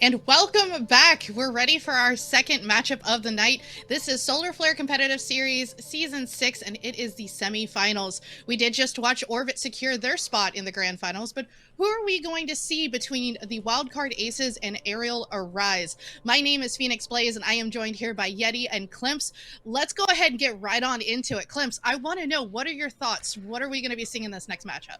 And welcome back. We're ready for our second matchup of the night. This is Solar Flare Competitive Series Season 6, and it is the semifinals. We did just watch Orbit secure their spot in the grand finals, but who are we going to see between the Wildcard Aces and Arial Arise? My name is Phoenix Blaze, and I am joined here by Yeti and Klimps. Let's go ahead and get right on into it. Klimps, I want to know, what are your thoughts? What are we going to be seeing in this next matchup?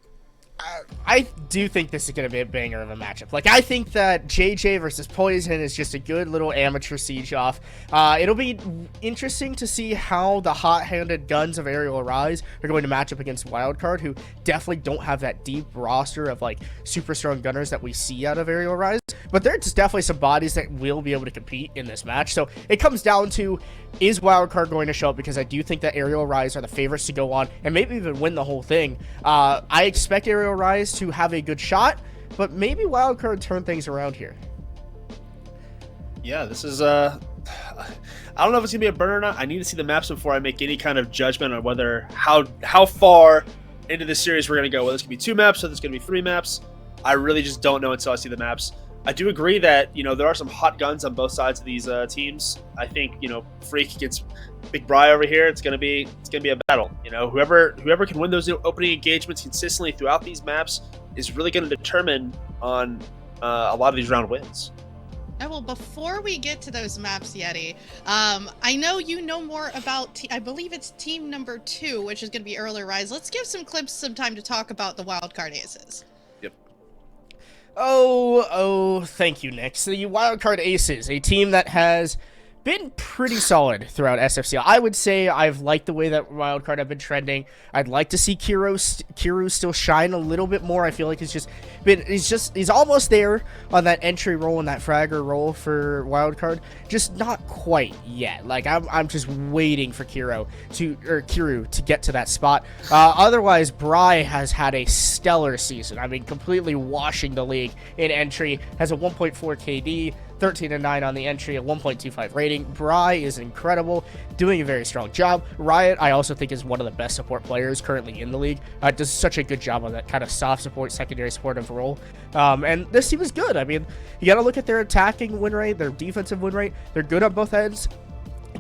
I do think this is going to be a banger of a matchup. Like, I think that JJ versus Poison is just a good little amateur siege off. It'll be interesting to see how the hot-handed guns of Arial Arise are going to match up against Wildcard, who definitely don't have that deep roster of, like, super strong gunners that we see out of Arial Arise. But there's definitely some bodies that will be able to compete in this match. So it comes down to, is Wildcard going to show up? Because I do think that Arial Arise are the favorites to go on and maybe even win the whole thing. I expect Arial Rise to have a good shot, but maybe Wildcard turn things around here. Yeah, this is I don't know if it's gonna be a burner or not. I need to see the maps before I make any kind of judgment on whether how far into this series we're gonna go. Whether it's gonna be 2 maps or there's gonna be 3 maps. I really just don't know until I see the maps. I do agree that, there are some hot guns on both sides of these teams. I think, Freak against Big Bri over here, it's gonna be a battle. Whoever can win those opening engagements consistently throughout these maps is really going to determine on a lot of these round wins. Well, before we get to those maps, Yeti, I know you know more about, I believe it's team number 2, which is going to be Arial Arise. Let's give some Clips some time to talk about the Wildcard Aces. Thank you, Nick. So the Wildcard Aces, a team that has been pretty solid throughout SFCL. I would say I've liked the way that Wildcard have been trending. I'd like to see Kiru still shine a little bit more. I feel like he's almost there on that entry role and that fragger role for Wildcard, just not quite yet. Like, I'm just waiting for Kiru to get to that spot. Otherwise, Bri has had a stellar season. I mean, completely washing the league in entry, has a 1.4 KD, 13-9 on the entry, a 1.25 rating. Bri is incredible, doing a very strong job. Riot, I also think, is one of the best support players currently in the league. Does such a good job on that kind of soft support, secondary supportive role. And this team is good. I mean, you got to look at their attacking win rate, their defensive win rate. They're good on both ends.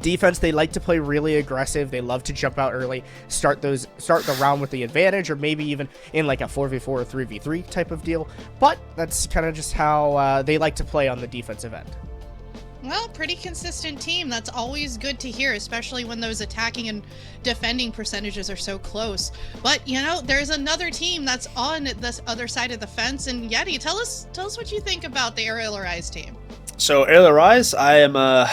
Defense, they like to play really aggressive. They love to jump out early, start the round with the advantage, or maybe even in like a 4v4 or 3v3 type of deal. But that's kind of just how they like to play on the defensive end. Well, pretty consistent team. That's always good to hear, especially when those attacking and defending percentages are so close. But, there's another team that's on this other side of the fence. And Yeti, tell us what you think about the Arial Arise team. So, Arial Arise, I am a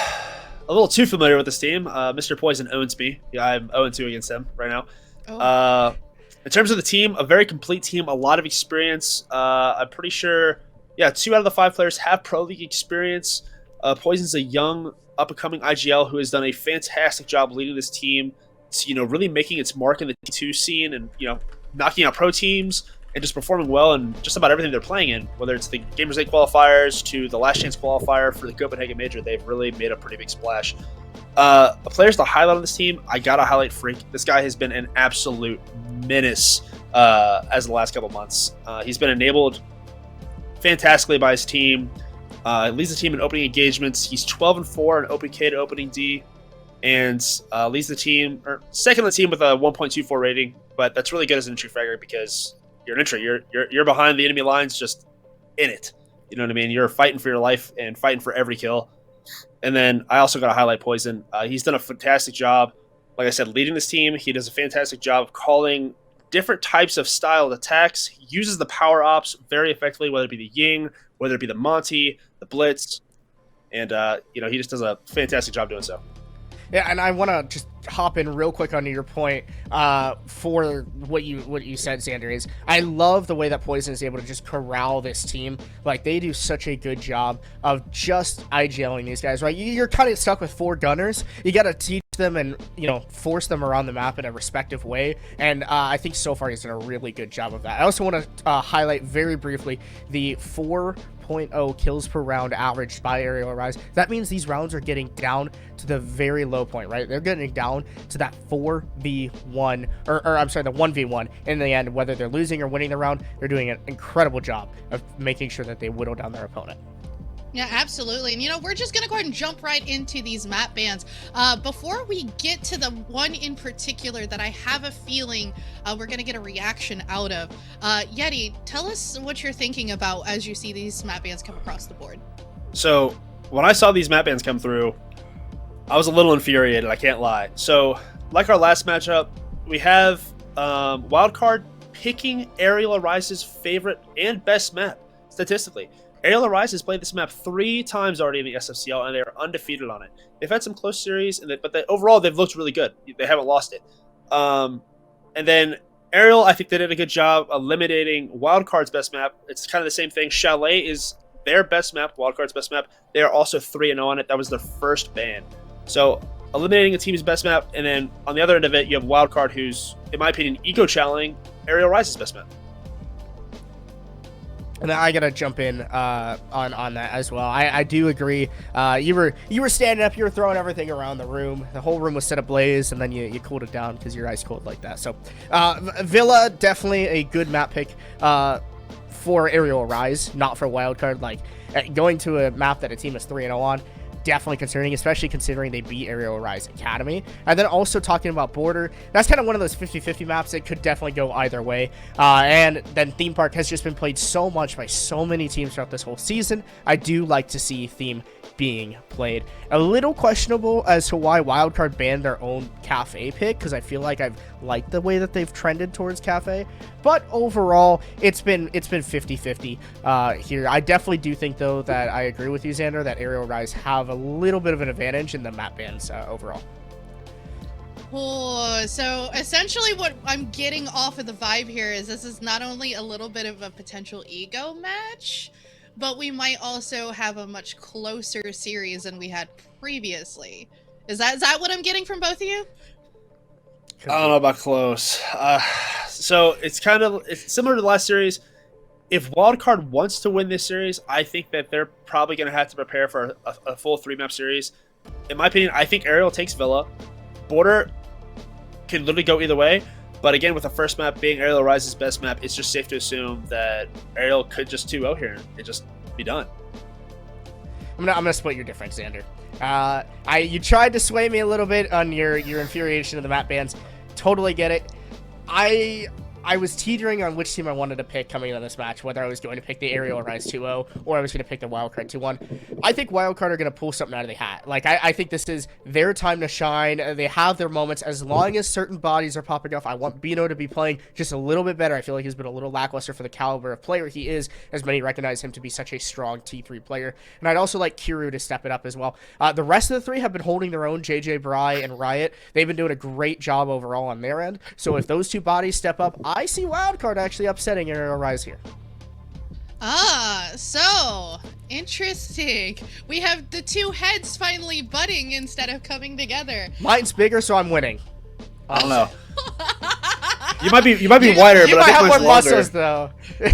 little too familiar with this team. Mr. Poison owns me. Yeah, I'm 0-2 against him right now. Oh. In terms of the team, a very complete team, a lot of experience. I'm pretty sure, 2 out of the 5 players have Pro League experience. Poison's a young, up-and-coming IGL who has done a fantastic job leading this team to, really making its mark in the T2 scene and, knocking out pro teams and just performing well in just about everything they're playing in, whether it's the Gamers 8 qualifiers to the Last Chance qualifier for the Copenhagen Major. They've really made a pretty big splash. Players to highlight on this team, I gotta highlight Freak. This guy has been an absolute menace as the last couple months. He's been enabled fantastically by his team. Leads the team in opening engagements. He's 12-4 in open K to opening D, and leads the team, or second on the team with a 1.24 rating. But that's really good as an entry fragger because you're an entry. You're behind the enemy lines, just in it. You know what I mean? You're fighting for your life and fighting for every kill. And then I also got to highlight Poison. He's done a fantastic job. Like I said, leading this team. He does a fantastic job of calling different types of styled attacks. He uses the power ops very effectively, whether it be the Ying, whether it be the Monty, the Blitz, and he just does a fantastic job doing so. Yeah, and I want to just hop in real quick onto your point for what you said, Xander, is I love the way that Poison is able to just corral this team. Like, they do such a good job of just IGLing these guys, right? You're kind of stuck with 4 gunners. You got to teach them and, force them around the map in a respective way. And I think so far he's done a really good job of that. I also want to highlight very briefly the 4.0 kills per round averaged by Arial Arise. That means these rounds are getting down to the very low point, right? They're getting down to that 4v1, or I'm sorry, the 1v1 in the end. Whether they're losing or winning the round, they're doing an incredible job of making sure that they whittle down their opponent. Yeah, absolutely. And, we're just going to go ahead and jump right into these map bans. Before we get to the one in particular that I have a feeling we're going to get a reaction out of, Yeti, tell us what you're thinking about as you see these map bans come across the board. So, when I saw these map bans come through, I was a little infuriated, I can't lie. So, like our last matchup, we have Wildcard picking Arial Arise's favorite and best map, statistically. Arial Arise has played this map 3 times already in the SFCL, and they are undefeated on it. They've had some close series, but overall they've looked really good. They haven't lost it. And then Arial, I think they did a good job eliminating Wildcard's best map. It's kind of the same thing. Chalet is their best map, Wildcard's best map. They are also 3-0 on it. That was their first ban. So eliminating a team's best map, and then on the other end of it, you have Wildcard, who's, in my opinion, eco-challenging Arial Rise's best map. And I gotta jump in on that as well. I do agree. You were standing up, you were throwing everything around the room. The whole room was set ablaze, and then you cooled it down because you're ice cold like that. So Villa, definitely a good map pick for Arial Rise, not for Wildcard. Like going to a map that a team is 3-0 on. Definitely concerning, especially considering they beat Arial Rise Academy. And then also talking about Border, that's kind of one of those 50-50 maps that could definitely go either way. And then Theme Park has just been played so much by so many teams throughout this whole season. I do like to see Theme being played. A little questionable as to why Wildcard banned their own Cafe pick, because I feel like I've liked the way that they've trended towards Cafe. But overall, it's been 50-50 here. I definitely do think, though, that I agree with you, Xander, that Arial Rise have a little bit of an advantage in the map bans overall. Oh, so essentially what I'm getting off of the vibe here is this is not only a little bit of a potential ego match, but we might also have a much closer series than we had previously. Is that what I'm getting from both of you? I don't know about close. So it's similar to the last series. If Wildcard wants to win this series, I think that they're probably going to have to prepare for a full 3-map series. In my opinion, I think Arial takes Villa. Border can literally go either way. But again, with the first map being Arial Rise's best map, it's just safe to assume that Arial could just 2-0 here and just be done. I'm gonna split your difference, Xander. You tried to sway me a little bit on your infuriation of the map bans. Totally get it. I was teetering on which team I wanted to pick coming into this match, whether I was going to pick the Arial Rise 2-0 or I was going to pick the Wildcard 2-1. I think Wildcard are going to pull something out of the hat. Like, I think this is their time to shine. They have their moments. As long as certain bodies are popping off, I want Bino to be playing just a little bit better. I feel like he's been a little lackluster for the caliber of player he is, as many recognize him to be such a strong T3 player. And I'd also like Kiru to step it up as well. The rest of the three have been holding their own, JJ Bry and Riot. They've been doing a great job overall on their end. So if those two bodies step up, I see Wildcard actually upsetting Arial Rise here. So interesting. We have the two heads finally butting instead of coming together. Mine's bigger, so I'm winning. I don't know. You might be wider, you but might I think have more mine's muscles longer. though.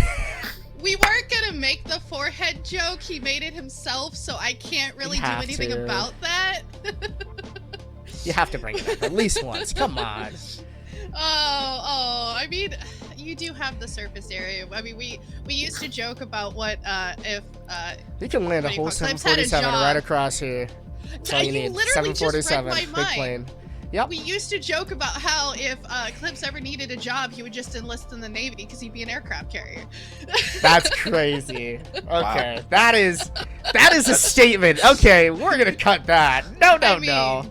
We weren't gonna make the forehead joke. He made it himself, so I can't really do anything about that. You have to bring it up at least once. Come on. I mean, you do have the surface area. I mean, we used to joke about what if you can land a whole 747 right across here. That's all you need. Literally 747, just read my big plane. Yep. We used to joke about how if Clips ever needed a job, he would just enlist in the Navy because he'd be an aircraft carrier. That's crazy. Okay, wow. That is a statement. Okay, we're gonna cut that. No.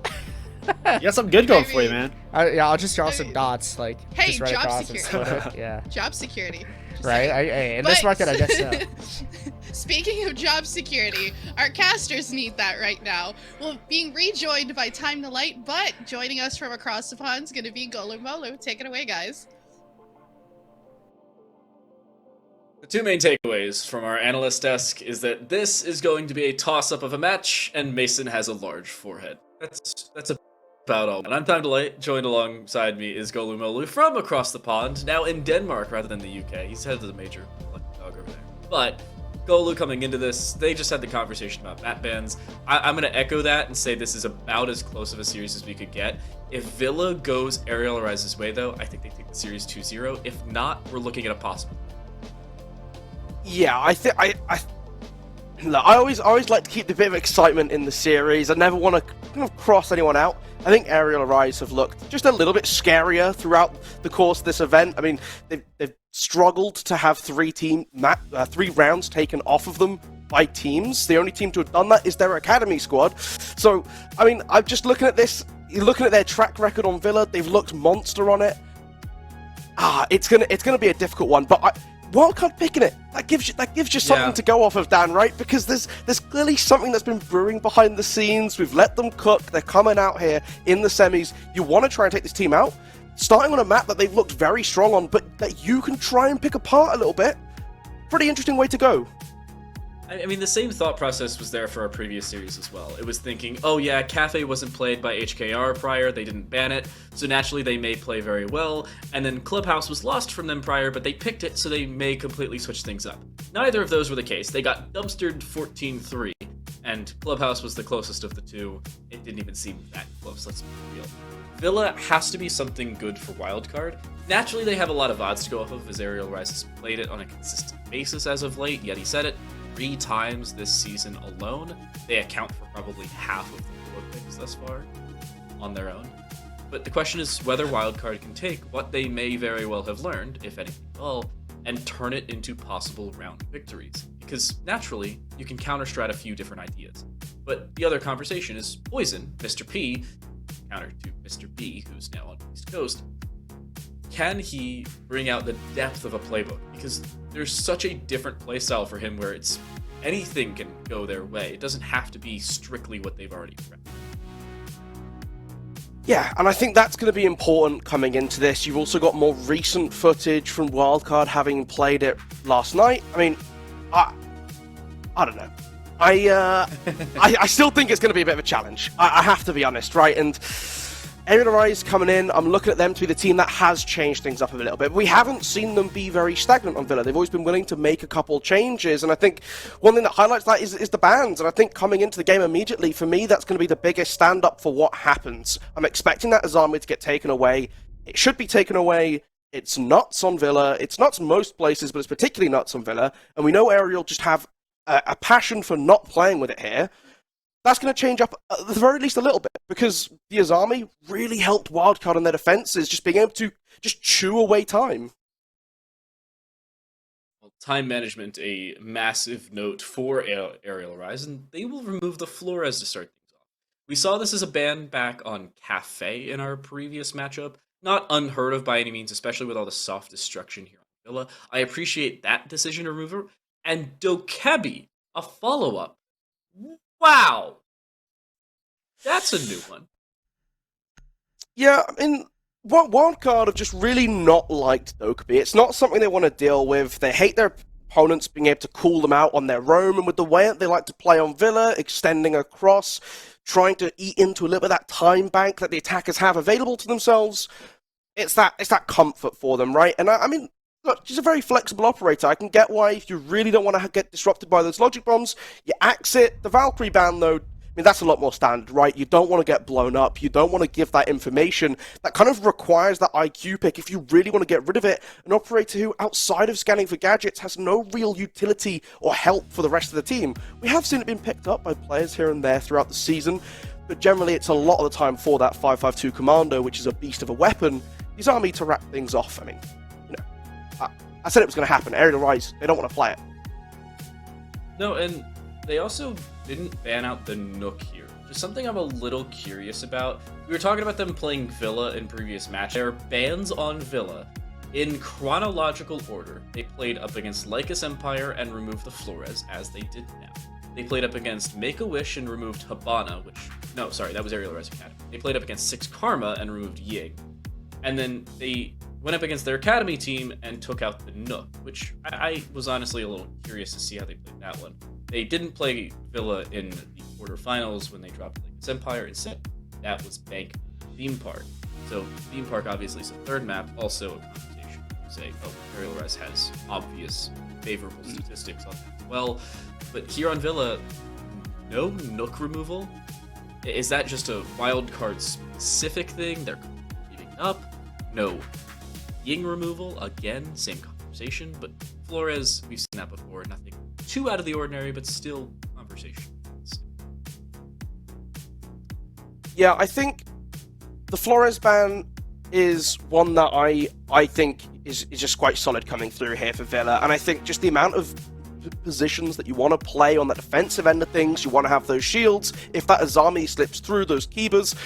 You got something good going for you, man. Yeah, I'll just draw some dots, like hey, just right job across security. and split it. Yeah. Job security. Right. In this market, I guess so. Speaking of job security, our casters need that right now. Well, being rejoined by Time to Light, but joining us from across the pond is going to be Golu Molu. Take it away, guys. The two main takeaways from our analyst desk is that this is going to be a toss-up of a match, and Mason has a large forehead. That's about all. And I'm Time to Light. Joined alongside me is Golu Molu from across the pond, now in Denmark rather than the UK. He's head of the major dog over there. But Golu coming into this, they just had the conversation about map bans. I'm going to echo that and say this is about as close of a series as we could get. If Villa goes Arial Rise's way, though, I think they take the series 2-0. If not, we're looking at a possible. Yeah, Look, I always like to keep the bit of excitement in the series. I never want to kind of cross anyone out. I think Arial Arise have looked just a little bit scarier throughout the course of this event. I mean, they've struggled to have three rounds taken off of them by teams. The only team to have done that is their academy squad. So, I mean, I'm just looking at this. You're looking at their track record on Villa. They've looked monster on it. It's gonna be a difficult one, but Wildcard picking it, that gives you something to go off of, Dan, right? Because there's clearly something that's been brewing behind the scenes. We've let them cook. They're coming out here in the semis. You want to try and take this team out, starting on a map that they've looked very strong on, but that you can try and pick apart a little bit. Pretty interesting way to go. I mean, the same thought process was there for our previous series as well. It was thinking, oh yeah, Cafe wasn't played by HKR prior, they didn't ban it, so naturally they may play very well, and then Clubhouse was lost from them prior, but they picked it, so they may completely switch things up. Neither of those were the case. They got dumpstered 14-3, and Clubhouse was the closest of the two. It didn't even seem that close, let's be real. Villa has to be something good for Wildcard. Naturally, they have a lot of odds to go off of, as Arial Rise has played it on a consistent basis as of late, yet he said it 3 times this season alone. They account for probably half of the 4 picks thus far on their own. But the question is whether Wildcard can take what they may very well have learned, if anything at all, and turn it into possible round victories. Because naturally, you can counter-strat a few different ideas. But the other conversation is Poison, Mr. P, counter to Mr. B, who's now on the East Coast. Can he bring out the depth of a playbook? Because there's such a different playstyle for him where it's anything can go their way. It doesn't have to be strictly what they've already read. Yeah, and I think that's going to be important coming into this. You've also got more recent footage from Wildcard having played it last night. I mean, I don't know. I still think it's going to be a bit of a challenge. I have to be honest, right? And Arial Rise coming in, I'm looking at them to be the team that has changed things up a little bit. We haven't seen them be very stagnant on Villa. They've always been willing to make a couple changes, and I think one thing that highlights that is the bans, and I think coming into the game immediately, for me, that's going to be the biggest stand-up for what happens. I'm expecting that Azami to get taken away. It should be taken away. It's nuts on Villa. It's nuts most places, but it's particularly nuts on Villa, and we know Arial just have a passion for not playing with it here. That's going to change up at the very least a little bit, because the Azami really helped Wildcard on their defenses, just being able to just chew away time. Well, time management, a massive note for Arial Rise, and they will remove the Flores to start things off. We saw this as a ban back on Cafe in our previous matchup. Not unheard of by any means, especially with all the soft destruction here on Villa. I appreciate that decision to remove her. And Dokebi, a follow-up. Wow! That's a new one. Yeah, I mean, Wildcard have just really not liked Dokebi. It's not something they want to deal with. They hate their opponents being able to call them out on their roam, and with the way that they like to play on Villa, extending across, trying to eat into a little bit of that time bank that the attackers have available to themselves, it's that comfort for them, right? And I mean, look, she's a very flexible operator. I can get why if you really don't want to get disrupted by those logic bombs, you axe it. The Valkyrie ban, though, I mean, that's a lot more standard, right? You don't want to get blown up. You don't want to give that information. That kind of requires that IQ pick. If you really want to get rid of it, an operator who, outside of scanning for gadgets, has no real utility or help for the rest of the team. We have seen it being picked up by players here and there throughout the season, but generally it's a lot of the time for that 552 Commando, which is a beast of a weapon. Use Army to wrap things off. I mean, I said it was going to happen. Arial Rise, they don't want to play it. No, and they also didn't ban out the Nook here. Just something I'm a little curious about. We were talking about them playing Villa in previous matches. There are bans on Villa in chronological order. They played up against Lycus Empire and removed the Flores, as they did now. They played up against Make-A-Wish and removed Habana, that was Arial Rise Academy. They played up against Six Karma and removed Ying. And then they went up against their Academy team and took out the Nook, which I was honestly a little curious to see how they played that one. They didn't play Villa in the quarterfinals when they dropped Lycus Empire. Instead, that was Bank Theme Park. So Theme Park obviously is the third map, also a conversation. You say, Arial Rise has obvious favorable statistics on that as well. But here on Villa, no Nook removal? Is that just a Wildcard specific thing? They're giving up? No Ying removal? Again, same conversation, but Flores, we've seen that before. Nothing too out of the ordinary, but still conversation. Yeah, I think the Flores ban is one that I think is just quite solid coming through here for Villa. And I think just the amount of positions that you want to play on the defensive end of things, you want to have those shields. If that Azami slips through those Keybers,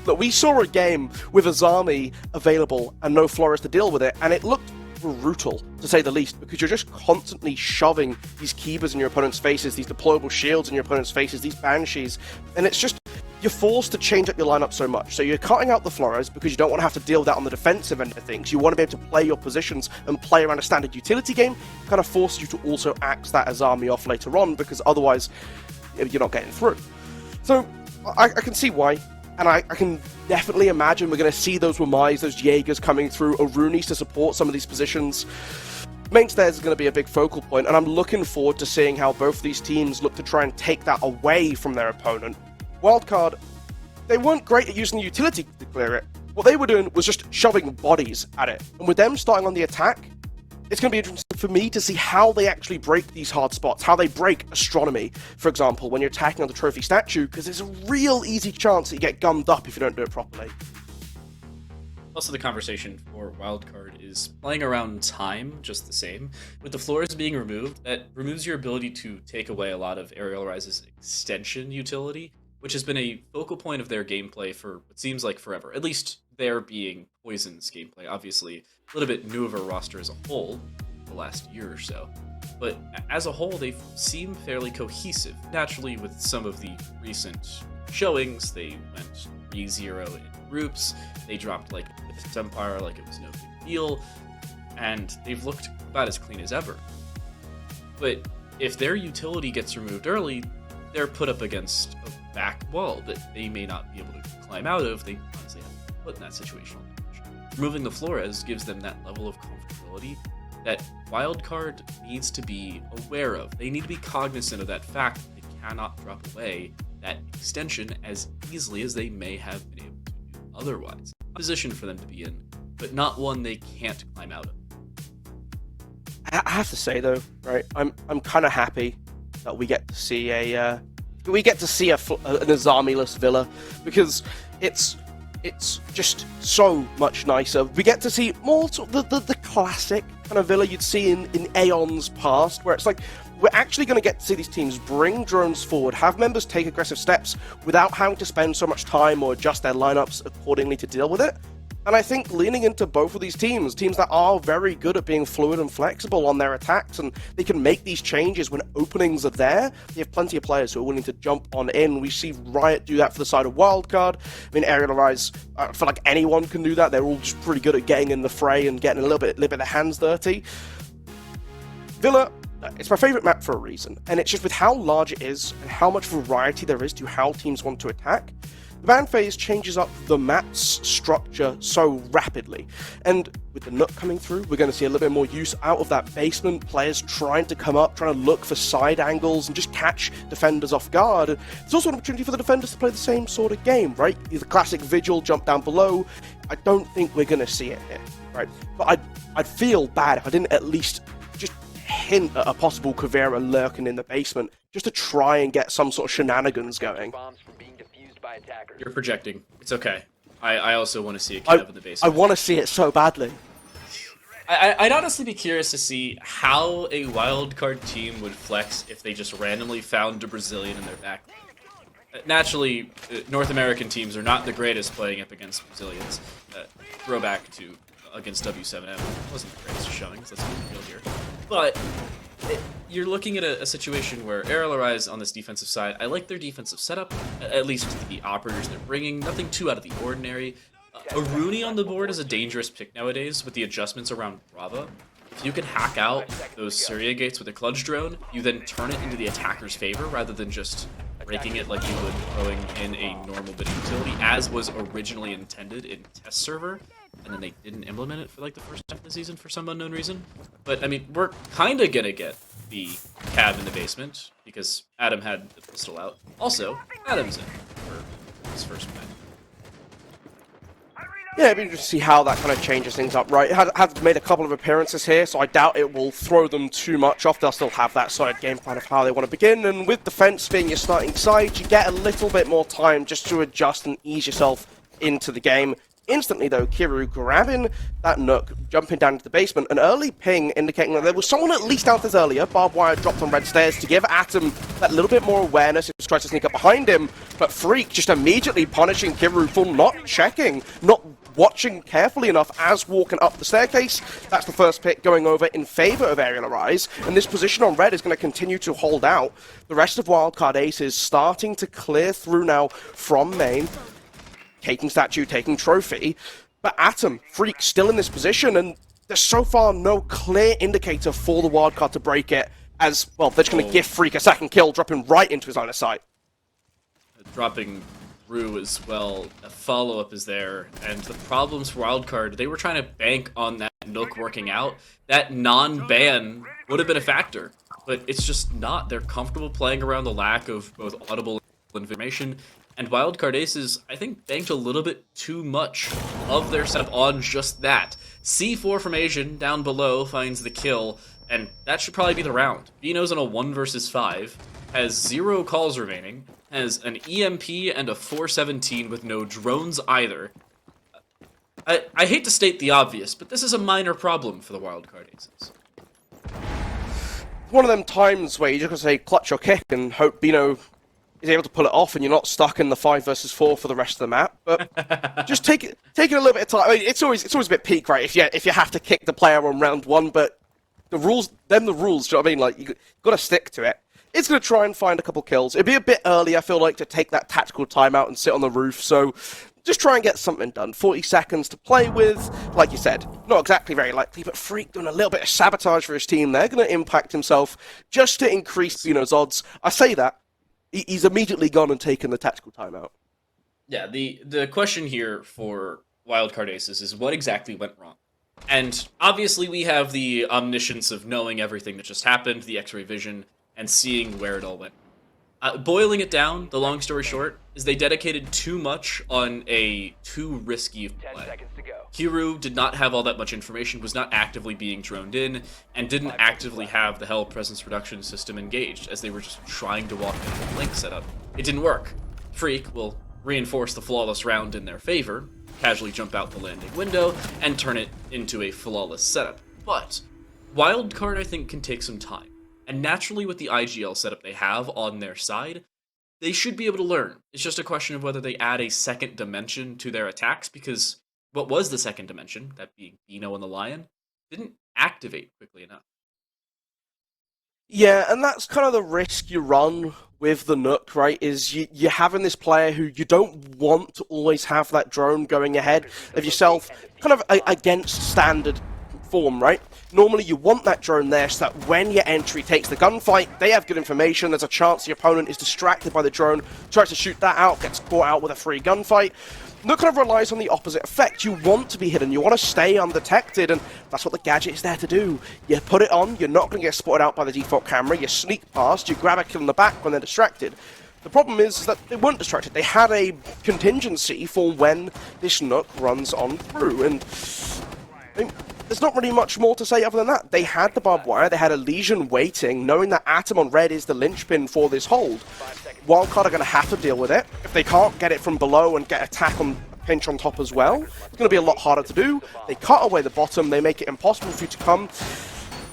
look, we saw a game with Azami available and no Flores to deal with it, and it looked brutal, to say the least, because you're just constantly shoving these Keybers in your opponent's faces, these deployable shields in your opponent's faces, these Banshees, and it's just, you're forced to change up your lineup so much. So you're cutting out the Flores because you don't want to have to deal with that on the defensive end of things. You want to be able to play your positions and play around a standard utility game. It kind of forces you to also axe that Azami off later on, because otherwise you're not getting through. So I can see why. And I can definitely imagine we're going to see those Wamais, those Jaegers coming through, Arunis to support some of these positions. Main stairs is going to be a big focal point, and I'm looking forward to seeing how both of these teams look to try and take that away from their opponent. Wildcard, they weren't great at using the utility to clear it. What they were doing was just shoving bodies at it. And with them starting on the attack, it's going to be interesting for me to see how they actually break these hard spots, how they break Astronomy, for example, when you're attacking on the trophy statue, because there's a real easy chance that you get gummed up if you don't do it properly. Also, the conversation for Wildcard is playing around time just the same. With the Flores being removed, that removes your ability to take away a lot of Arial Rise's extension utility, which has been a focal point of their gameplay for what seems like forever. At least there being Poison's gameplay. Obviously, a little bit new of a roster as a whole, the last year or so. But as a whole, they seem fairly cohesive. Naturally, with some of the recent showings, they went 3-0 in groups. They dropped like with Empire like it was no big deal. And they've looked about as clean as ever. But if their utility gets removed early, they're put up against a back wall that they may not be able to climb out of. They honestly have to put in that situational position. Removing the Flores gives them that level of comfortability that Wildcard needs to be aware of. They need to be cognizant of that fact that they cannot drop away that extension as easily as they may have been able to do otherwise. A position for them to be in, but not one they can't climb out of. I have to say though, right? I'm kind of happy that we get to see an Azami-less Villa, because it's just so much nicer. We get to see more sort of the classic kind of Villa you'd see in aeons past, where it's like we're actually going to get to see these teams bring drones forward, have members take aggressive steps without having to spend so much time or adjust their lineups accordingly to deal with it. And I think leaning into both of these teams that are very good at being fluid and flexible on their attacks, and they can make these changes when openings are there. They have plenty of players who are willing to jump on in. We see Riot do that for the side of Wildcard. I mean, Arial Rise, I feel like anyone can do that. They're all just pretty good at getting in the fray and getting a little bit of their hands dirty. Villa, it's my favourite map for a reason, and it's just with how large it is and how much variety there is to how teams want to attack. The ban phase changes up the map's structure so rapidly, and with the Nook coming through, we're going to see a little bit more use out of that basement, players trying to come up, trying to look for side angles and just catch defenders off guard. It's also an opportunity for the defenders to play the same sort of game, right? The classic Vigil, jump down below. I don't think we're going to see it here, right? But I'd feel bad if I didn't at least just hint at a possible Kavera lurking in the basement, just to try and get some sort of shenanigans going. You're projecting. It's okay. I also want to see a Cav in the basement. I want to see it so badly. I'd honestly be curious to see how a wildcard team would flex if they just randomly found a Brazilian in their back. Naturally, North American teams are not the greatest playing up against Brazilians. Throwback to against W7M. It wasn't the greatest showing, so let's be real here. But you're looking at a situation where Arial Rise on this defensive side, I like their defensive setup, at least the operators they're bringing, nothing too out of the ordinary. A Rooney on the board is a dangerous pick nowadays with the adjustments around Brava. If you can hack out those Syria gates with a clutch drone, you then turn it into the attacker's favor rather than just breaking it like you would throwing in a normal bit of utility, as was originally intended in test server, and then they didn't implement it for like the first half of the season for some unknown reason. But I mean, we're kind of gonna get the Cav in the basement because Adam had the pistol out. Also, Adam's in for his first match. Yeah, it'd be interesting to see how that kind of changes things up, right? It has made a couple of appearances here, so I doubt it will throw them too much off. They'll still have that solid game plan of how they want to begin, and with defense being your starting side, you get a little bit more time just to adjust and ease yourself into the game. Instantly, though, Kiru grabbing that Nook, jumping down into the basement, an early ping indicating that there was someone at least out this earlier. Barbed wire dropped on red stairs to give Atom that little bit more awareness. He was trying to sneak up behind him, but Freak just immediately punishing Kiru for not checking, not watching carefully enough as walking up the staircase. That's the first pick going over in favor of Arial Arise, and this position on red is going to continue to hold out. The rest of Wildcard Ace is starting to clear through now from main, taking statue, taking trophy, but Atom, Freak still in this position, and there's so far no clear indicator for the wildcard to break it, as, well, they're just going to give Freak a second kill, dropping right into his line of sight. Dropping through as well, a follow-up is there, and the problems for Wildcard, they were trying to bank on that Nook working out. That non-ban would have been a factor, but it's just not. They're comfortable playing around the lack of both audible information, and Wildcard Aces, I think, banked a little bit too much of their setup on just that. C4 from Asian down below finds the kill, and that should probably be the round. Vino's on a 1 versus 5, has 0 calls remaining, has an EMP and a 417 with no drones either. I hate to state the obvious, but this is a minor problem for the Wildcard Aces. One of them times where you just gotta say clutch your kick and hope Bino is able to pull it off and you're not stuck in the 5 versus 4 for the rest of the map. But just take it a little bit of time. I mean, it's always a bit peak, right? If you have to kick the player on round 1, but the rules, do you know what I mean? Like, you gotta stick to it. It's going to try and find a couple kills. It'd be a bit early, I feel like, to take that tactical timeout and sit on the roof, so just try and get something done. 40 seconds to play with. Like you said, not exactly very likely, but Freak doing a little bit of sabotage for his team. They're going to impact himself just to increase Bino's odds. I say that. He's immediately gone and taken the tactical timeout. Yeah, the question here for Wildcard Aces is what exactly went wrong? And obviously we have the omniscience of knowing everything that just happened, the X-ray vision, and seeing where it all went. Boiling it down, the long story short, is they dedicated too much on a too risky play. Kiru did not have all that much information, was not actively being droned in, and didn't actively have the Hell presence reduction system engaged, as they were just trying to walk into the Link setup. It didn't work. Freak will reinforce the flawless round in their favor, casually jump out the landing window, and turn it into a flawless setup. But Wildcard, I think, can take some time. And naturally, with the IGL setup they have on their side, they should be able to learn. It's just a question of whether they add a second dimension to their attacks, because what was the second dimension, that being Bino and the Lion, didn't activate quickly enough. Yeah, and that's kind of the risk you run with the Nook, right? Is you're having this player who you don't want to always have that drone going ahead of yourself, kind of against standard form, right? Normally you want that drone there so that when your entry takes the gunfight, they have good information, there's a chance the opponent is distracted by the drone, tries to shoot that out, gets caught out with a free gunfight. Nook kind of relies on the opposite effect. You want to be hidden, you want to stay undetected, and that's what the gadget is there to do. You put it on, you're not going to get spotted out by the default camera, you sneak past, you grab a kill in the back when they're distracted. The problem is that they weren't distracted. They had a contingency for when this Nook runs on through, and I mean, there's not really much more to say other than that. They had the barbed wire, they had a Legion waiting, knowing that Atom on red is the linchpin for this hold. Wildcard are going to have to deal with it. If they can't get it from below and get attack on a pinch on top as well, it's going to be a lot harder to do. They cut away the bottom, they make it impossible for you to come.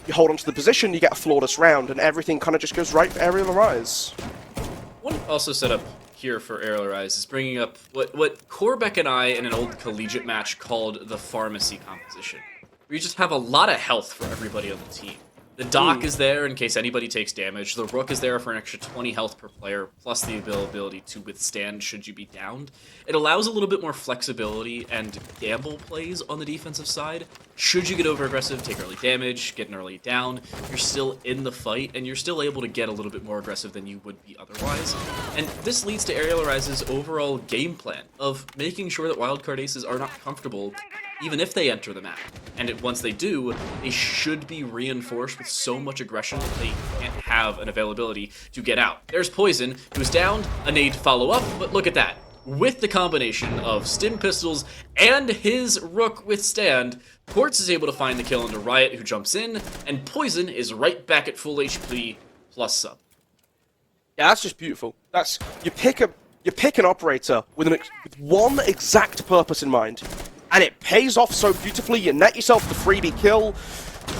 You hold onto the position, you get a flawless round, and everything kind of just goes right for Arial Arise. One also set up here for Arial Arise is bringing up what Corbeck and I in an old collegiate match called the pharmacy composition, where you just have a lot of health for everybody on the team. The Doc is there in case anybody takes damage. The Rook is there for an extra 20 health per player, plus the ability to withstand should you be downed. It allows a little bit more flexibility and gamble plays on the defensive side. Should you get over-aggressive, take early damage, get an early down, you're still in the fight, and you're still able to get a little bit more aggressive than you would be otherwise. And this leads to Arial Arise's overall game plan of making sure that Wildcard Aces are not comfortable even if they enter the map. And once they do, they should be reinforced with so much aggression that they can't have an availability to get out. There's Poison, who's down, a nade follow-up, but look at that. with the combination of stim pistols and his Rook withstand, Quartz is able to find the kill into Riot, who jumps in, and Poison is right back at full HP plus sub. Yeah, that's just beautiful. That's you pick an operator with with one exact purpose in mind, and it pays off so beautifully. You net yourself the freebie kill.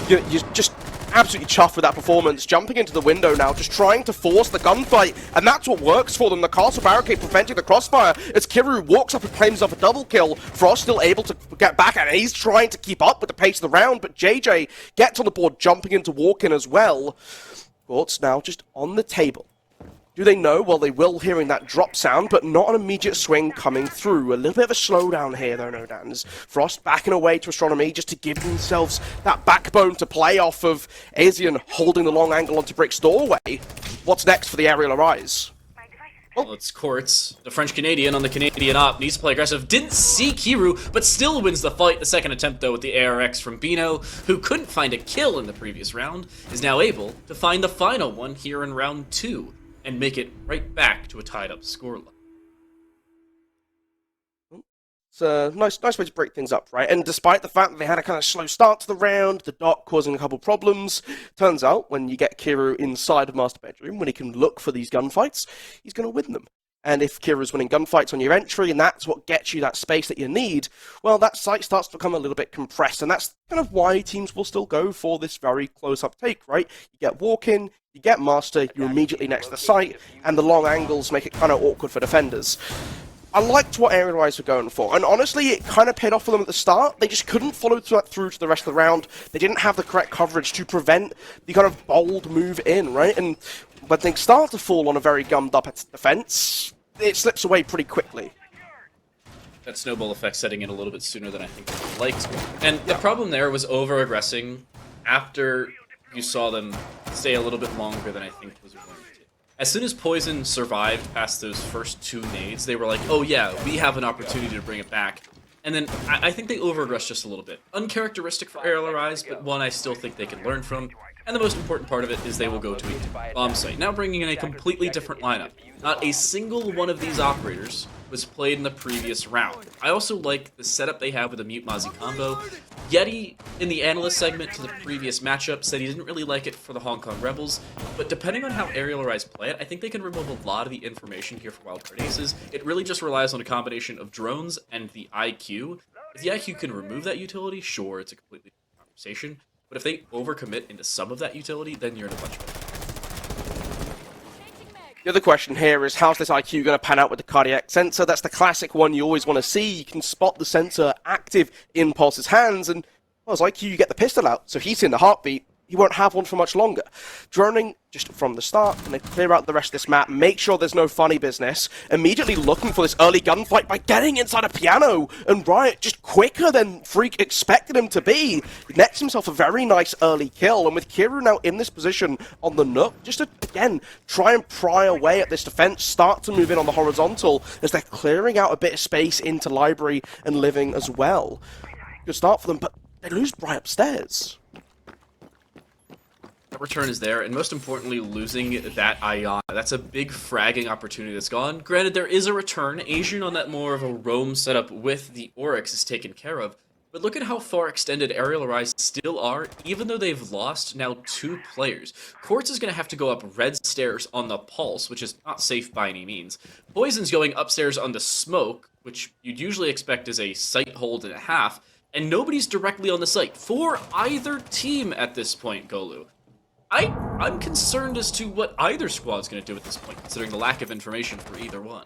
You're just absolutely chuffed with that performance. Jumping into the window now, just trying to force the gunfight, and that's what works for them. The castle barricade preventing the crossfire as Kiru walks up and claims off a double kill. Frost still able to get back, and he's trying to keep up with the pace of the round, but JJ gets on the board, jumping into walk-in as well. Quartz now just on the table. Do they know? Well, they will, hearing that drop sound, but not an immediate swing coming through. A little bit of a slowdown here, though, no doubt. Frost backing away to Astronomy just to give themselves that backbone to play off of. Asian holding the long angle onto Brick's doorway. What's next for the Arial Arise? Well, it's Quartz, the French-Canadian on the Canadian op, needs to play aggressive. Didn't see Kiru, but still wins the fight. The second attempt, though, with the ARX from Bino, who couldn't find a kill in the previous round, is now able to find the final one here in round 2. And make it right back to a tied-up scoreline. It's a nice way to break things up, right? And despite the fact that they had a kind of slow start to the round, the dot causing a couple problems, turns out when you get Kiru inside of Master Bedroom, when he can look for these gunfights, he's going to win them. And if Kiru's winning gunfights on your entry, and that's what gets you that space that you need, well, that site starts to become a little bit compressed, and that's kind of why teams will still go for this very close-up take, right? You get walk-in, you get Master, you're immediately next to the site, and the long angles make it kind of awkward for defenders. I liked what Arial Rise were going for, and honestly, it kind of paid off for them at the start. They just couldn't follow that through to the rest of the round. They didn't have the correct coverage to prevent the kind of bold move in, right? And when things start to fall on a very gummed-up defense, it slips away pretty quickly. That snowball effect setting in a little bit sooner than I think they would liked. And the problem there was over-aggressing after you saw them stay a little bit longer than I think was warranted. As soon as Poison survived past those first 2 nades, they were like, oh yeah, we have an opportunity to bring it back. And then I think they over-aggressed just a little bit. Uncharacteristic for Arial Arise, but one I still think they can learn from. And the most important part of it is they will go to a bomb site, now bringing in a completely different lineup. Not a single one of these operators was played in the previous round. I also like the setup they have with the Mute Mozzie combo. Yeti, in the analyst segment to the previous matchup, said he didn't really like it for the Hong Kong Rebels, but depending on how Arial Arise play it, I think they can remove a lot of the information here for Wildcard Aces. It really just relies on a combination of drones and the IQ. If the IQ can remove that utility, sure, it's a completely different conversation. But if they overcommit into some of that utility, then you're in a bunch of it. The other question here is, how's this IQ going to pan out with the cardiac sensor? That's the classic one you always want to see. You can spot the sensor active in Pulse's hands, and well, as IQ, you get the pistol out, so he's in the heartbeat. He won't have one for much longer. Droning just from the start, and they clear out the rest of this map, make sure there's no funny business, immediately looking for this early gunfight by getting inside a piano, and Riot just quicker than Freak expected him to be. He nets himself a very nice early kill, and with Kiru now in this position on the Nook, just to, again, try and pry away at this defense, start to move in on the horizontal, as they're clearing out a bit of space into Library and Living as well. Good start for them, but they lose right upstairs. That return is there, and most importantly, losing that Ion. That's a big fragging opportunity that's gone. Granted, there is a return. Asian on that more of a roam setup with the Oryx is taken care of, but look at how far extended Arial Arise still are, even though they've lost now 2 players. Quartz is going to have to go up red stairs on the Pulse, which is not safe by any means. Poison's going upstairs on the Smoke, which you'd usually expect is a site hold and a half, and nobody's directly on the site for either team at this point, Golu. I'm concerned as to what either squad's going to do at this point, considering the lack of information for either one.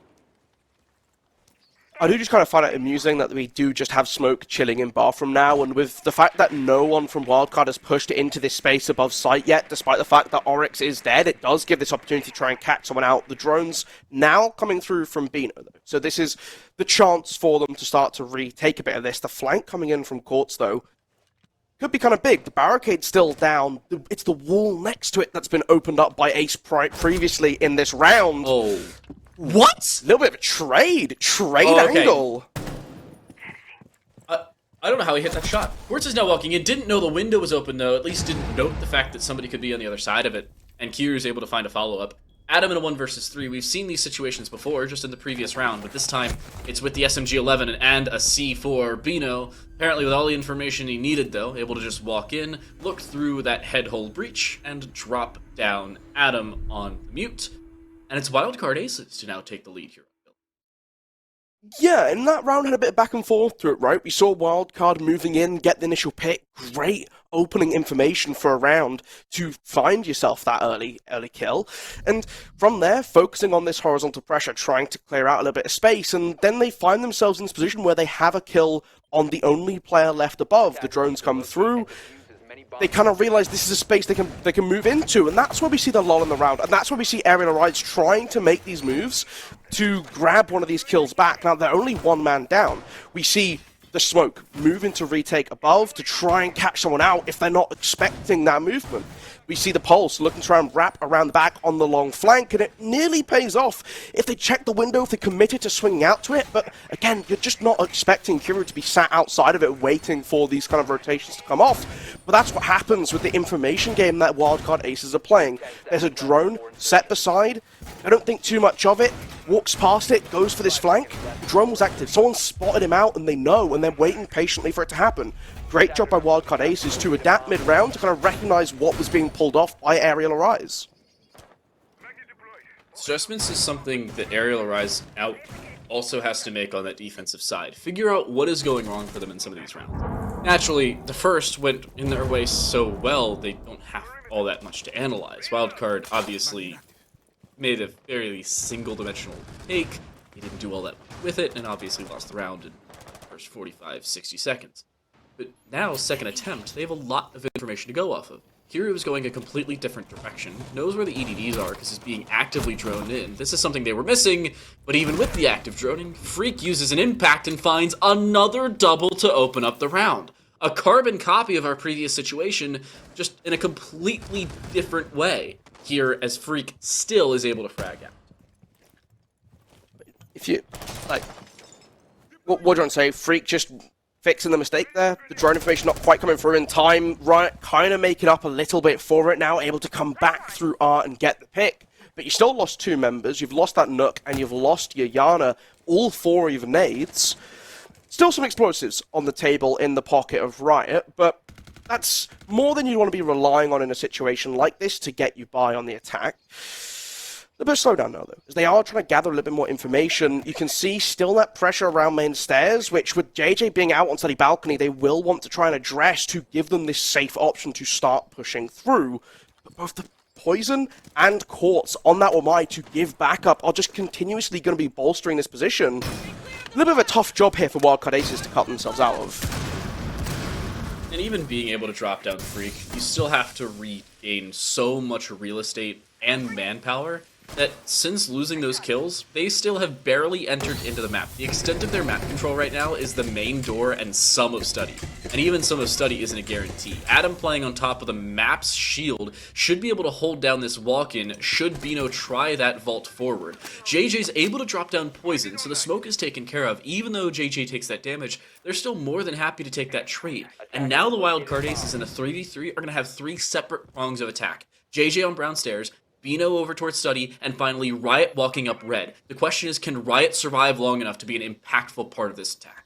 I do just kind of find it amusing that we do just have Smoke chilling in Bathroom now, and with the fact that no one from Wildcard has pushed into this space above site yet, despite the fact that Oryx is dead, it does give this opportunity to try and catch someone out. The drones now coming through from Bino, though. So this is the chance for them to start to retake a bit of this. The flank coming in from Quartz, though, could be kind of big. The barricade's still down. It's the wall next to it that's been opened up by Ace previously in this round. Oh. What? A little bit of a trade angle. I don't know how he hit that shot. Quartz is now walking in. Didn't know the window was open, though. At least didn't note the fact that somebody could be on the other side of it. And Kiru's able to find a follow-up. Adam in a 1 versus 3. We've seen these situations before, just in the previous round, but this time it's with the SMG-11 and a C4. Bino, apparently with all the information he needed though, able to just walk in, look through that headhole breach, and drop down Adam on the mute. And it's Wildcard Aces to now take the lead here. Yeah, and that round had a bit of back and forth to it, right? We saw Wildcard moving in, get the initial pick, great opening information for a round to find yourself that early kill, and from there, focusing on this horizontal pressure, trying to clear out a little bit of space, and then they find themselves in this position where they have a kill on the only player left above. The drones come through, they kind of realize this is a space they can move into, and that's where we see the lull in the round, and that's where we see Arial trying to make these moves to grab one of these kills back. Now, they're only one man down. We see the smoke move into retake above to try and catch someone out if they're not expecting that movement. We see the Pulse looking to try and wrap around the back on the long flank, and it nearly pays off if they check the window, if they committed to swinging out to it. But again, you're just not expecting Kiro to be sat outside of it waiting for these kind of rotations to come off. But that's what happens with the information game that Wildcard Aces are playing. There's a drone set beside. I don't think too much of it. Walks past it, goes for this flank. The drone was active. Someone spotted him out, and they know, and they're waiting patiently for it to happen. Great job by Wildcard Aces to adapt mid-round to kind of recognize what was being pulled off by Arial Arise. Adjustments is something that Arial Arise out also has to make on that defensive side. Figure out what is going wrong for them in some of these rounds. Naturally, the first went in their way so well, they don't have all that much to analyze. Wildcard obviously made a fairly single-dimensional take. He didn't do all that much with it, and obviously lost the round in the first 45, 60 seconds. But now, second attempt, they have a lot of information to go off of. Kiryu is going a completely different direction, knows where the EDDs are because he's being actively droned in. This is something they were missing, but even with the active droning, Freak uses an impact and finds another double to open up the round. A carbon copy of our previous situation, just in a completely different way, here as Freak still is able to frag out. If you, like, what do you want to say? Freak just fixing the mistake there. The drone information not quite coming through in time. Right, kind of making up a little bit for it now, able to come back through Art and get the pick. But you still lost two members. You've lost that Nook, and you've lost your Yana. All four of your nades. Still some explosives on the table in the pocket of Riot, but that's more than you want to be relying on in a situation like this to get you by on the attack. A bit of slowdown now, though, as they are trying to gather a little bit more information. You can see still that pressure around main stairs, which with JJ being out on study balcony, they will want to try and address to give them this safe option to start pushing through. But both the Poison and Quartz on that Omai to give backup are just continuously going to be bolstering this position. A little bit of a tough job here for Wildcard Aces to cut themselves out of. And even being able to drop down Freak, you still have to regain so much real estate and manpower that since losing those kills, they still have barely entered into the map. The extent of their map control right now is the main door and some of study. And even some of study isn't a guarantee. Adam playing on top of the map's shield should be able to hold down this walk-in should Bino try that vault forward. JJ's able to drop down Poison, so the smoke is taken care of. Even though JJ takes that damage, they're still more than happy to take that trade. And now the Wildcard Aces in a 3v3 are going to have three separate prongs of attack. JJ on brown stairs, Bino over towards study, and finally Riot walking up red. The question is, can Riot survive long enough to be an impactful part of this attack?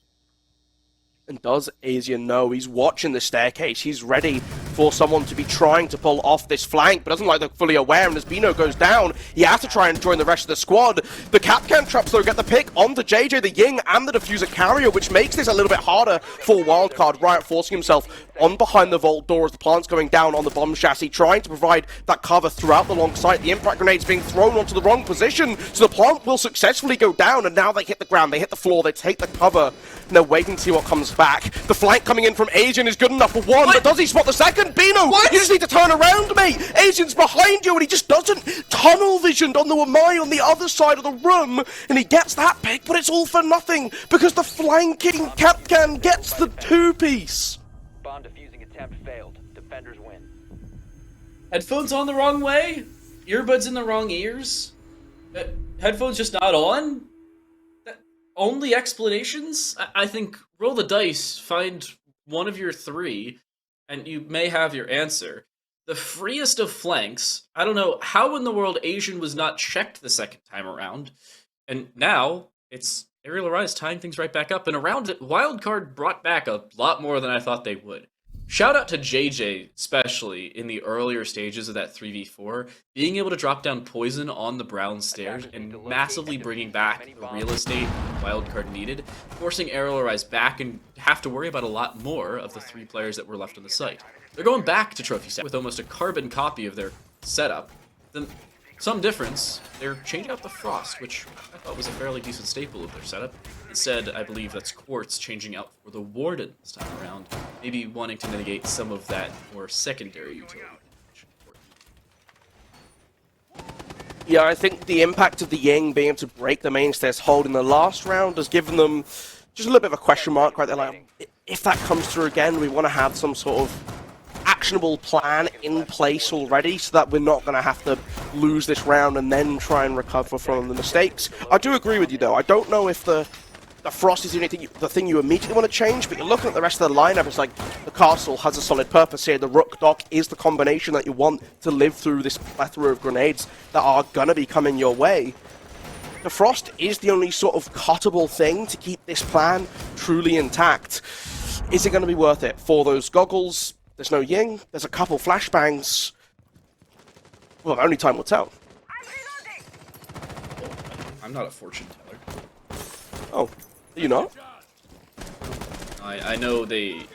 And does Asian know? He's watching the staircase. He's ready for someone to be trying to pull off this flank, but doesn't like they're fully aware, and as Bino goes down, he has to try and join the rest of the squad. The Capcan traps, though, get the pick onto JJ, the Ying, and the Diffuser carrier, which makes this a little bit harder for Wildcard. Riot forcing himself on behind the vault door as the plant's going down on the bomb chassis, trying to provide that cover throughout the long site. The impact grenade's being thrown onto the wrong position, so the plant will successfully go down, and now they hit the ground, they hit the floor, they take the cover, and they're waiting to see what comes back. The flank coming in from Asian is good enough for one, but does he spot the second? Bino, you just need to turn around, mate! Asian's behind you, and he just doesn't tunnel visioned on the Wamai on the other side of the room, and he gets that pick, but it's all for nothing, because the flanking Capcan gets the two-piece. Bomb defusing attempt failed. Defenders win. Headphones on the wrong way? Earbuds in the wrong ears? Headphones just not on? Only explanations? I think roll the dice, find one of your three, and you may have your answer. the freest of flanks. I don't know how in the world Asian was not checked the second time around. And now it's Arial Arise tying things right back up. And around it, Wildcard brought back a lot more than I thought they would. Shout out to JJ, especially in the earlier stages of that 3v4, being able to drop down poison on the brown stairs and massively bringing back the real estate Wildcard needed, forcing Arial Arise back and have to worry about a lot more of the 3 players that were left on the site. They're going back to Trophy Set with almost a carbon copy of their setup. Then, some difference, they're changing out the Frost, which I thought was a fairly decent staple of their setup. Instead, I believe that's Quartz changing out for the Warden this time around, maybe wanting to mitigate some of that more secondary utility. Yeah, I think the impact of the Ying being able to break the mainstay's hold in the last round has given them just a little bit of a question mark right there. Like, if that comes through again, we want to have some sort of actionable plan in place already so that we're not going to have to lose this round and then try and recover from the mistakes. I do agree with you, though. I don't know if the Frost is the thing you immediately want to change, but you're looking at the rest of the lineup, it's like the castle has a solid purpose here. The Rook Dock is the combination that you want to live through this plethora of grenades that are going to be coming your way. The Frost is the only sort of cuttable thing to keep this plan truly intact. Is it going to be worth it? For those goggles, there's no Ying, there's a couple flashbangs. Well, only time will tell. I'm not a fortune teller. Oh, are you not? I know they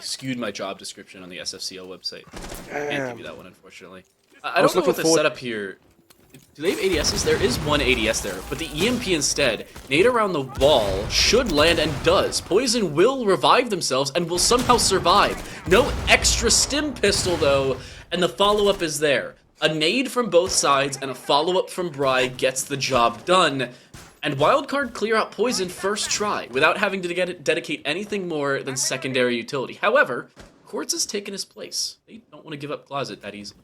skewed my job description on the SFCL website. Can't give you that one, unfortunately. I don't know what the setup here. Do they have ADSs? There is one ADS there, but the EMP instead, nade around the wall, should land and does. Poison will revive themselves and will somehow survive. No extra stim pistol though, and the follow-up is there. A nade from both sides and a follow-up from Bry gets the job done. And Wildcard clear out Poison first try, without having to dedicate anything more than secondary utility. However, Quartz has taken his place. They don't want to give up Closet that easily.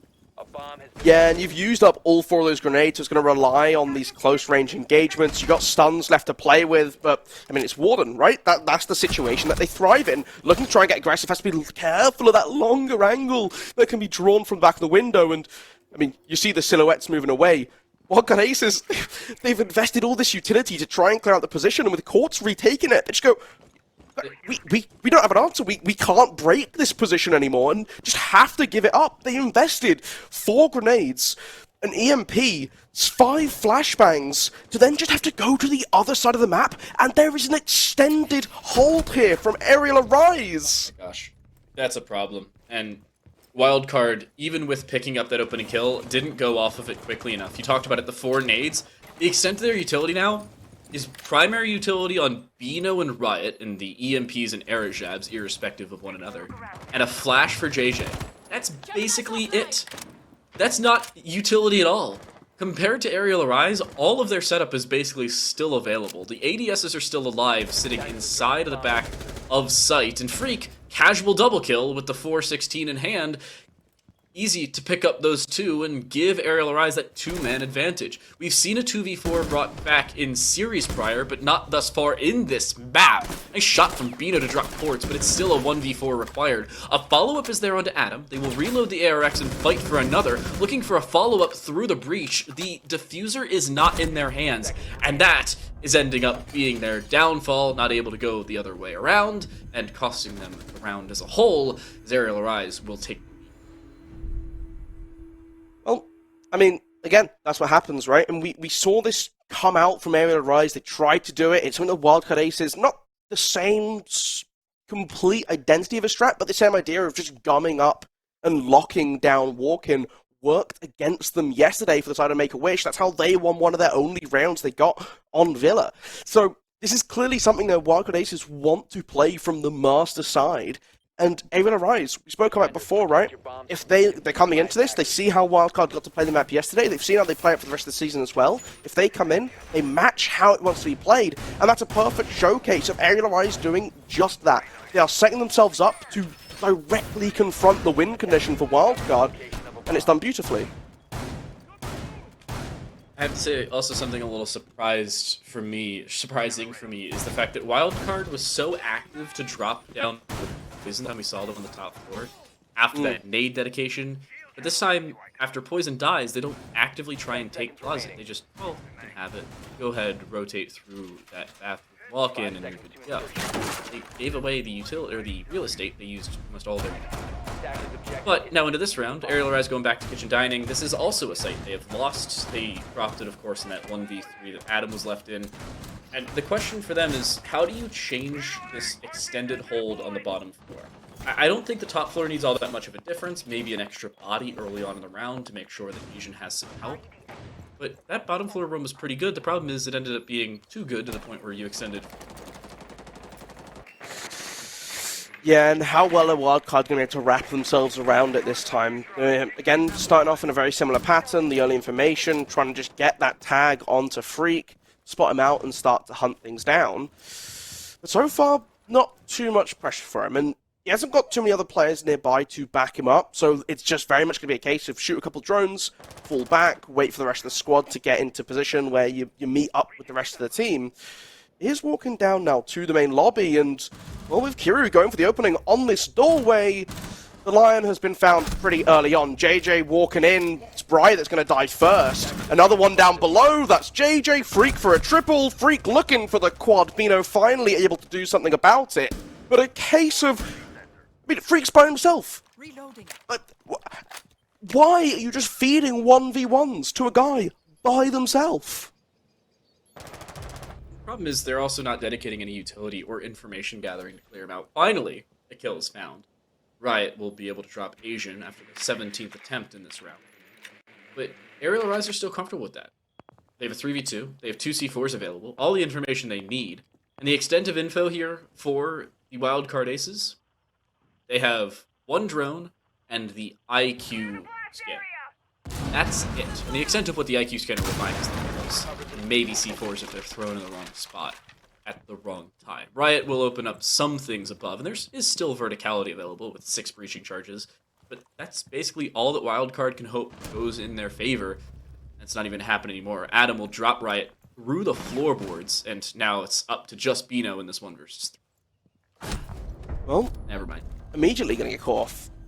Yeah, and you've used up all 4 of those grenades, so it's going to rely on these close-range engagements. You've got stuns left to play with, but, I mean, it's Warden, right? That's the situation that they thrive in. Looking to try and get aggressive, has to be careful of that longer angle that can be drawn from the back of the window, and, I mean, you see the silhouettes moving away. Wildcard Aces, they've invested all this utility to try and clear out the position, and with Quartz retaking it, they just go, we don't have an answer. We can't break this position anymore and just have to give it up. They invested 4 grenades, an EMP, 5 flashbangs, to then just have to go to the other side of the map, and there is an extended hold here from Arial Arise. Oh my gosh, that's a problem. And Wildcard, even with picking up that opening kill, didn't go off of it quickly enough. You talked about it, the 4 nades. The extent of their utility now is primary utility on Bino and Riot and the EMPs and Air Jabs, irrespective of one another, and a flash for JJ. That's basically it. That's not utility at all. Compared to Arial Arise, all of their setup is basically still available. The ADSs are still alive, sitting inside of the back of site, and Freak, casual double kill with the 416 in hand. Easy to pick up those 2 and give Arial Arise that 2-man advantage. We've seen a 2v4 brought back in series prior, but not thus far in this map. Nice shot from Bino to drop ports, but it's still a 1v4 required. A follow-up is there onto Adam. They will reload the ARX and fight for another, looking for a follow-up through the breach. The diffuser is not in their hands, and that is ending up being their downfall, not able to go the other way around, and costing them the round as a whole. Arial Arise will take. Well, I mean, again, that's what happens, right? And we saw this come out from Arial Arise. They tried to do it. It's something the Wildcard Aces, not the same complete identity of a strat, but the same idea of just gumming up and locking down Walk-In worked against them yesterday for the side of Make-A-Wish. That's how they won one of their only rounds they got on Villa. So this is clearly something that Wildcard Aces want to play from the master side. And Arial Arise, we spoke about it before, right? If they're coming into this, they see how Wildcard got to play the map yesterday, they've seen how they play it for the rest of the season as well. If they come in, they match how it wants to be played, and that's a perfect showcase of Arial Arise doing just that. They are setting themselves up to directly confront the win condition for Wildcard, and it's done beautifully. I have to say also something a little surprising for me is the fact that Wildcard was so active to drop down. Isn't that we saw them on the top floor? After that nade dedication, But this time, after Poison dies, they don't actively try and take Closet. They just, well, you can have it. Go ahead, rotate through that bathroom, walk in, and you're good to go. They gave away the utility or the real estate. They used almost all of their. But now into this round, Arial Rise going back to Kitchen Dining. This is also a site they have lost. They dropped it, of course, in that 1v3 that Adam was left in. And the question for them is, how do you change this extended hold on the bottom floor? I don't think the top floor needs all that much of a difference. Maybe an extra body early on in the round to make sure that Asian has some help. But that bottom floor room was pretty good. The problem is it ended up being too good to the point where you extended. Yeah, and how well are Wildcard going to be able to wrap themselves around it this time? Again, starting off in a very similar pattern, the early information, trying to just get that tag onto Freak, spot him out and start to hunt things down. But so far, not too much pressure for him, and he hasn't got too many other players nearby to back him up, so it's just very much going to be a case of shoot a couple drones, fall back, wait for the rest of the squad to get into position where you meet up with the rest of the team. He is walking down now to the main lobby, and, well, with Kiryu going for the opening on this doorway, the Lion has been found pretty early on. JJ walking in, it's Bri that's going to die first. Another one down below, that's JJ, Freak for a triple, Freak looking for the quad, Bino finally able to do something about it. But a case of, I mean, Freak's by himself. Reloading. Why are you just feeding 1v1s to a guy by themselves? Problem is they're also not dedicating any utility or information gathering to clear him out. Finally, a kill is found. Riot will be able to drop Asian after the 17th attempt in this round. But Arial Rise are still comfortable with that. They have a 3v2, they have 2 C4s available, all the information they need, and the extent of info here for the Wildcard Aces, they have 1 drone and the IQ scanner. That's it. And the extent of what the IQ scanner will find is the kills. And maybe C4s if they're thrown in the wrong spot at the wrong time. Riot will open up some things above, and there is still verticality available with 6 breaching charges, but that's basically all that Wildcard can hope goes in their favor. That's not even happening anymore. Adam will drop Riot through the floorboards, and now it's up to just Bino in this 1 versus 3. Well, Never mind. immediately going to get caught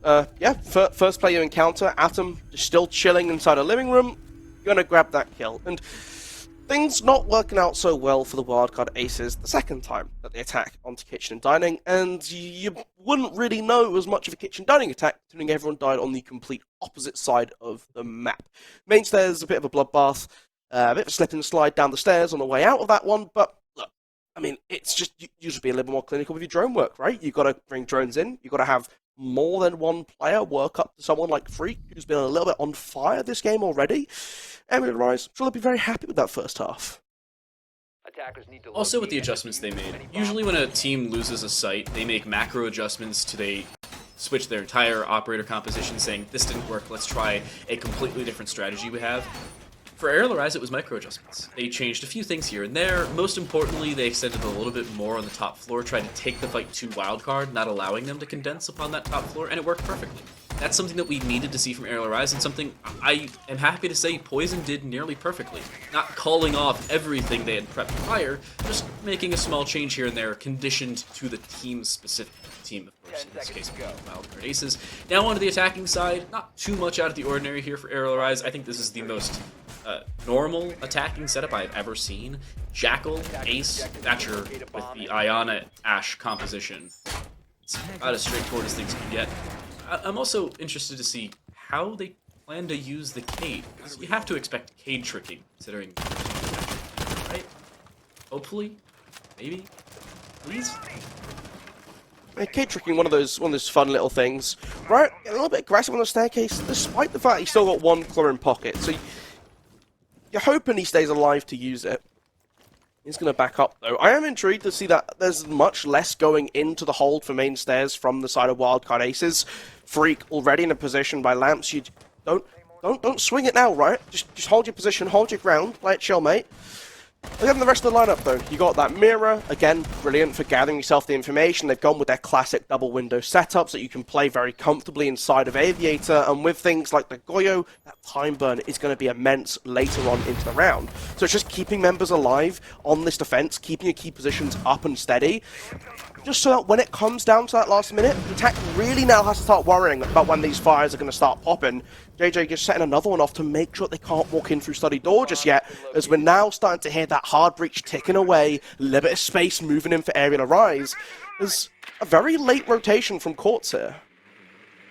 off. Yeah, first player you encounter, Atom, just still chilling inside a living room, going to grab that kill. And things not working out so well for the Wildcard Aces the second time that they attack onto Kitchen and Dining, and you wouldn't really know it was much of a Kitchen Dining attack, considering everyone died on the complete opposite side of the map. Main stairs, a bit of a bloodbath, a bit of a slip and slide down the stairs on the way out of that one, but look, I mean, it's just, you should be a little more clinical with your drone work, right? You've got to bring drones in, you've got to have more than one player work up to someone like Freak, who's been a little bit on fire this game already. Arial Rise, sure they'll be very happy with that first half. Also with the adjustments they made, usually when a team loses a site, they make macro adjustments to they switch their entire operator composition, saying, this didn't work, let's try a completely different strategy we have. For Arial Rise, it was micro adjustments. They changed a few things here and there. Most importantly, they extended a little bit more on the top floor, tried to take the fight to Wildcard, not allowing them to condense upon that top floor, and it worked perfectly. That's something that we needed to see from Arial Rise, and something I am happy to say Poison did nearly perfectly. Not calling off everything they had prepped prior, just making a small change here and there, conditioned to the team specific. Team, of course, in this case, Wildcard Aces. Now onto the attacking side, not too much out of the ordinary here for Arial Rise. I think this is the most normal attacking setup I've ever seen. Jackal, Ace, Thatcher with the Iana Ashe composition. It's about as straightforward as things can get. I'm also interested to see how they plan to use the Cade, because you have to expect Cade tricking, considering, right? Hopefully, maybe, please. Cade tricking, one of those fun little things. Right, a little bit aggressive on the staircase, despite the fact he's still got 1 claw in pocket. So you're hoping he stays alive to use it. He's going to back up, though. I am intrigued to see that there's much less going into the hold for main stairs from the side of Wildcard Aces. Freak already in a position by Lamps. You don't swing it now, right? Just hold your position, hold your ground, play it chill, mate. Again, the rest of the lineup, though, you got that Mirror, again, brilliant for gathering yourself the information. They've gone with their classic double window setups that you can play very comfortably inside of Aviator, and with things like the Goyo, that time burn is going to be immense later on into the round. So it's just keeping members alive on this defense, keeping your key positions up and steady, just so that when it comes down to that last minute, the attack really now has to start worrying about when these fires are going to start popping. JJ just setting another one off to make sure they can't walk in through study door just yet, as we're now starting to hear that hard breach ticking away, a little bit of space moving in for Arial Arise. There's a very late rotation from Quartz here.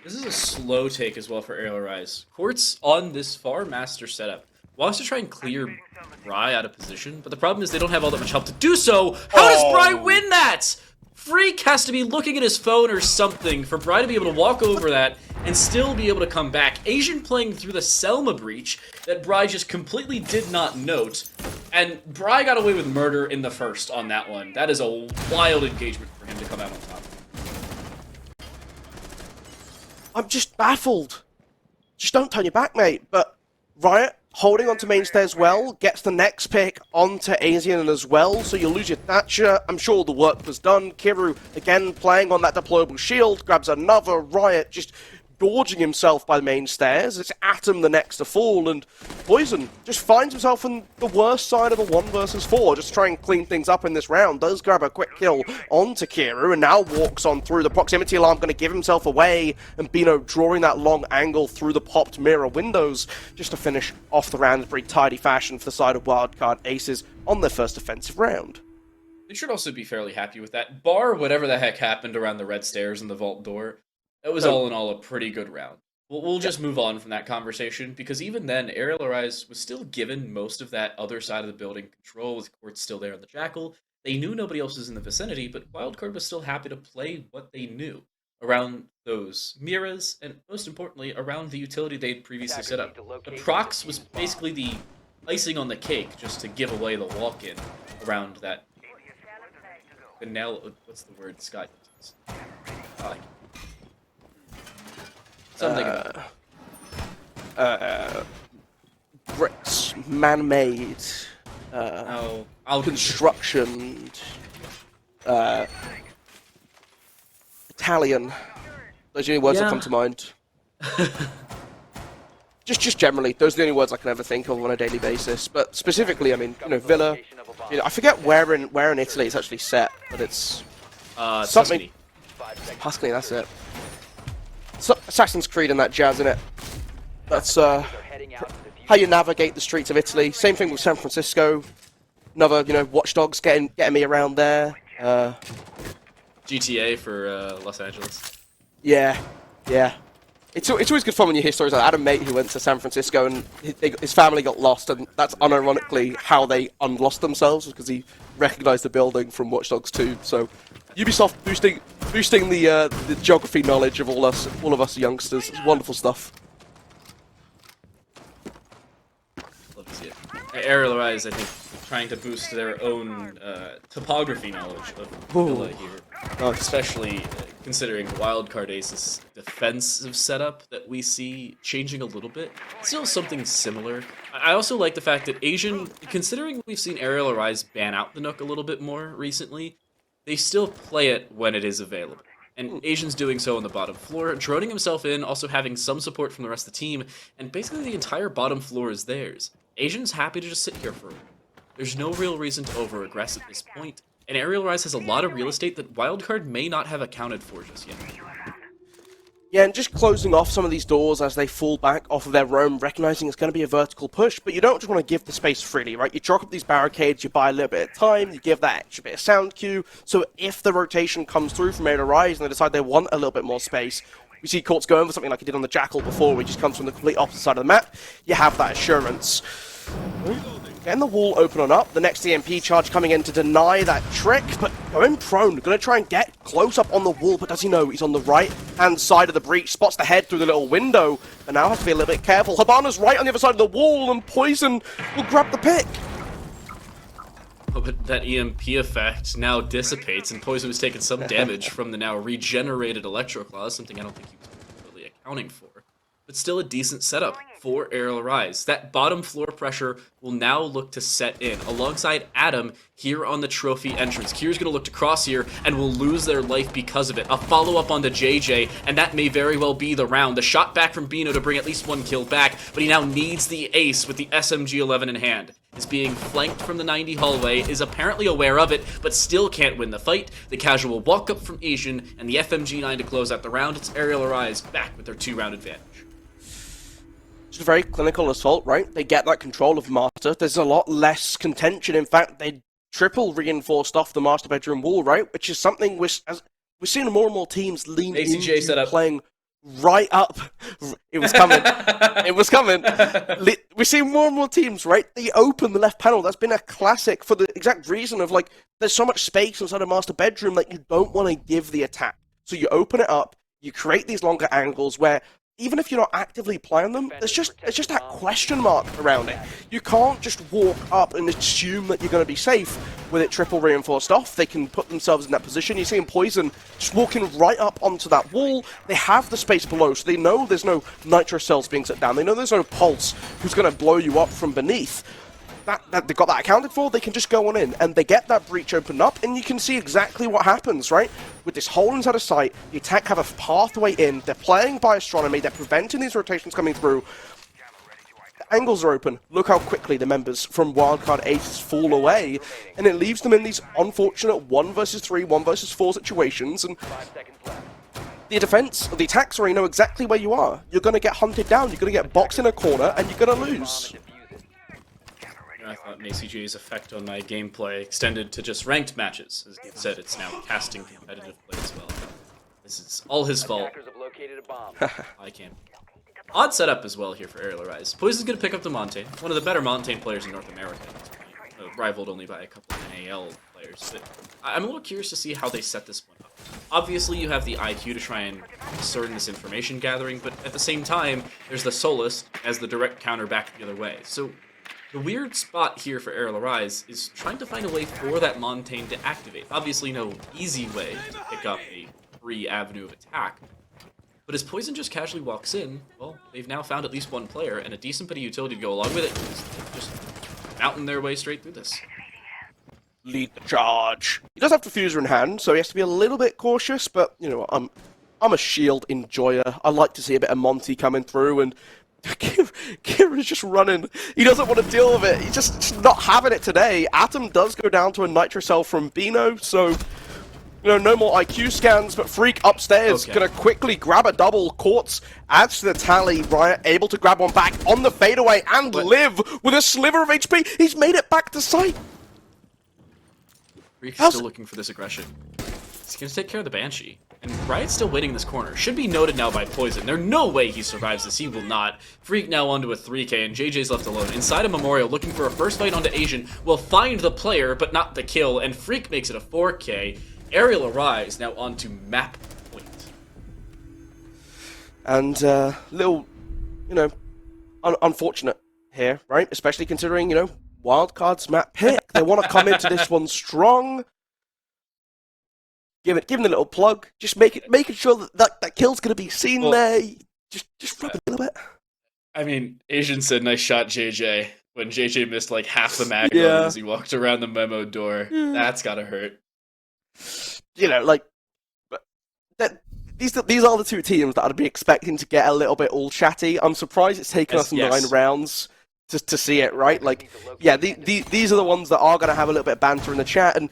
This is a slow take as well for Arial Arise. Quartz on this far master setup wants to try and clear Bry out of position, but the problem is they don't have all that much help to do so. How does Bry win that? Freak has to be looking at his phone or something for Bry to be able to walk over that and still be able to come back. Asian playing through the Selma breach that Bry just completely did not note. And Bry got away with murder in the first on that one. That is a wild engagement for him to come out on top. I'm just baffled. Just don't turn your back, mate. But Riot holding onto mainstay as well, gets the next pick onto Asian as well, so you lose your Thatcher. I'm sure the work was done. Kiru, again, playing on that deployable shield, grabs another. Riot just gorging himself by the main stairs. It's Atom the next to fall, and Poison just finds himself on the worst side of a 1 versus 4, just to try and clean things up in this round. Does grab a quick kill onto Kiru, and now walks on through. The proximity alarm going to give himself away, and Bino drawing that long angle through the popped mirror windows, just to finish off the round in pretty tidy fashion for the side of Wildcard Aces on their first offensive round. They should also be fairly happy with that. Bar whatever the heck happened around the red stairs and the vault door, that was all in all a pretty good round. We'll just move on from that conversation, because even then, Arial Arise was still given most of that other side of the building control, with Quartz still there on the Jackal. They knew nobody else was in the vicinity, but Wildcard was still happy to play what they knew around those mirrors, and most importantly, around the utility they'd previously set up. The prox was basically the icing on the cake, just to give away the walk-in around that vanilla, what's the word, Scott? Something Bricks, man-made, construction, Italian. Those are the only words that come to mind. just generally, those are the only words I can ever think of on a daily basis. But specifically, I mean, Villa. I forget where in Italy it's actually set, but it's something. Tuscany, that's it. Assassin's Creed and that jazz in it. That's how you navigate the streets of Italy. Same thing with San Francisco. Another, Watch Dogs getting me around there. GTA for Los Angeles. Yeah. It's always good fun when you hear stories like that. I had a mate who went to San Francisco and his family got lost, and that's unironically how they unlost themselves, because he recognized the building from Watch Dogs 2. So Ubisoft boosting the geography knowledge of all of us youngsters. It's wonderful stuff. Love to see it. Arial Arise, I think, trying to boost their own topography knowledge of Villa here. Especially considering Wildcard Ace's defensive setup that we see changing a little bit. Still something similar. I also like the fact that Asian, considering we've seen Arial Arise ban out the Nook a little bit more recently, they still play it when it is available. And Asian's doing so on the bottom floor, droning himself in, also having some support from the rest of the team, and basically the entire bottom floor is theirs. Asian's happy to just sit here for a while. There's no real reason to over-aggress at this point, and Arial Rise has a lot of real estate that Wildcard may not have accounted for just yet. Yeah, and just closing off some of these doors as they fall back off of their roam, recognizing it's going to be a vertical push, but you don't just want to give the space freely, right? You chalk up these barricades, you buy a little bit of time, you give that extra bit of sound cue, so if the rotation comes through from Arial Rise and they decide they want a little bit more space, we see Quartz going for something like he did on the Jackal before, where he just comes from the complete opposite side of the map, you have that assurance. Getting the wall open on up, the next EMP charge coming in to deny that trick, but going prone, going to try and get close up on the wall, but does he know he's on the right-hand side of the breach, spots the head through the little window, and now has to be a little bit careful. Habana's right on the other side of the wall, and Poison will grab the pick. Oh, but that EMP effect now dissipates, and Poison was taking some damage from the now regenerated Electro Claw, something I don't think he was really accounting for. But still a decent setup for Arial Rise. That bottom floor pressure will now look to set in alongside Adam here on the trophy entrance. Kier's going to look to cross here and will lose their life because of it. A follow-up onto JJ, and that may very well be the round. The shot back from Bino to bring at least one kill back, but he now needs the ace with the SMG-11 in hand. Is being flanked from the 90 hallway, is apparently aware of it, but still can't win the fight. The casual walk-up from Asian, and the FMG-9 to close out the round. It's Arial Rise back with their 2-round advantage. It's a very clinical assault, right? They get that control of Master. There's a lot less contention. In fact, they triple reinforced off the Master bedroom wall, right? Which is something we're seeing more and more teams lean ACJ into set up. playing right up. It was coming. It was coming. We're seeing more and more teams, right? They open the left panel. That's been a classic for the exact reason of, like, there's so much space inside a Master bedroom that you don't want to give the attack. So you open it up, you create these longer angles where even if you're not actively playing them, it's just that question mark around it. You can't just walk up and assume that you're going to be safe with it triple reinforced off. They can put themselves in that position. You see in Poison just walking right up onto that wall. They have the space below, so they know there's no nitro cells being set down. They know there's no pulse who's going to blow you up from beneath. That they got that accounted for, they can just go on in, and they get that breach opened up, and you can see exactly what happens, right? With this hole inside of sight, the attack have a pathway in, they're playing by astronomy, they're preventing these rotations coming through. The angles are open. Look how quickly the members from Wildcard Aces fall away, and it leaves them in these unfortunate 1 versus 3, 1 versus 4 situations, and the defense, the attacks already know exactly where you are. You're going to get hunted down, you're going to get boxed in a corner, and you're going to lose. I thought ACJ's effect on my gameplay extended to just ranked matches. As he said, it's now casting competitive play as well. This is all his fault. I can't. Odd setup as well here for Arial Rise. Poison's going to pick up the Montaigne, one of the better Montaigne players in North America, rivaled only by a couple of NAL players. But I'm a little curious to see how they set this one up. Obviously, you have the IQ to try and discern this information gathering, but at the same time, there's the Solus as the direct counter back the other way. So the weird spot here for Arial Rise is trying to find a way for that Montaigne to activate. Obviously no easy way to pick up a free avenue of attack. But as Poison just casually walks in, well, they've now found at least one player and a decent bit of utility to go along with it. Just mountain their way straight through this. Lead the charge. He does have Diffuser in hand, so he has to be a little bit cautious, but, you know, I'm a shield enjoyer. I like to see a bit of Monty coming through, and Kieran's just running. He doesn't want to deal with it. He's just not having it today. Atom does go down to a Nitro Cell from Bino, so, you know, no more IQ scans, but Freak upstairs gonna quickly grab a double. Quartz adds to the tally. Riot able to grab one back on the fadeaway and live with a sliver of HP. He's made it back to sight. Freak's still looking for this aggression. He's gonna take care of the Banshee. And Riot's still waiting in this corner. Should be noted now by Poison. There's no way he survives this. He will not. Freak now onto a 3K, and JJ's left alone. Inside a Memorial, looking for a first fight onto Asian. Will find the player, but not the kill. And Freak makes it a 4K. Arial Rise now onto map point. And, little, you know, unfortunate here, right? Especially considering, you know, Wildcard's map pick. They want to come into this one strong. Give him the little plug. Just making sure that kill's gonna be seen there. Just rub it a little bit. I mean, Asian said, "Nice shot, JJ." When JJ missed like half the mag as he walked around the memo door. That's gotta hurt. You know, like these are the two teams that I'd be expecting to get a little bit all chatty. I'm surprised it's taken us 9 rounds to see it, right? Like, yeah, these are the ones that are gonna have a little bit of banter in the chat, and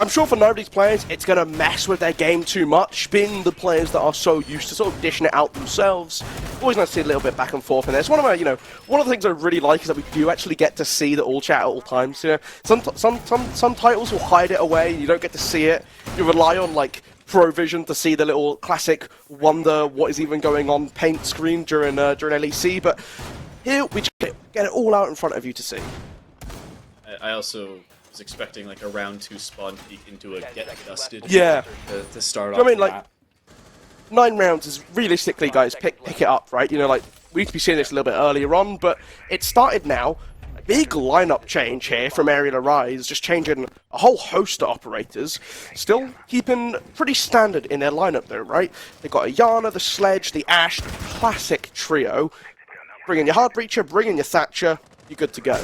I'm sure for none of these players, it's going to mess with their game too much, being the players that are so used to sort of dishing it out themselves. Always nice to see a little bit back and forth in there. It's one of my, you know, one of the things I really like is that we do actually get to see the all chat at all times. You know, some titles will hide it away, you don't get to see it. You rely on, like, Provision to see the little classic wonder what is even going on paint screen during LEC, but here we just get it all out in front of you to see. I also was expecting like a round 2 spawn peek into a get dusted. Yeah. To start off. I mean, like, 9 rounds is realistically, guys, pick it up, right? You know, like, we need to be seeing this a little bit earlier on, but it started now. Big lineup change here from Arial Rise, just changing a whole host of operators. Still keeping pretty standard in their lineup though, right? They've got a Yana, the Sledge, the Ash, the classic trio. Bring in your Hard Breacher, bring in your Thatcher, you're good to go.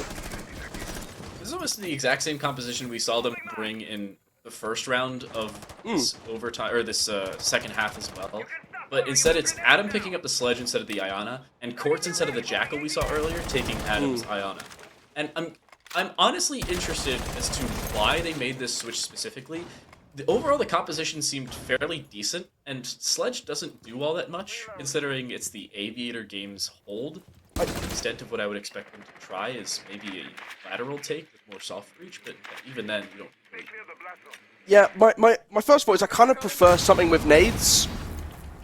This is almost the exact same composition we saw them bring in the first round of this overtime, or this second half as well. But instead, it's Adam picking up the Sledge instead of the Iana, and Quartz instead of the Jackal we saw earlier taking Adam's Iana. And I'm honestly interested as to why they made this switch specifically. Overall, the composition seemed fairly decent, and Sledge doesn't do all that much, considering it's the Aviator game's hold. The extent of what I would expect them to try is maybe a lateral take with more soft reach, but even then, you don't really... Yeah, my first thought is I kind of prefer something with nades.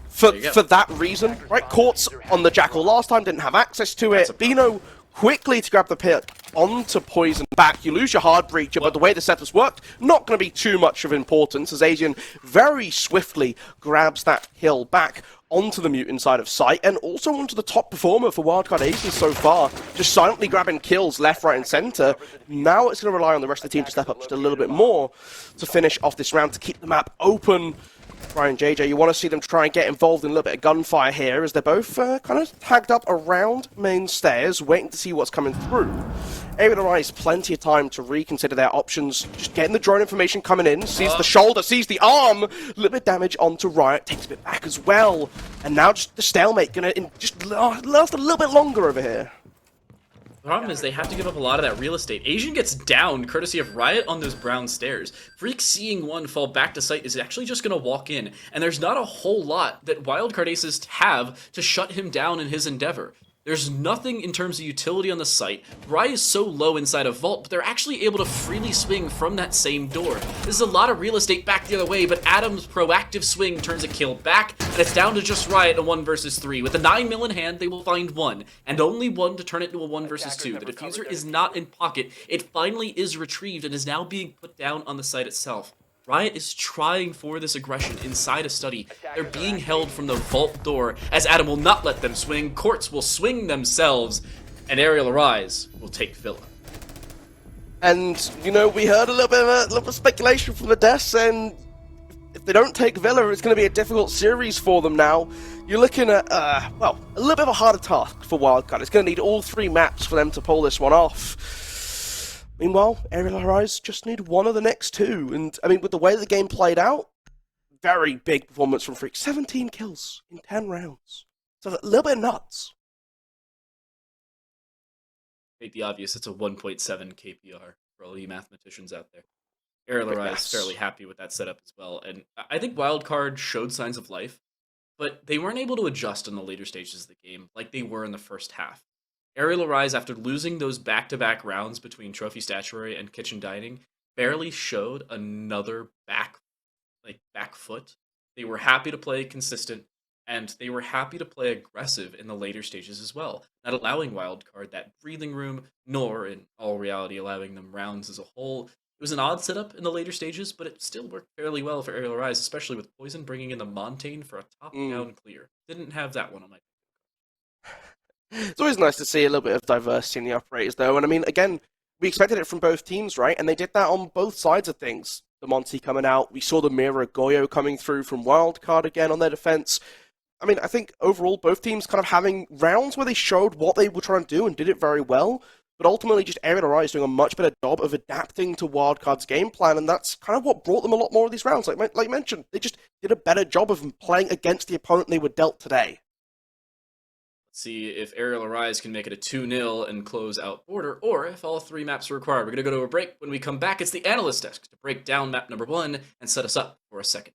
For that reason, right? Quartz on the Jackal last time didn't have access to it. Bino quickly to grab the pit onto Poison back. You lose your Hard Breacher, but the way the setup's worked, not going to be too much of importance as Asian very swiftly grabs that kill back onto the Mutant side of sight and also onto the top performer for Wildcard Asian so far, just silently grabbing kills left, right, and center. Now it's going to rely on the rest of the team to step up just a little bit more to finish off this round, to keep the map open. Ryan, JJ, you want to see them try and get involved in a little bit of gunfire here as they're both kind of tagged up around main stairs, waiting to see what's coming through. Arial has plenty of time to reconsider their options, just getting the drone information coming in, sees the shoulder, sees the arm, a little bit of damage onto Riot, takes a bit back as well, and now just the stalemate gonna just last a little bit longer over here. The problem is they have to give up a lot of that real estate. Asian gets downed courtesy of Riot on those brown stairs. Freak seeing one fall back to sight is actually just going to walk in, and there's not a whole lot that Wildcard Aces have to shut him down in his endeavor. There's nothing in terms of utility on the site. Riot is so low inside a vault, but they're actually able to freely swing from that same door. This is a lot of real estate back the other way, but Adam's proactive swing turns a kill back, and it's down to just Riot in a 1 versus 3. With a 9 mil in hand, they will find one, and only one to turn it into a 1 versus 2. The diffuser is not in pocket. It finally is retrieved and is now being put down on the site itself. Riot is trying for this aggression inside a study. They're being held from the vault door, as Adam will not let them swing, Quartz will swing themselves, and Arial Arise will take Villa. And, you know, we heard a little bit of speculation from the desks, and if they don't take Villa, it's going to be a difficult series for them now. You're looking at, well, a little bit of a harder task for Wildcard. It's going to need all 3 maps for them to pull this one off. Meanwhile, Arial Arise just need one of the next 2. And, I mean, with the way the game played out, very big performance from Freak. 17 kills in 10 rounds. So a little bit nuts. State the obvious, it's a 1.7 KPR for all you mathematicians out there. Arial Arise is fairly happy with that setup as well. And I think Wildcard showed signs of life, but they weren't able to adjust in the later stages of the game like they were in the first half. Arial Arise, after losing those back-to-back rounds between Trophy Statuary and Kitchen Dining, barely showed another back foot. They were happy to play consistent, and they were happy to play aggressive in the later stages as well, not allowing Wildcard that breathing room, nor, in all reality, allowing them rounds as a whole. It was an odd setup in the later stages, but it still worked fairly well for Arial Arise, especially with Poison bringing in the Montaigne for a top-down clear. Didn't have that one on my... It's always nice to see a little bit of diversity in the operators, though. And I mean, again, we expected it from both teams, right? And they did that on both sides of things. The Monty coming out. We saw the Mira Goyo coming through from Wildcard again on their defense. I mean, I think overall, both teams kind of having rounds where they showed what they were trying to do and did it very well. But ultimately, just Arial Arise doing a much better job of adapting to Wildcard's game plan. And that's kind of what brought them a lot more of these rounds. Like you mentioned, they just did a better job of playing against the opponent they were dealt today. See if Arial Arise can make it a 2-0 and close out Border, or if all 3 maps are required. We're going to go to a break. When we come back, it's the analyst desk to break down map number 1 and set us up for a second.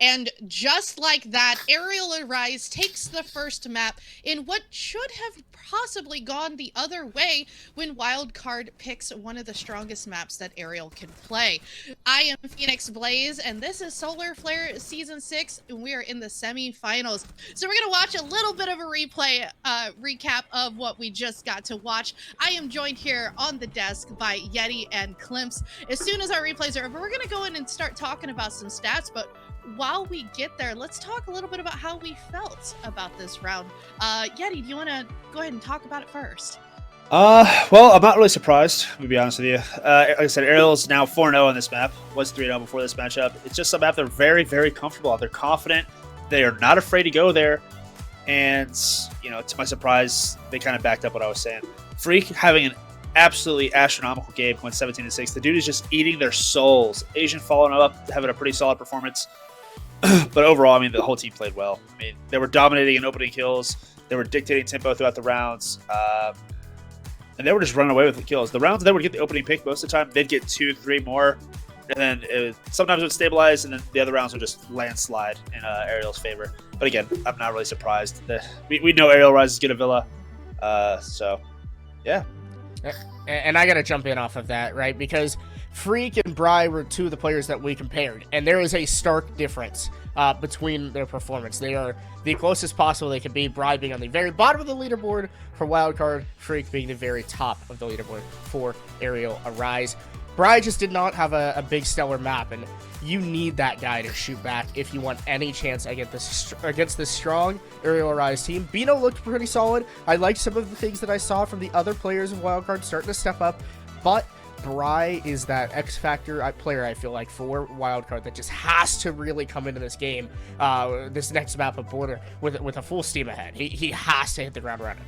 And just like that, Arial Arise takes the first map in what should have possibly gone the other way when Wildcard picks one of the strongest maps that Arial can play. I am Phoenix Blaze, and this is Solar Flare Season 6, and we are in the semifinals. So we're going to watch a little bit of a replay recap of what we just got to watch. I am joined here on the desk by Yeti and Klimps. As soon as our replays are over, we're going to go in and start talking about some stats, but while we get there, let's talk a little bit about how we felt about this round. Yeti, do you want to go ahead and talk about it first? Well, I'm not really surprised, to be honest with you. Like I said, Ariel's now 4-0 on this map. Was 3-0 before this matchup. It's just a map they're very, very comfortable on. They're confident. They are not afraid to go there. And, you know, to my surprise, they kind of backed up what I was saying. Freak having an absolutely astronomical game, going 17-6. The dude is just eating their souls. Asian following up, having a pretty solid performance. But overall, I mean, the whole team played well. I mean, they were dominating in opening kills. They were dictating tempo throughout the rounds. And they were just running away with the kills. The rounds, they would get the opening pick most of the time. They'd get 2, 3 more. And then sometimes it would stabilize, and then the other rounds would just landslide in Ariel's favor. But again, I'm not really surprised. We know Ariel Rise is good at Villa. So, yeah. And I got to jump in off of that, right? Because Freak and Bry were two of the players that we compared, and there is a stark difference between their performance. They are the closest possible they could be, Bry being on the very bottom of the leaderboard for Wildcard, Freak being the very top of the leaderboard for Arial Arise. Bry just did not have a big stellar map, and you need that guy to shoot back if you want any chance against this strong Arial Arise team. Bino looked pretty solid. I liked some of the things that I saw from the other players of Wildcard starting to step up, but Bry is that X Factor player, I feel like, for Wildcard that just has to really come into this game, this next map of Border, with a full steam ahead. He has to hit the ground running.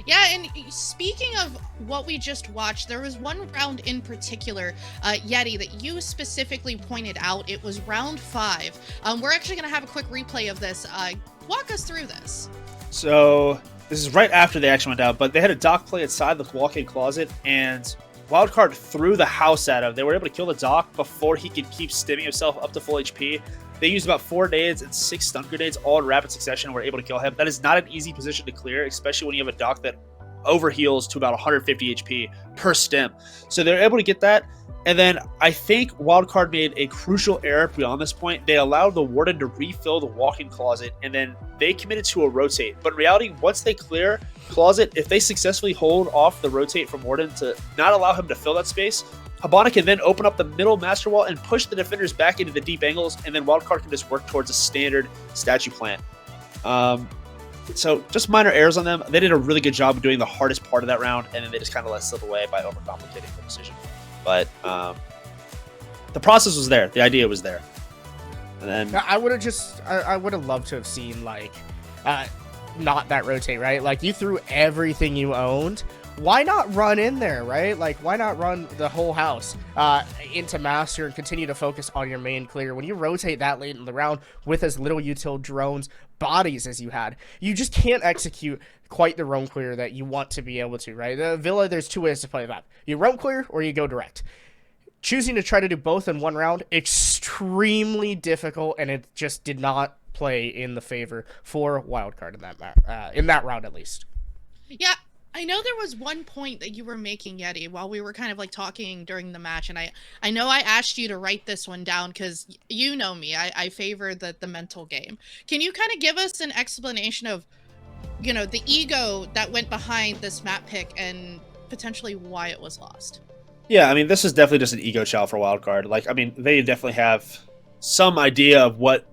Yeah, and speaking of what we just watched, there was one round in particular, Yeti, that you specifically pointed out. It was round 5. We're actually going to have a quick replay of this. Walk us through this. So this is right after they actually went down, but they had a dock play inside the walk-in closet, and Wildcard threw the house at him. They were able to kill the dock before he could keep stimming himself up to full HP. They used about 4 nades and 6 stun grenades all in rapid succession and were able to kill him. That is not an easy position to clear, especially when you have a dock that overheals to about 150 HP per stem. So they're able to get that. And then I think Wildcard made a crucial error beyond this point. They allowed the Warden to refill the walk-in closet, and then they committed to a rotate. But in reality, once they clear closet, if they successfully hold off the rotate from Warden to not allow him to fill that space, Habana can then open up the middle master wall and push the defenders back into the deep angles, and then Wildcard can just work towards a standard statue plant. So just minor errors on them. They did a really good job of doing the hardest part of that round, and then they just kind of let it slip away by overcomplicating the decision. But the process was there. The idea was there. And then I would have loved to have seen, like, not that rotate, right? Like, you threw everything you owned. Why not run in there, right? Like, why not run the whole house into master and continue to focus on your main clear? When you rotate that late in the round with as little util drones bodies as you had, you just can't execute quite the roam clear that you want to be able to, right? The Villa, there's 2 ways to play that. You roam clear or you go direct. Choosing to try to do both in one round, extremely difficult, and it just did not play in the favor for Wildcard in that round, at least. Yeah, I know there was one point that you were making, Yeti, while we were kind of like talking during the match, and I know I asked you to write this one down because you know me, I favor the mental game. Can you kind of give us an explanation of, you know, the ego that went behind this map pick and potentially why it was lost? yeah, I mean, this is definitely just an ego child for Wildcard. Like, I mean, they definitely have some idea of what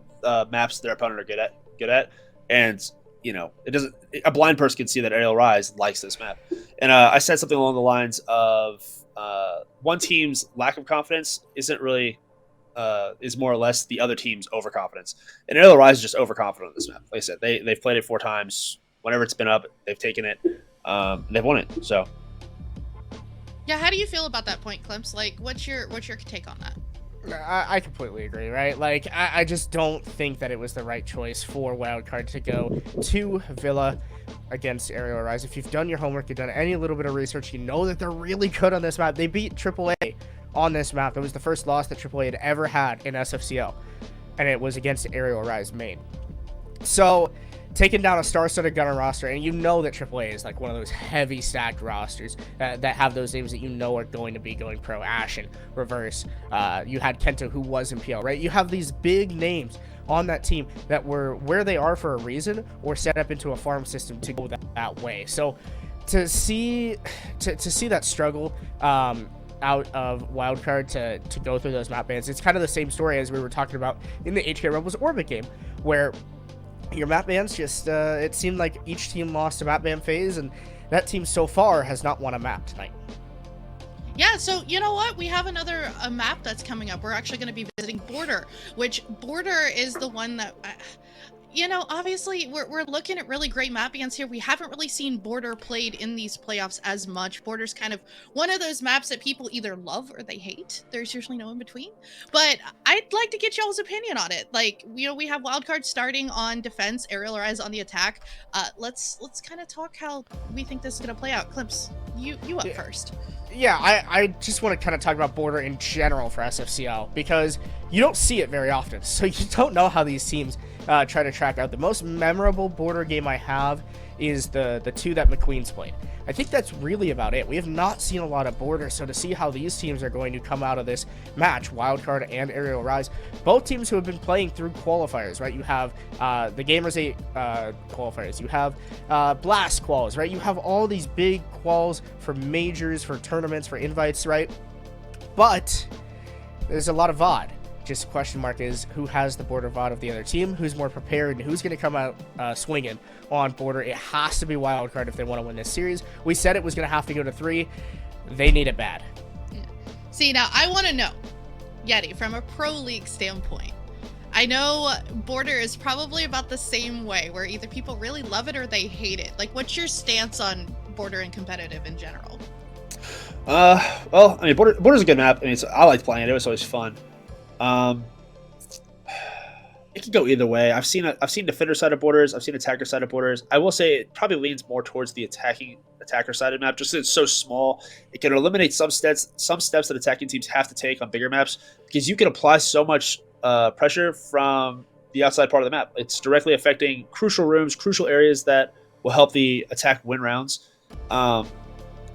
maps their opponent are good at, and you know, it doesn't. A blind person can see that Arial Rise likes this map, and I said something along the lines of one team's lack of confidence isn't really is more or less the other team's overconfidence, and Arial Rise is just overconfident on this map. Like I said, they've played it 4 times. Whenever it's been up, they've taken it, they've won it. So. Yeah, how do you feel about that point, Klimps? Like, what's your take on that? I completely agree, right? Like, I just don't think that it was the right choice for Wildcard to go to Villa against Arial Rise. If you've done your homework, you've done any little bit of research, you know that they're really good on this map. They beat AAA on this map. It was the first loss that AAA had ever had in SFCL. and it was against Arial Rise main. So, taking down a star-studded gunner roster, and you know that AAA is like one of those heavy stacked rosters that have those names that you know are going to be going pro. Ashen, Reverse, you had Kento who was in PL, right? You have these big names on that team that were where they are for a reason, or set up into a farm system to go that way. So to see that struggle out of Wildcard to go through those map bans, it's kind of the same story as we were talking about in the HK Rebels Orbit game, where your map bans just it seemed like each team lost a map ban phase, and that team so far has not won a map tonight. Yeah, so you know what? We have another map that's coming up. We're actually going to be visiting Border, which Border is the one that, obviously we're looking at really great map bans here. We haven't really seen Border played in these playoffs as much. Border's kind of one of those maps that people either love or they hate. There's usually no in between. But I'd like to get y'all's opinion on it. Like, we have Wildcard starting on defense, Arial Rise on the attack. Let's kind of talk how we think this is going to play out. Clips, you up first. Yeah, I just want to kind of talk about Border in general for SFCL, because you don't see it very often, so you don't know how these teams try to track out. The most memorable Border game I have is the two that McQueen's played. I think that's really about it. We have not seen a lot of Border, so to see how these teams are going to come out of this match, Wildcard and Arial Rise, both teams who have been playing through qualifiers, right? You have the Gamers 8 qualifiers, you have Blast quals, right? You have all these big quals for majors, for tournaments, for invites, right? But there's a lot of VOD. Just question mark is who has the Border VOD of the other team, who's more prepared, and who's going to come out swinging on Border. It has to be Wildcard if they want to win this series. We said it was going to have to go to 3. They need it bad. Yeah. See, now I want to know, Yeti, from a pro league standpoint, I know Border is probably about the same way, where either people really love it or they hate it. Like, what's your stance on Border and competitive in general? Well, I mean, Border's a good map. I mean, I like playing it. It was always fun. It could go either way. I've seen defender side of Borders. I've seen attacker side of Borders. I will say it probably leans more towards the attacker side of the map, just because it's so small. It can eliminate some steps that attacking teams have to take on bigger maps, because you can apply so much pressure from the outside part of the map. It's directly affecting crucial rooms, crucial areas that will help the attack win rounds.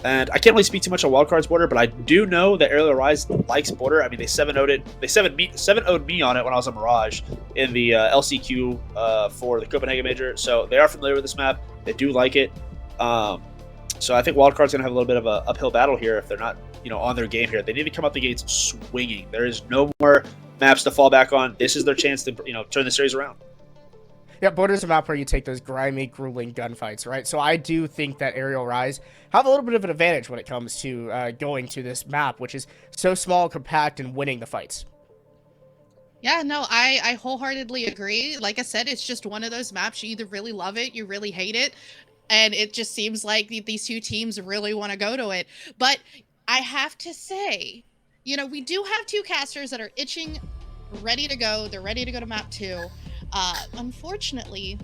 And I can't really speak too much on Wildcard's Border, but I do know that Arial Rise likes Border. I mean, they 7-0'd it. They 7-0'd me on it when I was on Mirage in the LCQ for the Copenhagen Major. So they are familiar with this map. They do like it. So I think Wildcard's gonna have a little bit of an uphill battle here if they're not, on their game here. They need to come out the gates swinging. There is no more maps to fall back on. This is their chance to, turn the series around. Yeah, Border's a map where you take those grimy, grueling gunfights, right? So I do think that Arial Rise have a little bit of an advantage when it comes to going to this map, which is so small, compact, and winning the fights. Yeah, no, I wholeheartedly agree. Like I said, it's just one of those maps. You either really love it, you really hate it, and it just seems like these two teams really want to go to it. But I have to say, we do have two casters that are itching, ready to go. They're ready to go to map 2. Unfortunately,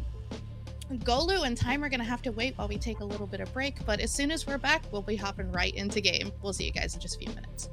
Golu and Time are going to have to wait while we take a little bit of break, but as soon as we're back, we'll be hopping right into game. We'll see you guys in just a few minutes.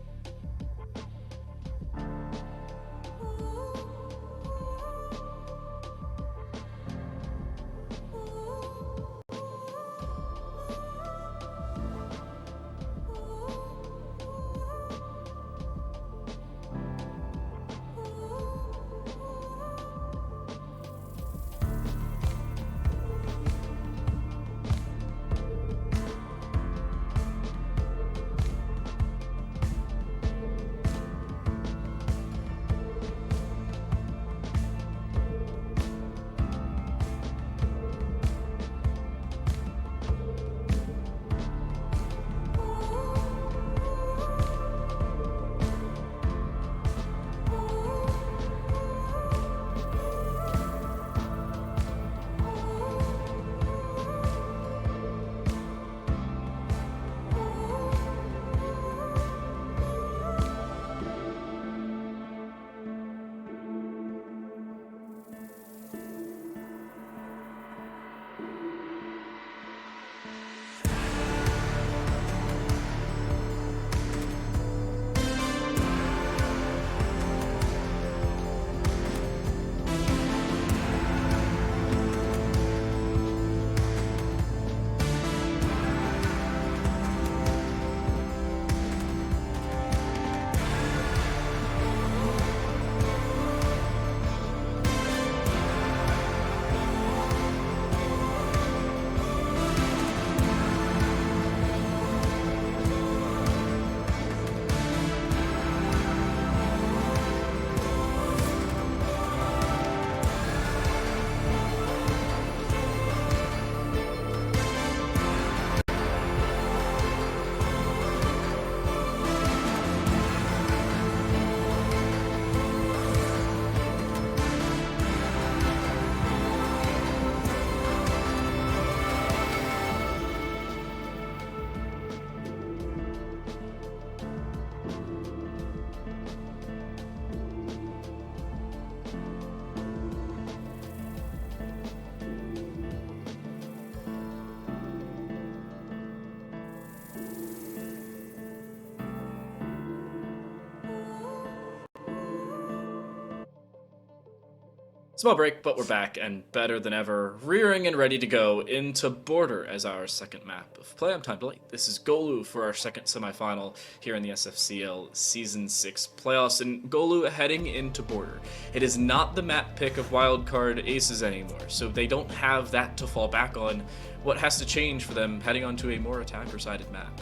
Small break, but we're back and better than ever, rearing and ready to go into Border as our second map of play. I'm Time to Late. This is Golu for our second semifinal here in the SFCL Season 6 playoffs, and Golu heading into Border. It is not the map pick of Wildcard Aces anymore, so they don't have that to fall back on. What has to change for them heading onto a more attacker-sided map?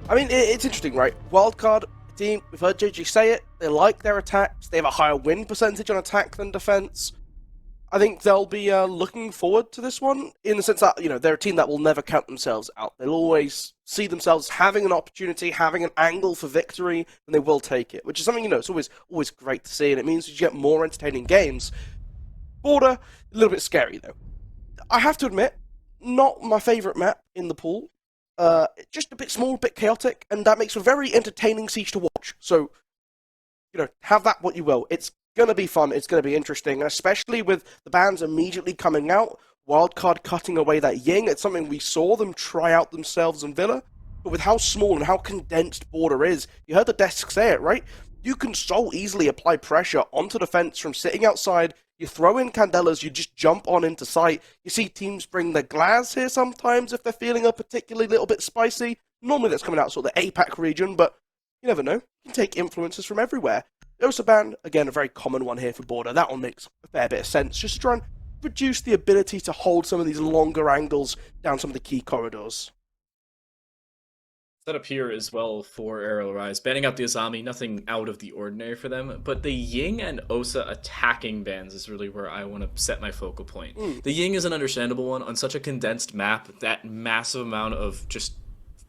I mean, it's interesting, right? Wildcard team, we've heard JG say it, they like their attacks, they have a higher win percentage on attack than defense. I think they'll be looking forward to this one, in the sense that, you know, they're a team that will never count themselves out. They'll always see themselves having an opportunity, having an angle for victory, and they will take it, which is something, you know, it's always great to see, and it means you get more entertaining games. Border, a little bit scary, though. I have to admit, not my favourite map in the pool. Just a bit small, a bit chaotic, and that makes for a very entertaining siege to watch. So, you know, have that what you will. It's going to be fun, it's going to be interesting, and especially with the bans immediately coming out, Wildcard cutting away that Ying. It's something we saw them try out themselves in Villa, but with how small and how condensed Border is, you heard the desk say it, right? You can so easily apply pressure onto defense from sitting outside. You throw in Candelas, you just jump on into sight. You see teams bring their glass here sometimes if they're feeling a particularly little bit spicy. Normally that's coming out sort of the APAC region, but you never know. You can take influences from everywhere. Osaban, again, a very common one here for Border. That one makes a fair bit of sense. Just try and reduce the ability to hold some of these longer angles down some of the key corridors. Set up here as well for Arial Rise. Banning out the Azami, nothing out of the ordinary for them, but the Ying and Osa attacking bans is really where I want to set my focal point. The Ying is an understandable one on such a condensed map, that massive amount of just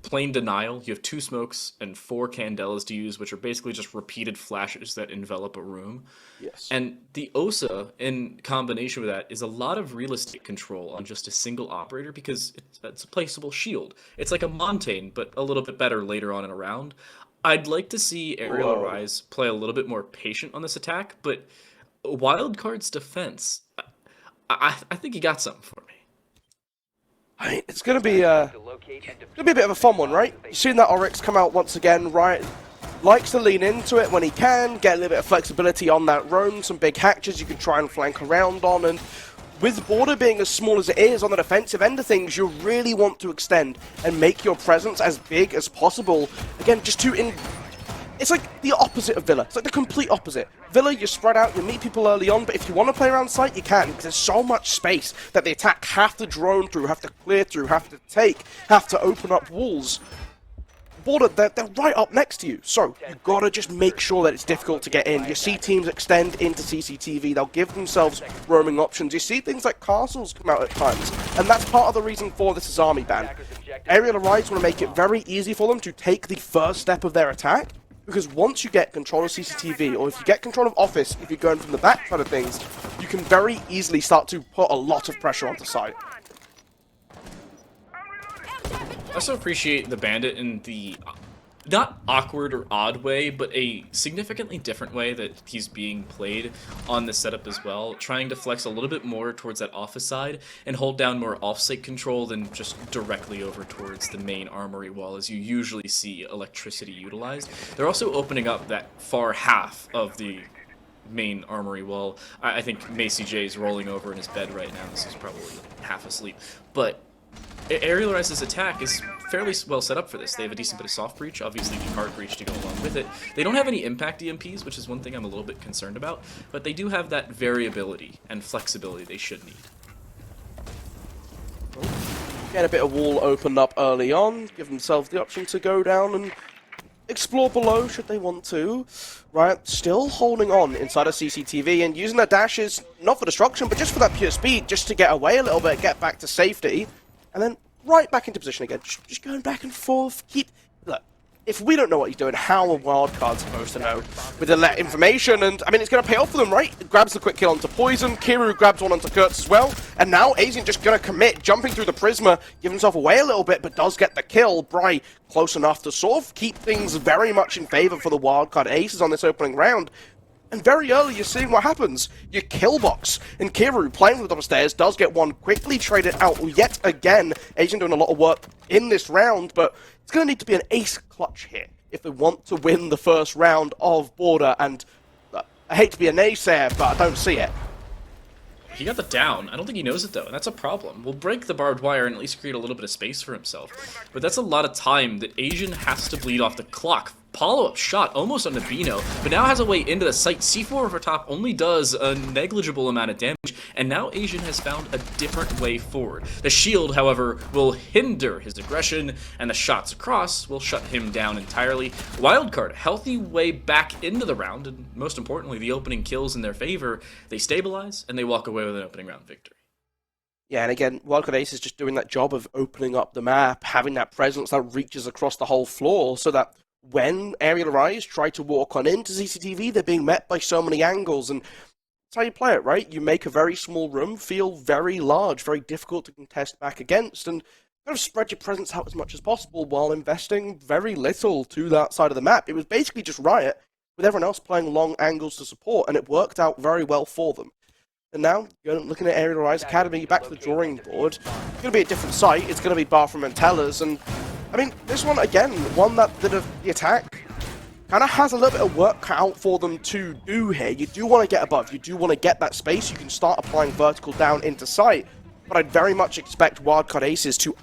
plain denial. You have 2 smokes and 4 candelas to use, which are basically just repeated flashes that envelop a room. Yes. And the Osa, in combination with that, is a lot of real estate control on just a single operator, because it's a placeable shield. It's like a Montaigne, but a little bit better later on in a round. I'd like to see Arial Rise play a little bit more patient on this attack, but Wildcard's defense, I think he got something for me. It's going to be a bit of a fun one, right? You've seen that Oryx come out once again, right? Likes to lean into it when he can, get a little bit of flexibility on that roam, some big hatches you can try and flank around on, and with Border being as small as it is on the defensive end of things, you really want to extend and make your presence as big as possible. Again, just to it's like the opposite of Villa. It's like the complete opposite. Villa, you spread out, you meet people early on, but if you want to play around site, you can, because there's so much space that the attack have to drone through, have to clear through, have to take, have to open up walls. Border, they're right up next to you, so you gotta just make sure that it's difficult to get in. You see teams extend into CCTV, they'll give themselves roaming options. You see things like castles come out at times, and that's part of the reason for this Azami ban. Arial Rise want to make it very easy for them to take the first step of their attack, because once you get control of CCTV, or if you get control of Office, if you're going from the back side of things, you can very easily start to put a lot of pressure onto site. I also appreciate the Bandit in the not awkward or odd way, but a significantly different way that he's being played on the setup as well, trying to flex a little bit more towards that Office side and hold down more off-site control than just directly over towards the main armory wall as you usually see electricity utilized. They're also opening up that far half of the main armory wall. I think Macy J is rolling over in his bed right now. This is probably half asleep, but Arial Rise's attack is fairly well set up for this. They have a decent bit of soft breach, obviously the hard breach to go along with it. They don't have any impact EMPs, which is one thing I'm a little bit concerned about, but they do have that variability and flexibility they should need. Get a bit of wall opened up early on, give themselves the option to go down and explore below should they want to. Right, still holding on inside of CCTV and using their dashes, not for destruction, but just for that pure speed, just to get away a little bit, get back to safety. And then right back into position again, just going back and forth. Look, if we don't know what he's doing, how are Wildcard supposed to know? With the information, and I mean, it's going to pay off for them, right? It grabs the quick kill onto Poison, Kiru grabs one onto Kurtz as well, and now Asian just going to commit, jumping through the Prisma, give himself away a little bit, but does get the kill. Bry close enough to sort of keep things very much in favor for the Wildcard Aces on this opening round. And very early, you're seeing what happens. Your kill box. And Kiru, playing with upstairs, does get one quickly traded out yet again. Asian doing a lot of work in this round, but it's going to need to be an ace clutch here if they want to win the first round of Border. And I hate to be a naysayer, but I don't see it. He got the down. I don't think he knows it, though, and that's a problem. We'll break the barbed wire and at least create a little bit of space for himself. But that's a lot of time that Asian has to bleed off the clock. Follow-up shot almost on Bino, but now has a way into the site. C4 over top only does a negligible amount of damage, and now Asian has found a different way forward. The shield, however, will hinder his aggression, and the shots across will shut him down entirely. Wildcard, healthy way back into the round, and most importantly, the opening kills in their favor. They stabilize, and they walk away with an opening round victory. Yeah, and again, Wildcard Ace is just doing that job of opening up the map, having that presence that reaches across the whole floor, so that when Arial Rise try to walk on into CCTV, they're being met by so many angles, and that's how you play it, right? You make a very small room feel very large, very difficult to contest back against, and kind of spread your presence out as much as possible while investing very little to that side of the map. It was basically just Riot, with everyone else playing long angles to support, and it worked out very well for them. And now, you're looking at Arial Rise Academy, back to the drawing board. It's going to be a different site, it's going to be Bathroom and Tellers, and I mean, this one, again, one that did the attack, kind of has a little bit of work cut out for them to do here. You do want to get above, you do want to get that space, you can start applying vertical down into sight, but I'd very much expect Wildcard Aces to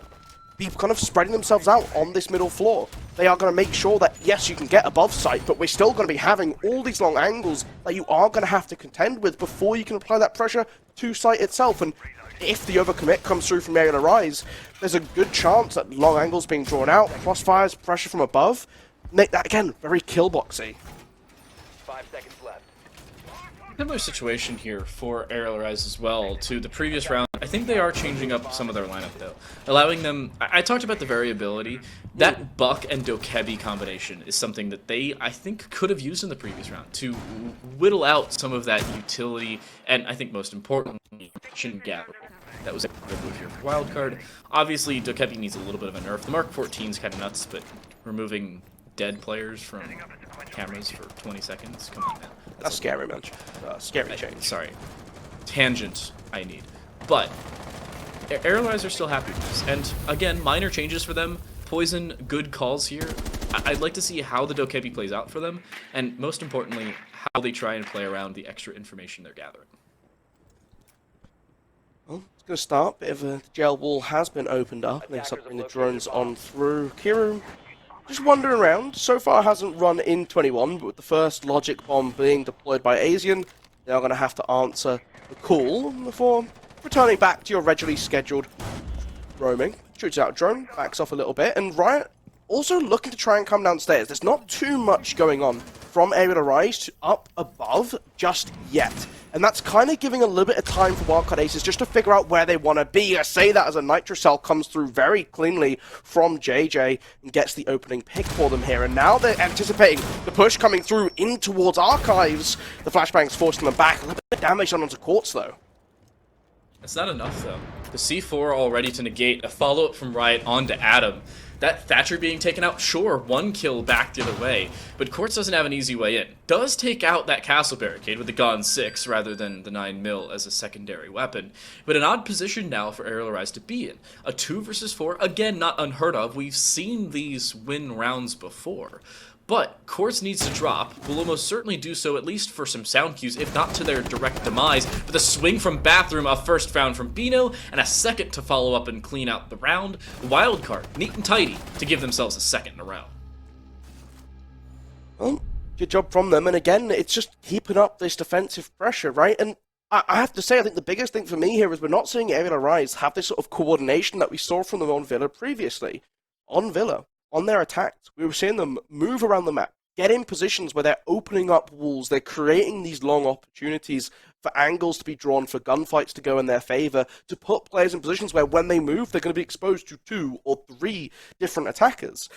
be kind of spreading themselves out on this middle floor. They are going to make sure that, yes, you can get above sight, but we're still going to be having all these long angles that you are going to have to contend with before you can apply that pressure to sight itself. And if the overcommit comes through from Arial Rise, there's a good chance that long angles being drawn out, crossfires, pressure from above, make that, again, very killboxy. 5 seconds left. Similar situation here for Arial Rise as well to the previous round. I think they are changing up some of their lineup, though, allowing them... I talked about the variability. That Buck and Dokebi combination is something that they, I think, could have used in the previous round to whittle out some of that utility and, I think most importantly, action gathering. That was a good move here for Wildcard. Obviously, Dokebi needs a little bit of a nerf. The Mark 14 is kind of nuts, but removing dead players from cameras for 20 seconds, come on, man. That's scary, man. Scary change. Sorry. Tangent I need. But Arial Rise are still happy with this. And again, minor changes for them. Poison, good calls here. I'd like to see how the Dokebi plays out for them. And most importantly, how they try and play around the extra information they're gathering. Well, it's going to start. Bit of a jail wall has been opened up. They start bringing the drones on through. Kiru just wandering around. So far hasn't run in 21, but with the first logic bomb being deployed by Asian, they are going to have to answer the call before returning back to your regularly scheduled roaming. Shoots out a drone, backs off a little bit, and Riot also looking to try and come downstairs. There's not too much going on from Arial Rise to up above just yet. And that's kind of giving a little bit of time for Wildcard Aces just to figure out where they want to be. I say that as a Nitrocell comes through very cleanly from JJ and gets the opening pick for them here. And now they're anticipating the push coming through in towards Archives. The flashbang's forcing them back. A little bit of damage done onto Quartz, though. That's not enough, though. The C4 all ready to negate a follow-up from Riot onto Adam. That Thatcher being taken out, sure, 1 kill back the other way, but Quartz doesn't have an easy way in. Does take out that castle barricade with the Gon 6 rather than the 9mm as a secondary weapon, but an odd position now for Arial Rise to be in. A 2 versus 4, again, not unheard of. We've seen these win rounds before. But Quartz needs to drop, will almost certainly do so at least for some sound cues, if not to their direct demise, with a swing from Bathroom, a first found from Bino, and a second to follow up and clean out the round. Wildcard, neat and tidy, to give themselves a second in a row. Well, good job from them, and again, it's just keeping up this defensive pressure, right? And I have to say, I think the biggest thing for me here is we're not seeing Arial Rise have this sort of coordination that we saw from them on Villa previously. On Villa, on their attacks, we were seeing them move around the map, get in positions where they're opening up walls, they're creating these long opportunities for angles to be drawn, for gunfights to go in their favor, to put players in positions where when they move, they're going to be exposed to 2 or 3 different attackers.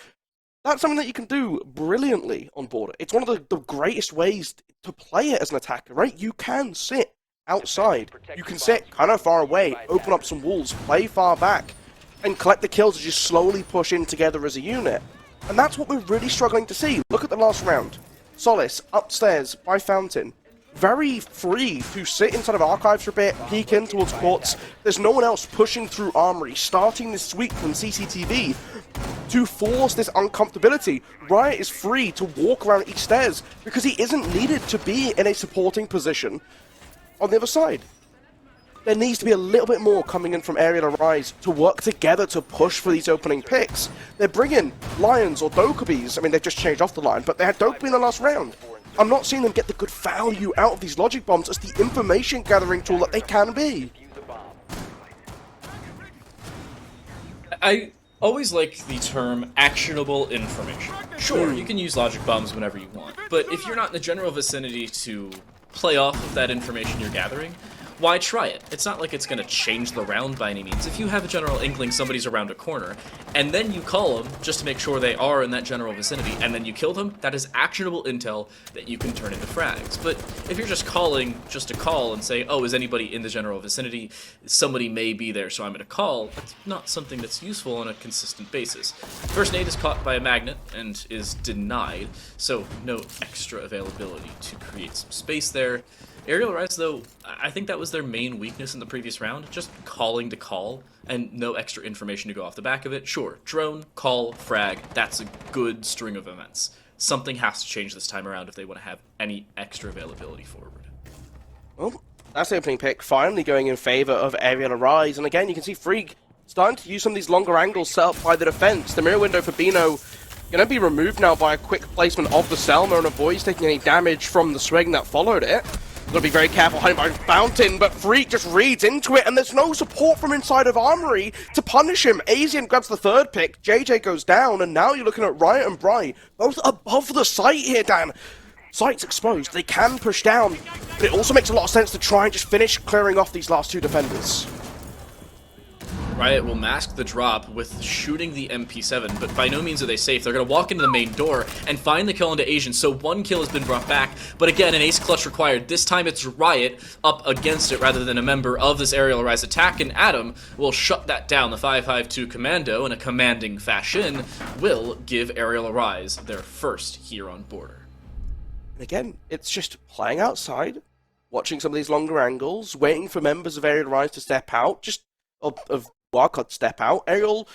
That's something that you can do brilliantly on Border. It's one of the greatest ways to play it as an attacker, right? You can sit outside, you can sit kind of far away, open up some walls, play far back, and collect the kills as you slowly push in together as a unit. And that's what we're really struggling to see. Look at the last round. Solace, upstairs, by Fountain. Very free to sit inside of Archives for a bit, peek in towards Quartz. There's no one else pushing through Armory, starting this sweep from CCTV to force this uncomfortability. Riot is free to walk around each stairs because he isn't needed to be in a supporting position on the other side. There needs to be a little bit more coming in from Arial or Rise to work together to push for these opening picks. They're bringing Lions or Dokkaebis. I mean, they've just changed off the line, but they had Dokkaebi in the last round. I'm not seeing them get the good value out of these logic bombs as the information gathering tool that they can be. I always like the term actionable information. Sure, you can use logic bombs whenever you want, but if you're not in the general vicinity to play off of that information you're gathering, why try it? It's not like it's going to change the round by any means. If you have a general inkling somebody's around a corner, and then you call them just to make sure they are in that general vicinity, and then you kill them, that is actionable intel that you can turn into frags. But if you're just calling just to call and say, oh, is anybody in the general vicinity? Somebody may be there, so I'm going to call. That's not something that's useful on a consistent basis. First nade is caught by a magnet and is denied, so no extra availability to create some space there. Arial Rise, though, I think that was their main weakness in the previous round, just calling to call, and no extra information to go off the back of it. Sure, drone, call, frag, that's a good string of events. Something has to change this time around if they want to have any extra availability forward. Well, that's the opening pick, finally going in favor of Arial Rise, and again, you can see Freak starting to use some of these longer angles set up by the defense. The mirror window for Bino going to be removed now by a quick placement of the Selma and avoids taking any damage from the swing that followed it. Got to be very careful hiding behind Fountain, but Freak just reads into it, and there's no support from inside of Armory to punish him. Asian grabs the third pick, JJ goes down, and now you're looking at Riot and Bry, both above the site here, Dan. Site's exposed, they can push down, but it also makes a lot of sense to try and just finish clearing off these last two defenders. Riot will mask the drop with shooting the MP7, but by no means are they safe. They're going to walk into the main door and find the kill into Asian, so one kill has been brought back, but again, an ace clutch required. This time it's Riot up against it rather than a member of this Arial Rise attack, and Adam will shut that down. The 552 Commando, in a commanding fashion, will give Arial Rise their first here on border. And again, it's just playing outside, watching some of these longer angles, waiting for members of Arial Rise to step out, just of Wildcard step out. Arial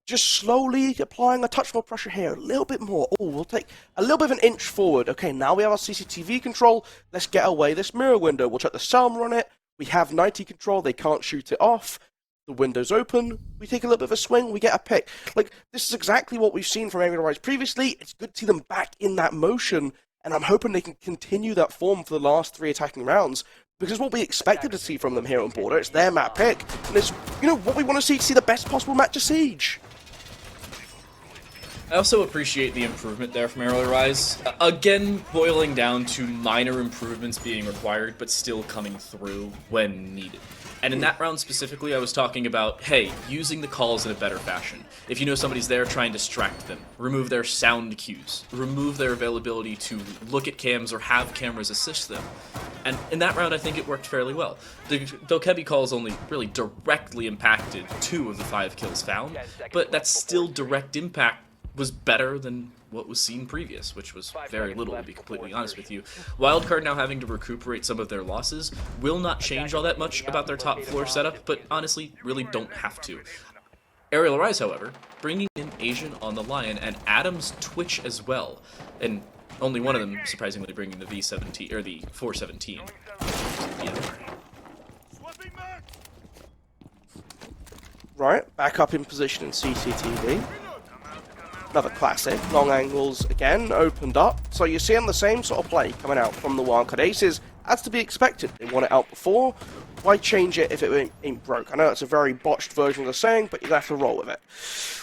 just slowly applying a touch more pressure here, a little bit more. Oh, we'll take a little bit of an inch forward. Okay, now we have our CCTV control. Let's get away this mirror window. We'll check the Selma on it. We have 90 control. They can't shoot it off. The window's open. We take a little bit of a swing. We get a pick. Like, this is exactly what we've seen from Arial Rise previously. It's good to see them back in that motion, and I'm hoping they can continue that form for the last 3 attacking rounds. Because what we expected to see from them here on Border, it's their map pick, and it's, you know, what we want to see the best possible match of Siege. I also appreciate the improvement there from Arial Rise. Again, boiling down to minor improvements being required, but still coming through when needed. And in that round specifically, I was talking about, hey, using the calls in a better fashion. If you know somebody's there, try and distract them. Remove their sound cues. Remove their availability to look at cams or have cameras assist them. And in that round, I think it worked fairly well. The Dokkaebi calls only really directly impacted 2 of the 5 kills found, but that still direct impact was better than what was seen previous, which was very little, to be completely honest with you. Wildcard now having to recuperate some of their losses will not change all that much about their top floor setup, but honestly, really don't have to. Arial Rise, however, bringing in Asian on the Lion and Adam's Twitch as well, and only one of them surprisingly bringing the V17 or the 417. Yeah. Right, back up in position in CCTV. Another classic, long angles again, opened up. So you're seeing the same sort of play coming out from the Wildcard Aces, as to be expected. They want it out before, why change it if it ain't broke? I know it's a very botched version of the saying, but you have to roll with it.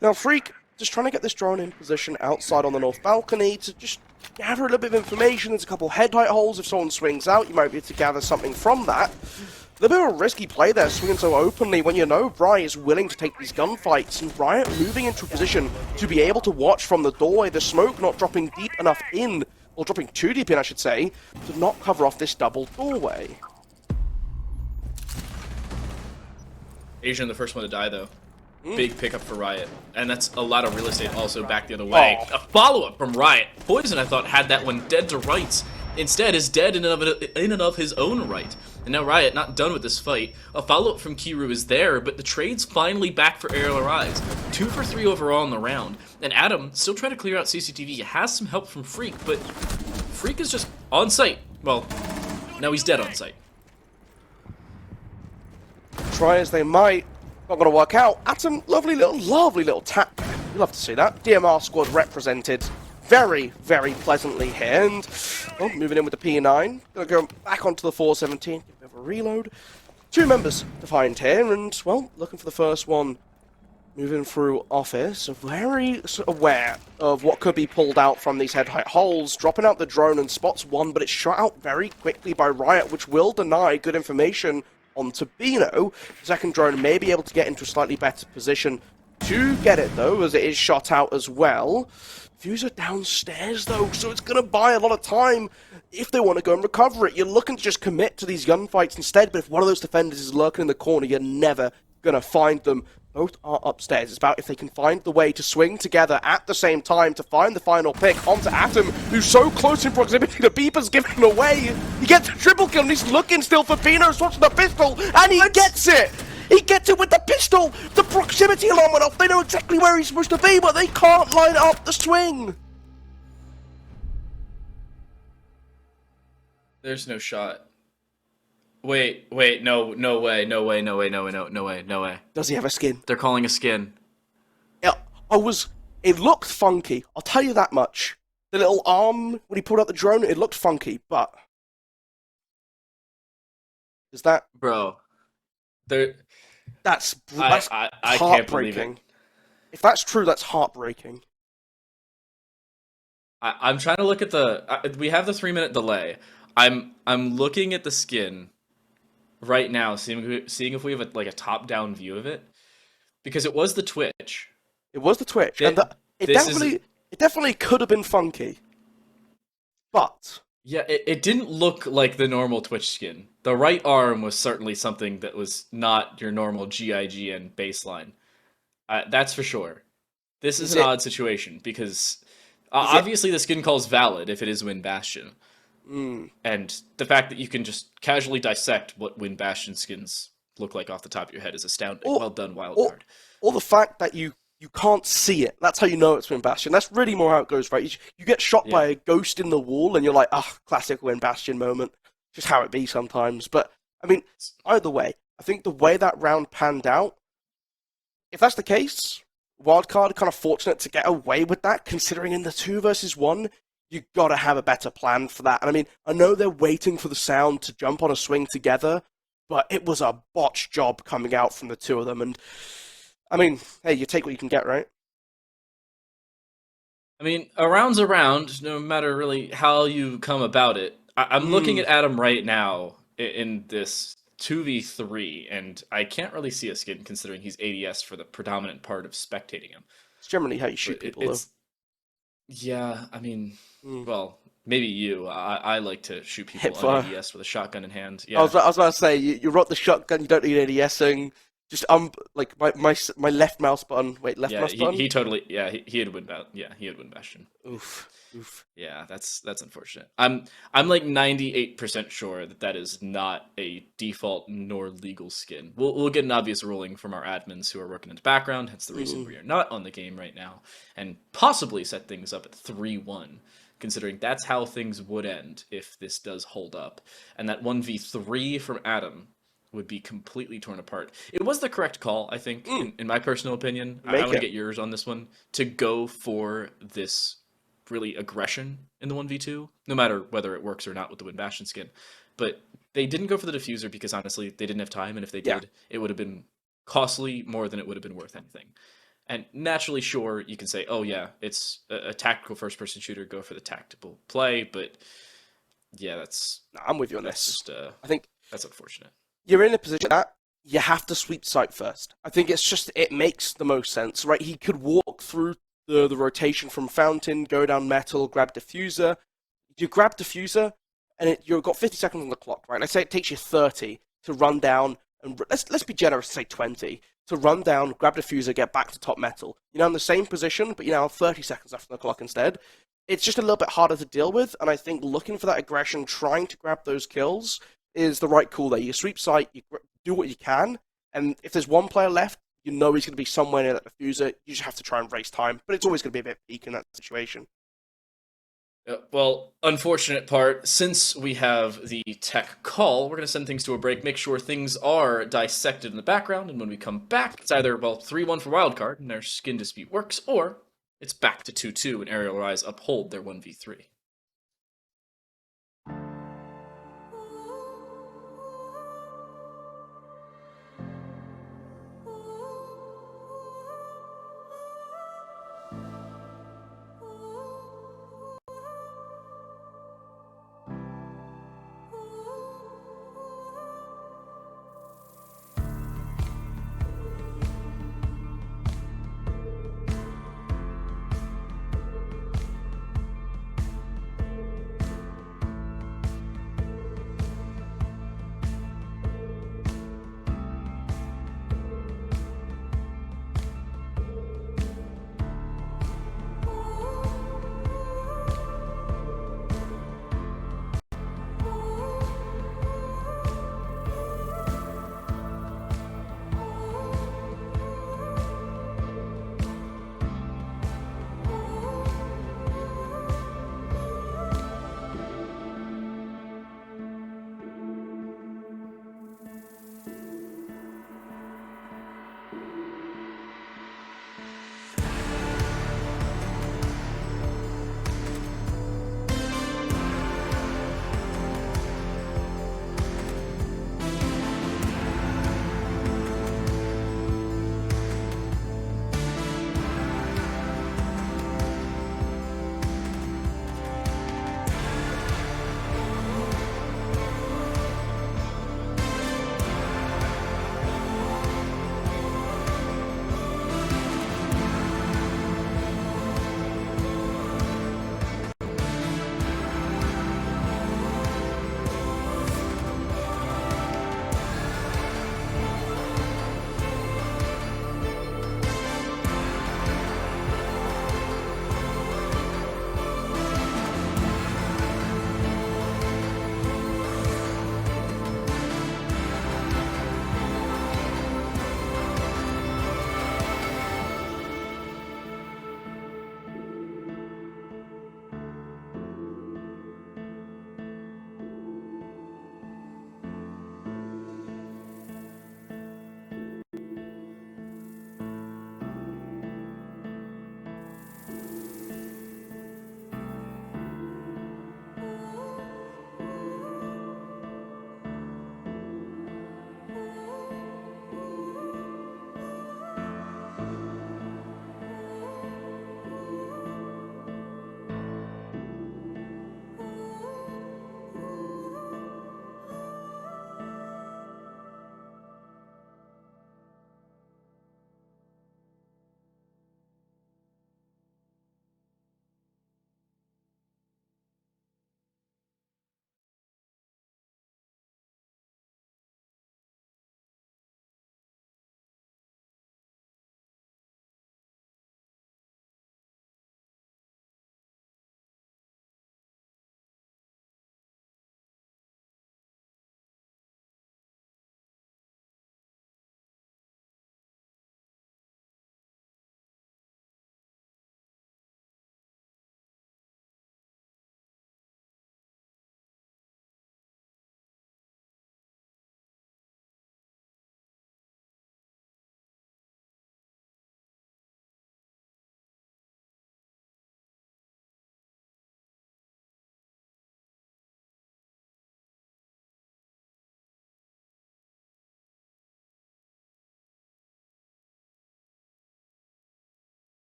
Now Freak, just trying to get this drone in position outside on the north balcony to just gather a little bit of information. There's a couple of head height holes. If someone swings out, you might be able to gather something from that. A little bit of a risky play there, swinging so openly when you know Bry is willing to take these gunfights, and Riot moving into a position to be able to watch from the doorway, the smoke not dropping deep enough in, or dropping too deep in I should say, to not cover off this double doorway. Asian, the first one to die though. Big pickup for Riot, and that's a lot of real estate also back the other way. A follow-up from Riot. Poison, I thought, had that one dead to rights. Instead, is dead in and of his own right. And now Riot not done with this fight. A follow-up from Kiru is there, but the trade's finally back for Arial Arise. 2 for 3 overall in the round. And Adam, still trying to clear out CCTV, has some help from Freak, but Freak is just on site. Well, now he's dead on site. Try as they might, not going to work out. Atom, lovely little tap. You love to see that. DMR squad represented very, very pleasantly here. And, well, moving in with the P9. Going to go back onto the 417. Give a bit of a reload. 2 members to find here. And, well, looking for the first one. Moving through office. Very aware of what could be pulled out from these head height holes. Dropping out the drone and spots one, but it's shot out very quickly by Riot, which will deny good information onto Bino. The second drone may be able to get into a slightly better position to get it, though, as it is shot out as well. Fuser downstairs, though, so it's going to buy a lot of time if they want to go and recover it. You're looking to just commit to these gunfights instead, but if one of those defenders is lurking in the corner, you're never going to find them. Both are upstairs. It's about if they can find the way to swing together at the same time to find the final pick onto Atom, who's so close in proximity to Beeper's giving it away. He gets a triple kill and he's looking still for Pino, swatching the pistol, and he gets it! He gets it with the pistol! The proximity alarm went off. They know exactly where he's supposed to be, but they can't line up the swing. There's no shot. Wait, no way. Does he have a skin? They're calling a skin. Yeah, it looked funky. I'll tell you that much. The little arm, when he pulled out the drone, it looked funky, but... Is that... Bro. That's I can't believe it. If that's true, that's heartbreaking. I'm trying to look at the... we have the 3-minute delay. I'm looking at the skin right now, seeing if we have a top-down view of it, because it was the Twitch. It was the Twitch, and it definitely could have been funky, but yeah, it didn't look like the normal Twitch skin. The right arm was certainly something that was not your normal GIGN baseline. That's for sure. This is an odd situation because obviously the skin call is valid if it is Wind Bastion. And the fact that you can just casually dissect what Wind Bastion skins look like off the top of your head is astounding. Well done, Wildcard. Or the fact that you can't see it. That's how you know it's Wind Bastion. That's really more how it goes, right? You get shot by a ghost in the wall and you're like, classic Wind Bastion moment. Just how it be sometimes. But, I mean, either way, I think the way that round panned out, if that's the case, Wildcard kind of fortunate to get away with that, considering in the 2 versus 1, you gotta have a better plan for that. And I mean, I know they're waiting for the sound to jump on a swing together, but it was a botched job coming out from the 2 of them. And I mean, hey, you take what you can get, right? I mean, a round's a round, no matter really how you come about it. I'm looking at Adam right now in this 2v3, and I can't really see a skin considering he's ADS for the predominant part of spectating him. It's generally how you shoot people, though. Yeah, I mean, well, maybe you. I like to shoot people on ADS with a shotgun in hand. Yeah. I was about to say, you rock the shotgun, you don't need ADSing. Just like my left mouse button. Wait, mouse button. He totally. Yeah, he had Wind Bastion. Oof. Yeah, that's unfortunate. I'm like 98% sure that is not a default nor legal skin. We'll get an obvious ruling from our admins who are working in the background. Hence the reason we are not on the game right now, and possibly set things up at 3-1. Considering that's how things would end if this does hold up, and that 1v3 from Adam would be completely torn apart. It was the correct call, I think, in my personal opinion. I want to get yours on this one, to go for this really aggression in the 1v2, no matter whether it works or not with the Wind Bastion skin. But they didn't go for the diffuser because, honestly, they didn't have time, and if they did, it would have been costly more than it would have been worth anything. And naturally, sure, you can say, oh yeah, it's a tactical first-person shooter, go for the tactical play, but yeah, I'm with you on this. Just, I think that's unfortunate. You're in a position that you have to sweep site first. I think it makes the most sense, right? He could walk through the rotation from Fountain, go down Metal, grab Diffuser. You grab Diffuser, and you've got 50 seconds on the clock, right? Let's say it takes you 30 to run down, and let's be generous, say 20, to run down, grab Diffuser, get back to top Metal. You're now in the same position, but you now have 30 seconds left on the clock instead. It's just a little bit harder to deal with, and I think looking for that aggression, trying to grab those kills, is the right call there. You sweep site, you do what you can, and if there's one player left, you know he's going to be somewhere near that diffuser. You just have to try and race time, but it's always going to be a bit peak in that situation. Well, unfortunate part, since we have the tech call, we're going to send things to a break, make sure things are dissected in the background, and when we come back, it's either, well, 3-1 for Wildcard, and their skin dispute works, or it's back to 2-2, and Arial Rise uphold their 1v3.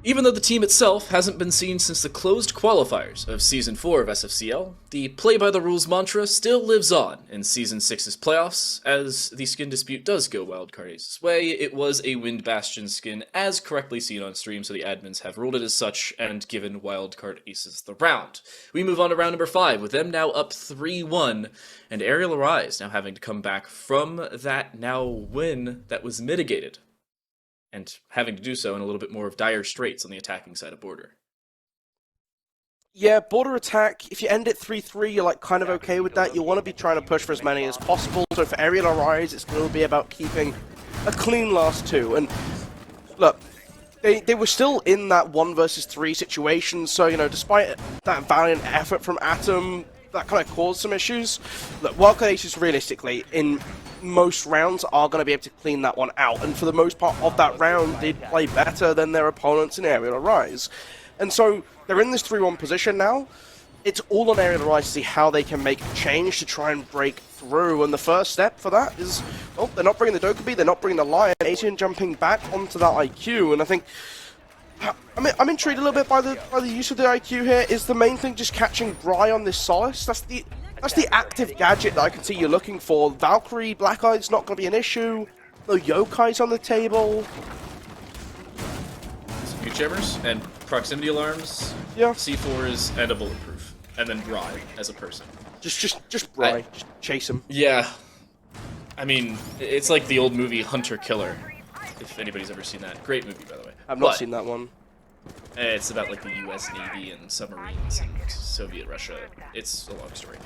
Even though the team itself hasn't been seen since the closed qualifiers of Season 4 of SFCL, the play-by-the-rules mantra still lives on in Season 6's playoffs, as the skin dispute does go Wildcard Ace's way. It was a Wind Bastion skin, as correctly seen on stream, so the admins have ruled it as such and given Wildcard Aces the round. We move on to round number 5, with them now up 3-1, and Arial Arise now having to come back from that now win that was mitigated, and having to do so in a little bit more of dire straits on the attacking side of Border. Yeah, Border attack, if you end it 3-3, you're like kind of okay with that. You want to be trying to push for as many as possible. So for Arial Arise, it's going to be about keeping a clean last 2. And look, they were still in that 1 versus 3 situation. So, you know, despite that valiant effort from Atom, that kind of caused some issues. Look, Wildcard Aces realistically, in most rounds, are going to be able to clean that one out. And for the most part of that round, did play better than their opponents in Arial Arise. And so they're in this 3-1 position now. It's all on Arial Arise to see how they can make a change to try and break through. And the first step for that is, well, they're not bringing the Dokkaebi, they're not bringing the Lion. Asian jumping back onto that IQ. And I think, I'm intrigued a little bit by the use of the IQ here. Is the main thing just catching Bry on this Solace? That's the active gadget that I can see you're looking for. Valkyrie, Black Eye's not going to be an issue. No Yokai's on the table. Some jammers and proximity alarms, Yeah. C4s, and a bulletproof. And then Bry as a person. Just Bry. Just chase him. Yeah. I mean, it's like the old movie Hunter Killer, if anybody's ever seen that. Great movie, by the way. I've not seen that one. It's about like the U.S. Navy and submarines and Soviet Russia. It's a long story.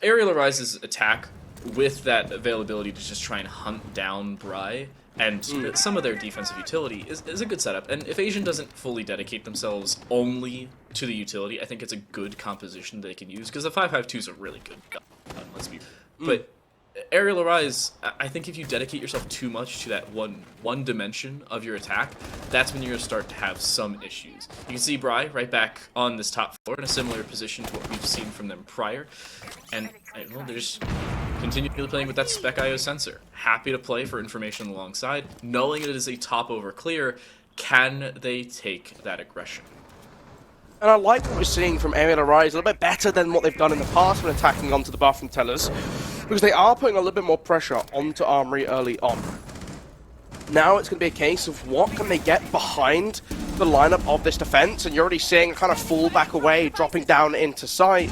Arial Arise's attack with that availability to just try and hunt down Bry and some of their defensive utility is a good setup. And if Asian doesn't fully dedicate themselves only to the utility, I think it's a good composition they can use, because the 5.52 is a really good gun, let's be. But Arial Arise, I think if you dedicate yourself too much to that one dimension of your attack, that's when you're going to start to have some issues. You can see Bry right back on this top floor in a similar position to what we've seen from them prior. And well, they're just continually playing with that Spec IO sensor. Happy to play for information alongside, knowing it is a top over clear. Can they take that aggression? And I like what we're seeing from Arial Arise, a little bit better than what they've done in the past when attacking onto the bathroom tellers, because they are putting a little bit more pressure onto Armory early on. Now it's going to be a case of what can they get behind the lineup of this defense, and you're already seeing a kind of fall back away, dropping down into sight,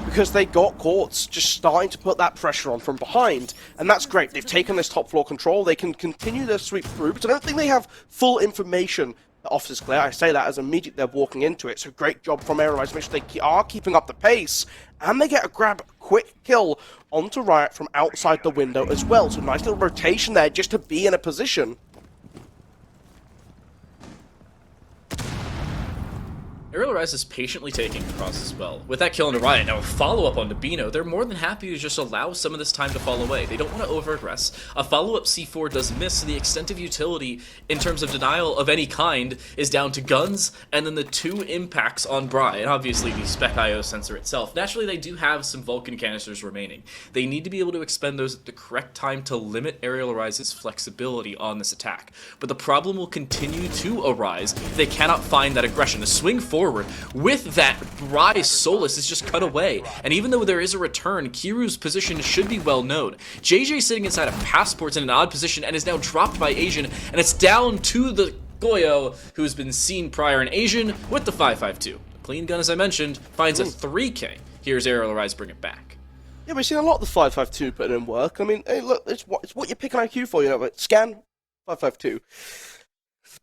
because they got Courts just starting to put that pressure on from behind, and that's great. They've taken this top floor control, they can continue their sweep through, but I don't think they have full information. The officer's clear. I say that as immediately they're walking into it, so great job from Arial Arise to make sure they are keeping up the pace, and they get a quick kill onto Riot from outside the window as well, so nice little rotation there just to be in a position. Arial Arise is patiently taking across as well. With that kill into Riot, now a follow-up on Dabino, they're more than happy to just allow some of this time to fall away. They don't want to over-aggress. A follow-up C4 does miss, so the extent of utility in terms of denial of any kind is down to guns, and then the 2 impacts on Bry, and obviously the Spec IO sensor itself. Naturally, they do have some Vulcan canisters remaining. They need to be able to expend those at the correct time to limit Arial Arise's flexibility on this attack. But the problem will continue to arise if they cannot find that aggression. The swing forward with that Bry Solus is just cut away, and even though there is a return, Kiru's position should be well known. JJ sitting inside of Passports in an odd position and is now dropped by Asian, and it's down to the Goyo, who's been seen prior, in Asian with the 5.52. Clean gun, as I mentioned, finds a 3K. Here's Arial Arise bring it back. Yeah, we've seen a lot of the 5.52 putting in work. I mean, hey, look, it's what you're picking IQ for, you know, like scan 5.52.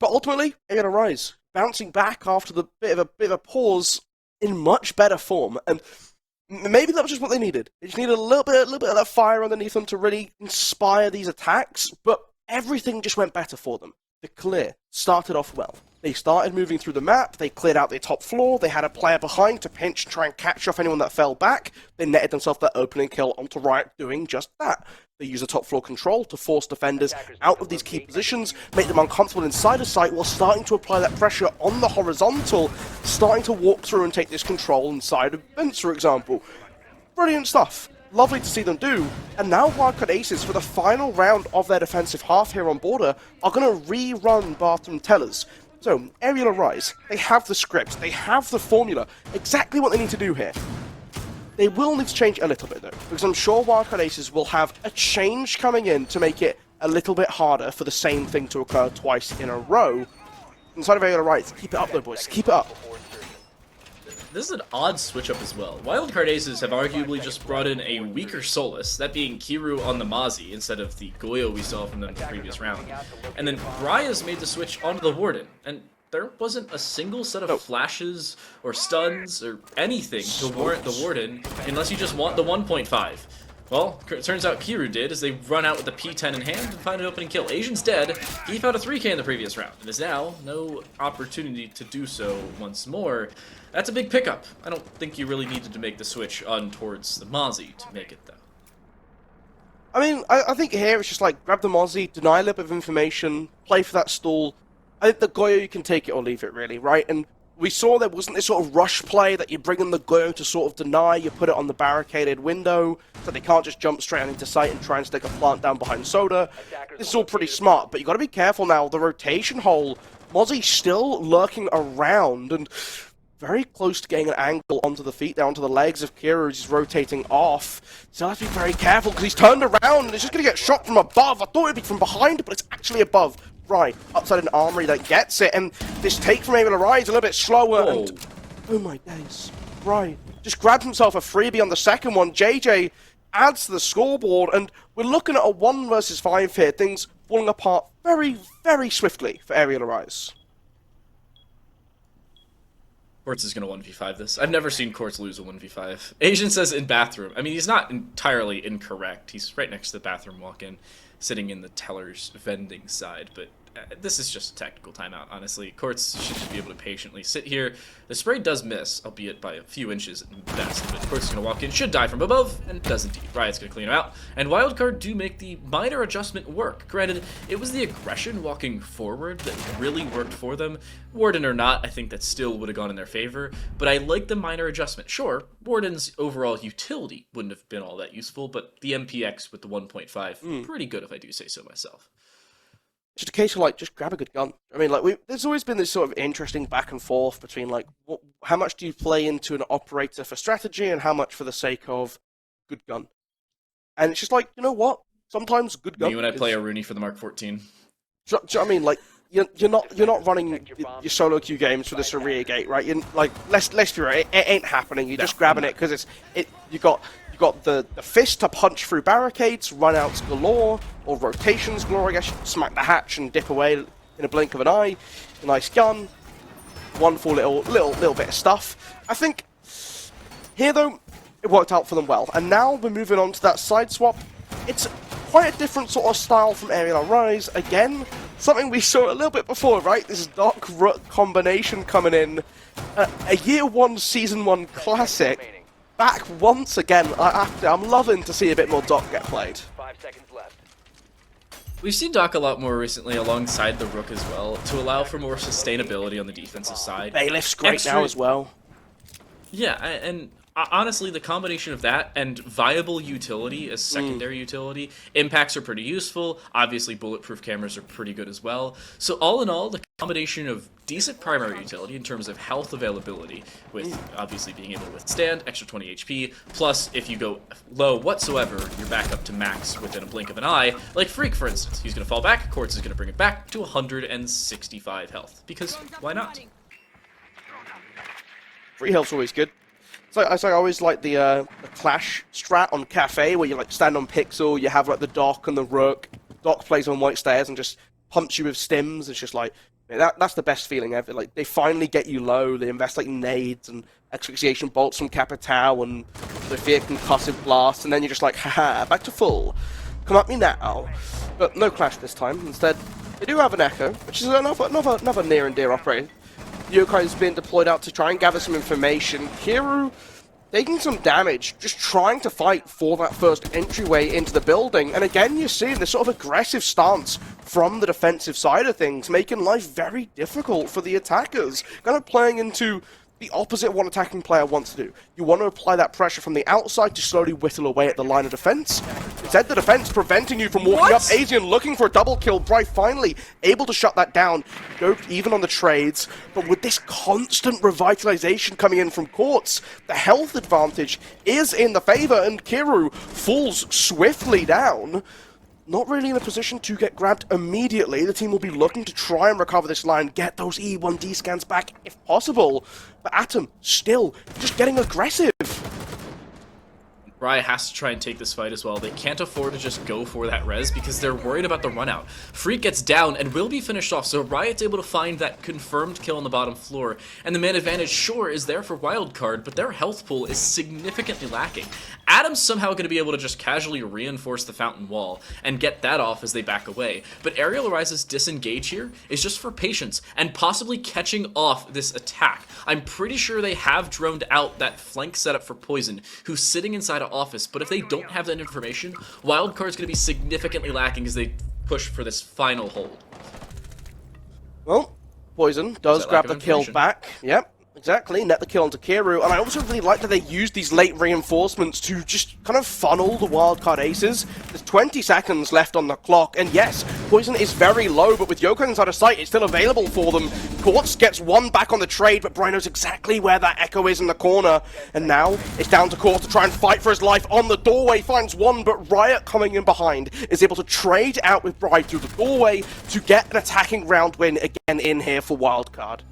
But ultimately, Arial Arise bouncing back after the bit of a pause in much better form, and maybe that was just what they needed. They just needed a little bit of that fire underneath them to really inspire these attacks, but everything just went better for them. The clear started off well. They started moving through the map, they cleared out their top floor, they had a player behind to pinch, try and catch off anyone that fell back. They netted themselves that opening kill onto Riot doing just that. They use a top floor control to force defenders out of these key positions, make them uncomfortable inside of sight while starting to apply that pressure on the horizontal, starting to walk through and take this control inside of vents, for example. Brilliant stuff. lovely to see them do. And now Wildcard Aces, for the final round of their defensive half here on Border, are going to rerun Bathroom Tellers. So, Arial Arise, they have the script, they have the formula, exactly what they need to do here. They will need to change a little bit though, because I'm sure Wildcard Aces will have a change coming in to make it a little bit harder for the same thing to occur twice in a row. Inside of Arial Arise, keep it up though, boys, keep it up. This is an odd switch up as well. Wildcard Aces have arguably just brought in a weaker Solus, that being Kiru on the Mozzie instead of the Goyo we saw from them in the previous round. And then Bria's made the switch onto the Warden, and there wasn't a single set of flashes or stuns or anything to warrant the Warden unless you just want the 1.5. Well, it turns out Kiru did, as they run out with the P10 in hand and find an opening kill. Asian's dead. He found a 3K in the previous round, and is now no opportunity to do so once more. That's a big pickup. I don't think you really needed to make the switch on towards the Mozzie to make it, though. I mean, I think here it's just like, grab the Mozzie, deny a little bit of information, play for that stall. I think the Goyo, you can take it or leave it, really, right? And we saw there wasn't this sort of rush play that you bring in the Goyo to sort of deny, you put it on the barricaded window, so they can't just jump straight into sight and try and stick a plant down behind Soda. This is all pretty smart, but you got to be careful now. The rotation hole, Mozzie's still lurking around, and very close to getting an angle onto the feet, down to the legs of Kiru as he's rotating off. So I have to be very careful, because he's turned around, and he's just going to get shot from above. I thought it'd be from behind, but it's actually above. Right, upside an armory that gets it, and this take from Arial Arise a little bit slower, and oh my days. Right, just grabs himself a freebie on the second one. JJ adds to the scoreboard, and we're looking at a 1 versus 5 here, things falling apart very, very swiftly for Arial Arise. Quartz is going to 1v5 this. I've never seen Quartz lose a 1v5. Asian says in bathroom. I mean, he's not entirely incorrect. He's right next to the bathroom walk-in, sitting in the teller's vending side, but this is just a tactical timeout, honestly. Quartz should just be able to patiently sit here. The spray does miss, albeit by a few inches at best, but Quartz is going to walk in, should die from above, and does indeed. Riot's going to clean him out, and Wildcard do make the minor adjustment work. Granted, it was the aggression walking forward that really worked for them. Warden or not, I think that still would have gone in their favor, but I like the minor adjustment. Sure, Warden's overall utility wouldn't have been all that useful, but the MPX with the 1.5, pretty good if I do say so myself. Just a case of, like, just grab a good gun. I mean, like, there's always been this sort of interesting back and forth between, like, how much do you play into an operator for strategy and how much for the sake of good gun. And it's just like, you know what? Sometimes good gun. You and I play a Rooney for the Mark 14. Do you know what I mean? Like, you're not running your solo queue games for the Saria Gate, right? You're, like, let's be right, it ain't happening. You're just grabbing it because you got the fist to punch through barricades, runouts galore, or rotations galore, I guess. Smack the hatch and dip away in a blink of an eye. A nice gun. Wonderful little bit of stuff. I think here, though, it worked out for them well. And now we're moving on to that side swap. It's quite a different sort of style from Arial Arise. Again, something we saw a little bit before, right? This Dark Root combination coming in. A Year 1 Season 1 classic. Back once again. I'm loving to see a bit more Doc get played. 5 seconds left. We've seen Doc a lot more recently alongside the Rook as well, to allow for more sustainability on the defensive side. Bailiff's great now as well. Yeah, and honestly, the combination of that and viable utility as secondary utility, impacts are pretty useful. Obviously, bulletproof cameras are pretty good as well. So all in all, the combination of decent primary utility in terms of health availability, with obviously being able to withstand extra 20 HP, plus if you go low whatsoever, you're back up to max within a blink of an eye. Like Freak, for instance, he's going to fall back, Quartz is going to bring it back to 165 health, because why not? Free health's always good. So I always like the Clash strat on Cafe, where you like stand on Pixel, you have like the Doc and the Rook. Doc plays on white stairs and just pumps you with stims. It's just like, that's the best feeling ever. Like, they finally get you low, they invest like nades and asphyxiation bolts from Capitao and Sophia concussive blast, and then you're just like, haha, back to full. Come at me now. But no Clash this time. Instead, they do have an Echo, which is another near and dear operator. Yokai's been deployed out to try and gather some information. Kiru taking some damage, just trying to fight for that first entryway into the building. And again, you're seeing this sort of aggressive stance from the defensive side of things, making life very difficult for the attackers. Kind of playing into the opposite of what an attacking player wants to do. You want to apply that pressure from the outside to slowly whittle away at the line of defense. Instead, the defense preventing you from walking up. Asian looking for a double kill. Bright finally able to shut that down. Go even on the trades, but with this constant revitalization coming in from Quartz, the health advantage is in the favor, and Kiru falls swiftly down. Not really in a position to get grabbed immediately. The team will be looking to try and recover this line, get those E1D scans back if possible. But Atom still just getting aggressive. Rye has to try and take this fight as well. They can't afford to just go for that res because they're worried about the run out. Freak gets down and will be finished off, so Riot's able to find that confirmed kill on the bottom floor. And the man advantage, sure, is there for Wildcard, but their health pool is significantly lacking. Adam's somehow going to be able to just casually reinforce the fountain wall and get that off as they back away. But Arial Arise's disengage here is just for patience and possibly catching off this attack. I'm pretty sure they have droned out that flank setup for Poison, who's sitting inside a office, but if they don't have that information, Wildcard's going to be significantly lacking as they push for this final hold. Well, Poison does grab the kill back. Yep, exactly. Net the kill onto Kiru, and I also really like that they use these late reinforcements to just kind of funnel the Wildcard aces. There's 20 seconds left on the clock, and yes, Poison is very low, but with Yoko inside of sight, it's still available for them. Quartz gets one back on the trade, but Brian knows exactly where that Echo is in the corner. And now it's down to Quartz to try and fight for his life on the doorway. Finds one, but Riot coming in behind is able to trade out with Brian through the doorway to get an attacking round win again in here for Wildcard.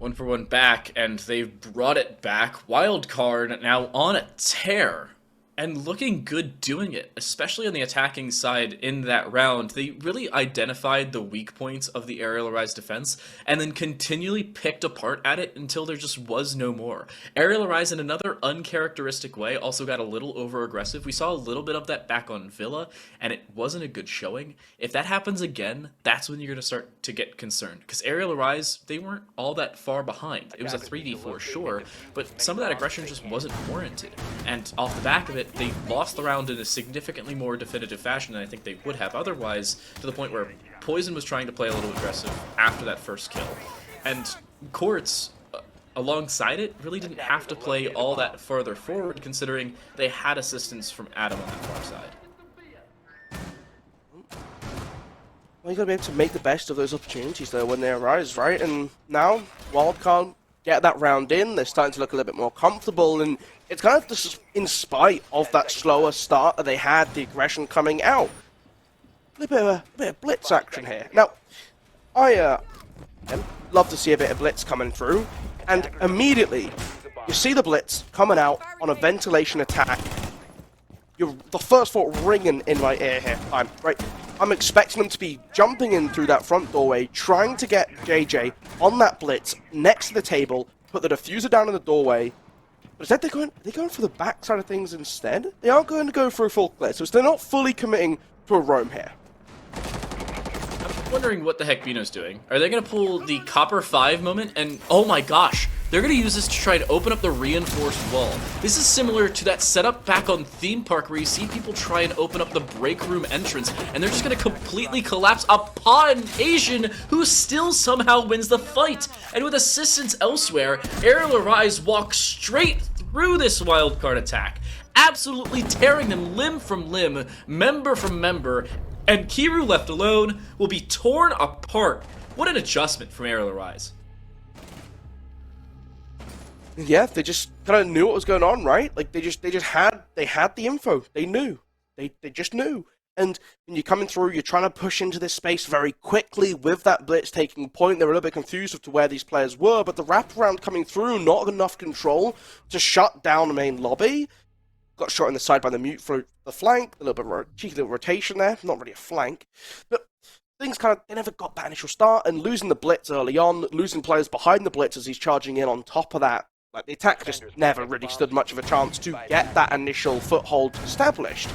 1-for-1 back, and they've brought it back. Wildcard now on a tear. And looking good doing it, especially on the attacking side in that round. They really identified the weak points of the Arial Arise defense and then continually picked apart at it until there just was no more. Arial Arise in another uncharacteristic way also got a little over-aggressive. We saw a little bit of that back on Villa, and it wasn't a good showing. If that happens again, that's when you're going to start to get concerned. Because Arial Arise, they weren't all that far behind. It was a 3v4, sure, but some of that aggression just wasn't warranted. And off the back of it, they lost the round in a significantly more definitive fashion than I think they would have otherwise, to the point where Poison was trying to play a little aggressive after that first kill. And Quartz, alongside it, really didn't have to play all that further forward, considering they had assistance from Adam on that far side. Well, you gotta be able to make the best of those opportunities, though, when they arise, right? And now, Wildcard get that round in, they're starting to look a little bit more comfortable, and it's kind of just in spite of that slower start that they had, the aggression coming out. A bit of blitz action here. Now, I love to see a bit of blitz coming through, and immediately you see the blitz coming out on a ventilation attack. The first thought ringing in my ear here. I'm expecting them to be jumping in through that front doorway, trying to get JJ on that blitz next to the table, put the diffuser down in the doorway. But instead, they're going for the back side of things instead. They aren't going to go for a full clear, so they're not fully committing to a roam here. I'm wondering what the heck Bino's doing. Are they going to pull the Copper 5 moment? And oh my gosh, they're going to use this to try to open up the reinforced wall. This is similar to that setup back on Theme Park where you see people try and open up the break room entrance, and they're just going to completely collapse upon Asian, who still somehow wins the fight. And with assistance elsewhere, Arial Arise walks straight through this Wildcard attack, absolutely tearing them limb from limb, member from member, and Kiru left alone will be torn apart. What an adjustment from Arial Arise. Yeah, they just kind of knew what was going on, right? Like they had the info. They knew. They just knew. And when you're coming through, you're trying to push into this space very quickly with that blitz taking point. They were a little bit confused as to where these players were, but the wraparound coming through, not enough control to shut down the main lobby. Got shot in the side by the mute for the flank. A little bit of cheeky little rotation there. Not really a flank. But things they never got that initial start, and losing the blitz early on, losing players behind the blitz as he's charging in on top of that. Like, the attack just never really stood much of a chance to get that initial foothold established.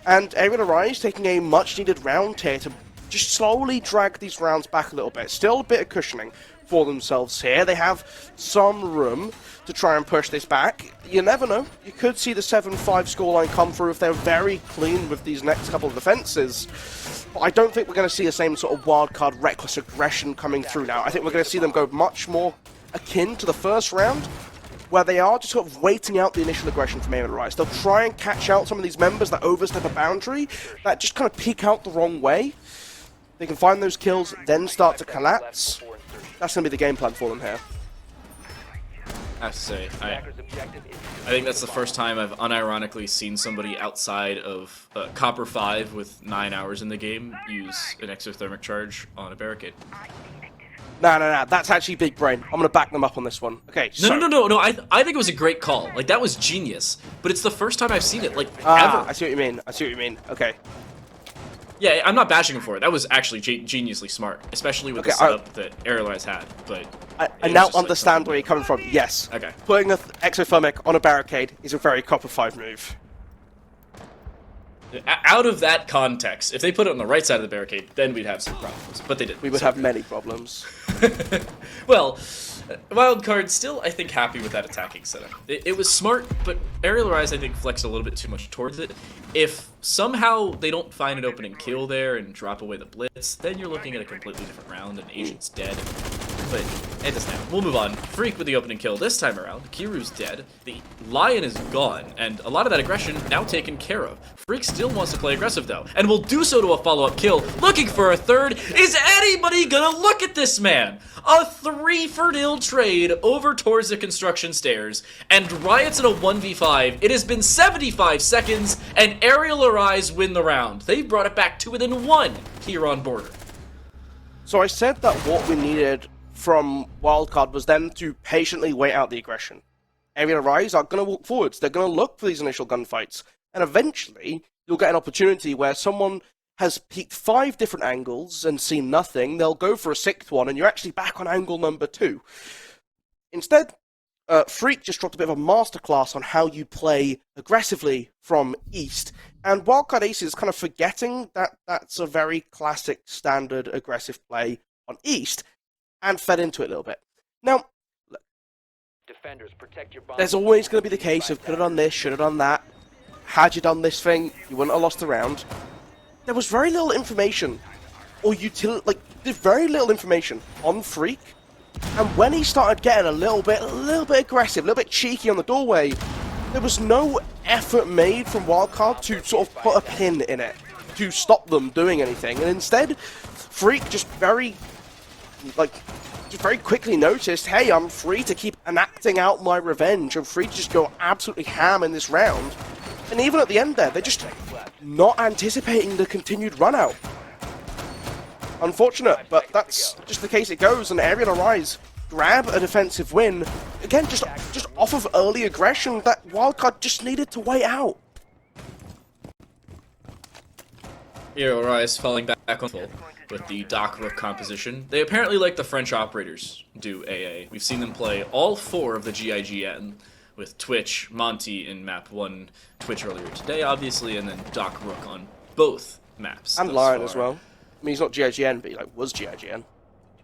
And Arial Arise taking a much-needed round here to just slowly drag these rounds back a little bit. Still a bit of cushioning for themselves here. They have some room to try and push this back. You never know. You could see the 7-5 scoreline come through if they're very clean with these next couple of defenses. But I don't think we're going to see the same sort of wildcard reckless aggression coming through now. I think we're going to see them go much more akin to the first round, where they are just sort of waiting out the initial aggression from Arial Rise. They'll try and catch out some of these members that overstep a boundary, that just kind of peek out the wrong way. They can find those kills, then start to collapse. That's going to be the game plan for them here. I have to say, I think that's the first time I've unironically seen somebody outside of Copper 5 with 9 hours in the game use an exothermic charge on a barricade. No, that's actually big brain. I'm going to back them up on this one. Okay, so... No, I think it was a great call. Like, that was genius. But it's the first time I've seen it, like, ever. I see what you mean. Okay. Yeah, I'm not bashing him for it. That was actually geniusly smart, especially with the setup that Arial had. But I now understand where you're coming from. Yes. Okay. Putting the exothermic on a barricade is a very Copper 5 move. Out of that context, if they put it on the right side of the barricade, then we'd have some problems. But they didn't. We would have many problems. Well, Wildcard still, I think, happy with that attacking setup. It was smart, but Arial, I think, flexed a little bit too much towards it. If somehow they don't find an opening kill there and drop away the blitz, then you're looking at a completely different round and Agent's dead. But it doesn't matter. We'll move on. Freak with the opening kill this time around. Kiru's dead. The Lion is gone, and a lot of that aggression now taken care of. Freak still wants to play aggressive, though, and will do so to a follow-up kill. Looking for a third. Is anybody gonna look at this man? A 3-for-0 trade over towards the construction stairs, and Riot's in a 1v5. It has been 75 seconds, and Arial Arise win the round. They've brought it back to within 1 here on border. So I said that what we needed from Wildcard was them to patiently wait out the aggression. Arial Rise are going to walk forwards. They're going to look for these initial gunfights. And eventually, you'll get an opportunity where someone has peeked 5 different angles and seen nothing. They'll go for a 6th one, and you're actually back on angle number 2. Instead, Freak just dropped a bit of a masterclass on how you play aggressively from East. And Wildcard Aces is kind of forgetting that that's a very classic, standard, aggressive play on East, and fed into it a little bit. Now, look, Defenders, protect your there's always going to be the case of could have done this, should have done that. Had you done this thing, you wouldn't have lost the round. There was very little information, or there's very little information on Freak. And when he started getting a little bit aggressive, a little bit cheeky on the doorway, there was no effort made from Wildcard to sort of put a pin in it, to stop them doing anything. And instead, Freak just very quickly noticed, hey, I'm free to keep enacting out my revenge. I'm free to just go absolutely ham in this round. And even at the end there, they're just not anticipating the continued run-out. Unfortunate, but that's just the case it goes, and Arial Arise grab a defensive win. Again, just off of early aggression that Wildcard just needed to wait out. Arial Rise falling back on full with the Doc Rook composition. They apparently like the French operators do AA. We've seen them play all 4 of the GIGN with Twitch, Monty in map 1, Twitch earlier today, obviously, and then Doc Rook on both maps. And Lion as well. I mean, he's not GIGN, but he was GIGN.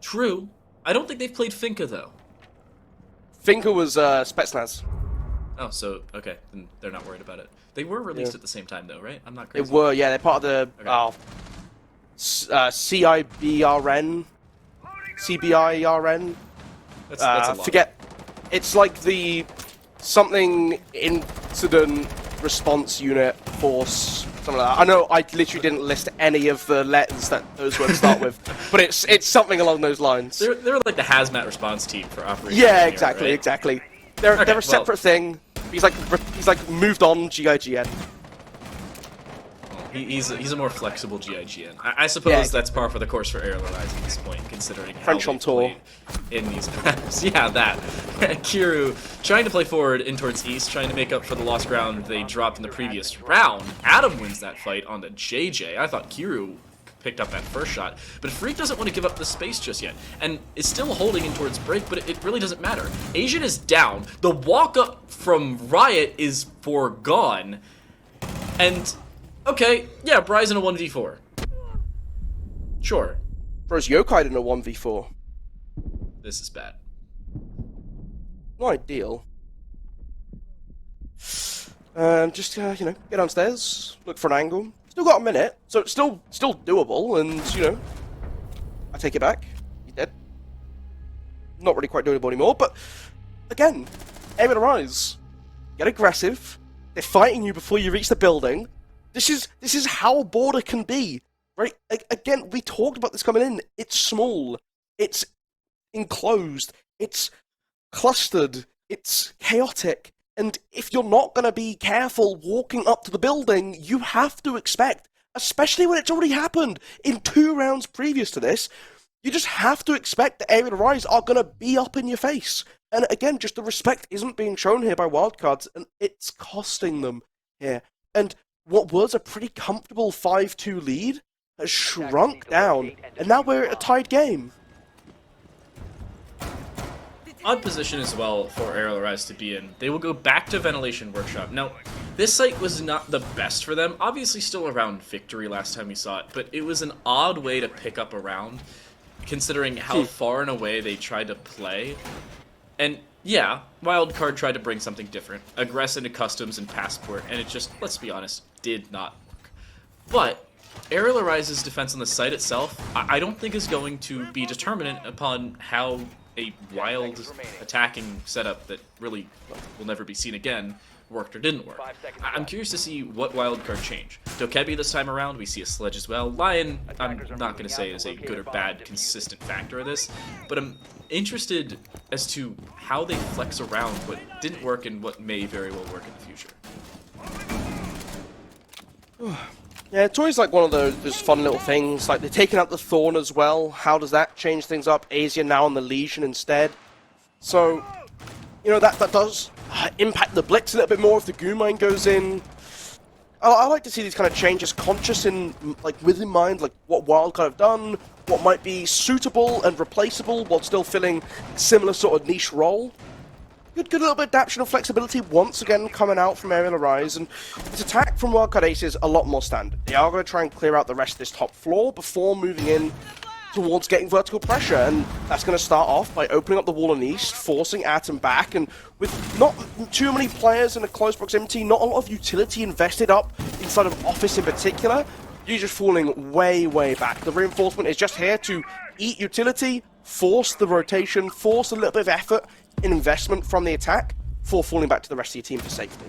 True. I don't think they've played Finca, though. Finca was Spetsnaz. Oh, so, okay, then they're not worried about it. They were released at the same time, though, right? I'm not crazy. They were, yeah, they're part of the CIBRN. CBIRN. That's a lot. Forget. It's like the something incident response unit force. Something like that. I know I literally didn't list any of the letters that those words start with, but it's something along those lines. They're like the hazmat response team for Operation. Yeah, Engineer, exactly, right? exactly. They're a separate thing. He's like moved on GIGN. He's a more flexible GIGN. I suppose that's par for the course for Arial Rise at this point, considering French how on tour in these maps. Yeah, that. Kiru trying to play forward in towards East, trying to make up for the lost ground they dropped in the previous round. Adam wins that fight on the JJ. I thought Kiru picked up that first shot, but Freak doesn't want to give up the space just yet, and is still holding in towards break, but it really doesn't matter. Asian is down. The walk up from Riot is foregone, and okay, yeah, Bry's in a 1v4. Sure. Whereas Yokai in a 1v4. This is bad. Not ideal. Just get downstairs, look for an angle. Still got a minute, so it's still doable, and I take it back. He's dead. not really quite doable anymore. But again, aim at a rise, get aggressive. They're fighting you before you reach the building. This is how border can be, right? Again, we talked about this coming in. It's small, it's enclosed, it's clustered, it's chaotic. And if you're not going to be careful walking up to the building, you have to expect, especially when it's already happened in 2 rounds previous to this, you just have to expect the area to rise are going to be up in your face. And again, just the respect isn't being shown here by Wildcards, and it's costing them here. And what was a pretty comfortable 5-2 lead has shrunk down, and now we're at a tied game. Odd position as well for Arial Rise to be in. They will go back to Ventilation Workshop. Now, this site was not the best for them. Obviously still around victory last time we saw it, but it was an odd way to pick up a round, considering how far and away they tried to play. And yeah, Wildcard tried to bring something different. Aggress into Customs and Passport, and it just, let's be honest, did not work. But Arial Rise's defense on the site itself, I don't think is going to be determinant upon how a wild attacking setup that really will never be seen again worked or didn't work. I'm curious to see what Wildcard change. Dokebi this time around, we see a Sledge as well. Lion, I'm not going to say is a good or bad consistent factor of this, but I'm interested as to how they flex around what didn't work and what may very well work in the future. Yeah, it's always like one of those fun little things. Like they're taking out the Thorn as well. How does that change things up? Asia now on the Legion instead. So, you know, that does impact the Blitz a little bit more if the Goo Mine goes in. I like to see these kind of changes conscious in, like, with in mind, like, what Wildcard have done, what might be suitable and replaceable while still filling similar sort of niche role. Good little bit of adaptation and flexibility once again coming out from Arial Rise, and this attack from Wildcard Ace is a lot more standard. They are going to try and clear out the rest of this top floor before moving in towards getting vertical pressure, and that's going to start off by opening up the wall in east, forcing Atom back, and with not too many players in a close proximity, not a lot of utility invested up inside of Office in particular, you're just falling way back. The reinforcement is just here to eat utility, force the rotation, force a little bit of effort in investment from the attack before falling back to the rest of your team for safety.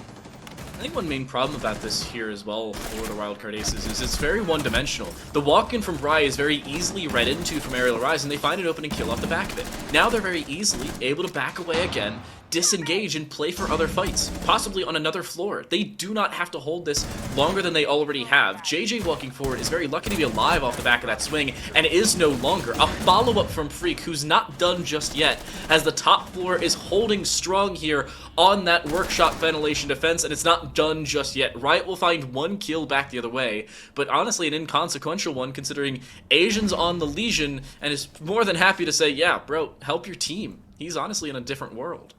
I think one main problem about this here as well for the Wildcard Aces is it's very one-dimensional. The walk-in from Bry is very easily read into from Arial Rise, and they find an opening kill off the back of it. Now they're very easily able to back away again, disengage, and play for other fights, possibly on another floor. They do not have to hold this longer than they already have. JJ walking forward is very lucky to be alive off the back of that swing, and is no longer. A follow-up from Freak, who's not done just yet, as the top floor is holding strong here on that Workshop ventilation defense, and it's not done just yet. Riot will find 1 kill back the other way, but honestly an inconsequential one considering Asian's on the Legion, and is more than happy to say, yeah, bro, help your team. He's honestly in a different world.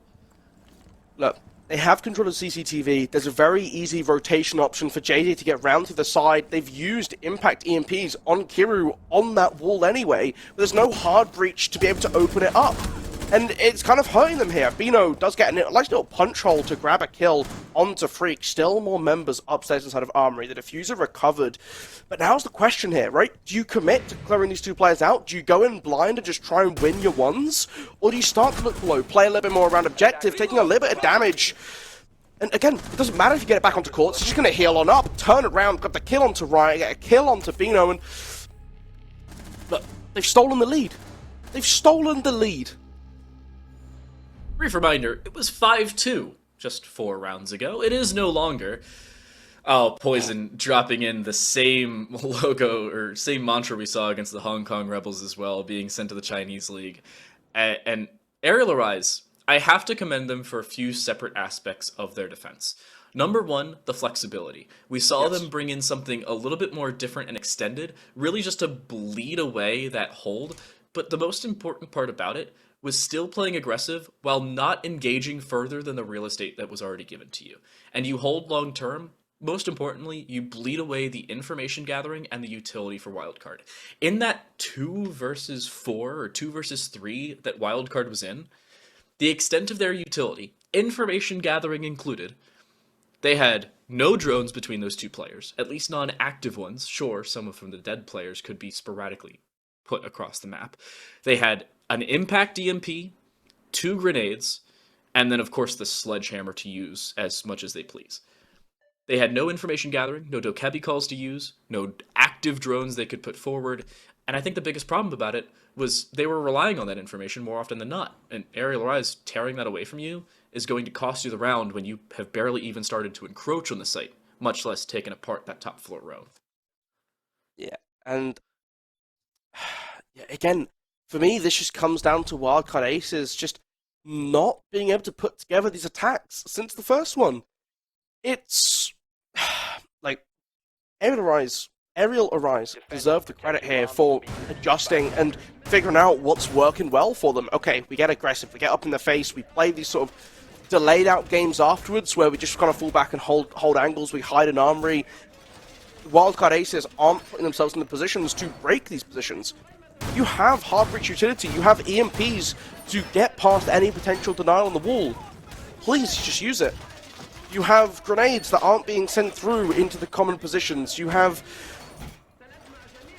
Look, they have control of CCTV. There's a very easy rotation option for JJ to get round to the side. They've used impact EMPs on Kiru on that wall anyway, but there's no hard breach to be able to open it up. And it's kind of hurting them here. Bino does get a nice little punch hole to grab a kill onto Freak. Still more members upstairs inside of Armory. The diffuser recovered. But now's the question here, right? Do you commit to clearing these 2 players out? Do you go in blind and just try and win your ones? Or do you start to look low, play a little bit more around objective, taking a little bit of damage? And again, it doesn't matter if you get it back onto court. It's just going to heal on up, turn around, got the kill onto Riot, get a kill onto Bino, and look, they've stolen the lead. They've stolen the lead. Brief reminder, it was 5-2 just 4 rounds ago. It is no longer. Oh, Poison dropping in the same logo or same mantra we saw against the Hong Kong Rebels as well, being sent to the Chinese League. And Arial Rise, I have to commend them for a few separate aspects of their defense. Number 1, the flexibility. We saw them bring in something a little bit more different and extended, really just to bleed away that hold. But the most important part about it was still playing aggressive while not engaging further than the real estate that was already given to you. And you hold long term, most importantly, you bleed away the information gathering and the utility for Wildcard. In that 2 versus 4 or 2 versus 3 that Wildcard was in, the extent of their utility, information gathering included, they had no drones between those 2 players, at least non-active ones. Sure, some of them, the dead players, could be sporadically put across the map. They had an impact EMP 2 grenades, and then, of course, the sledgehammer to use as much as they please. They had no information gathering, no Dokebi calls to use, no active drones they could put forward, and I think the biggest problem about it was they were relying on that information more often than not, and Arial Rise tearing that away from you is going to cost you the round when you have barely even started to encroach on the site, much less taken apart that top floor row. Yeah, and again, for me, this just comes down to Wildcard Aces just not being able to put together these attacks since the first one. It's like Arial Arise deserve the credit here for adjusting and figuring out what's working well for them. Okay, we get aggressive, we get up in the face, we play these sort of delayed out games afterwards where we just kind of fall back and hold angles, we hide an armory. Wildcard Aces aren't putting themselves in the positions to break these positions. You have hard breach utility, you have EMPs to get past any potential denial on the wall. Please just use it. You have grenades that aren't being sent through into the common positions. You have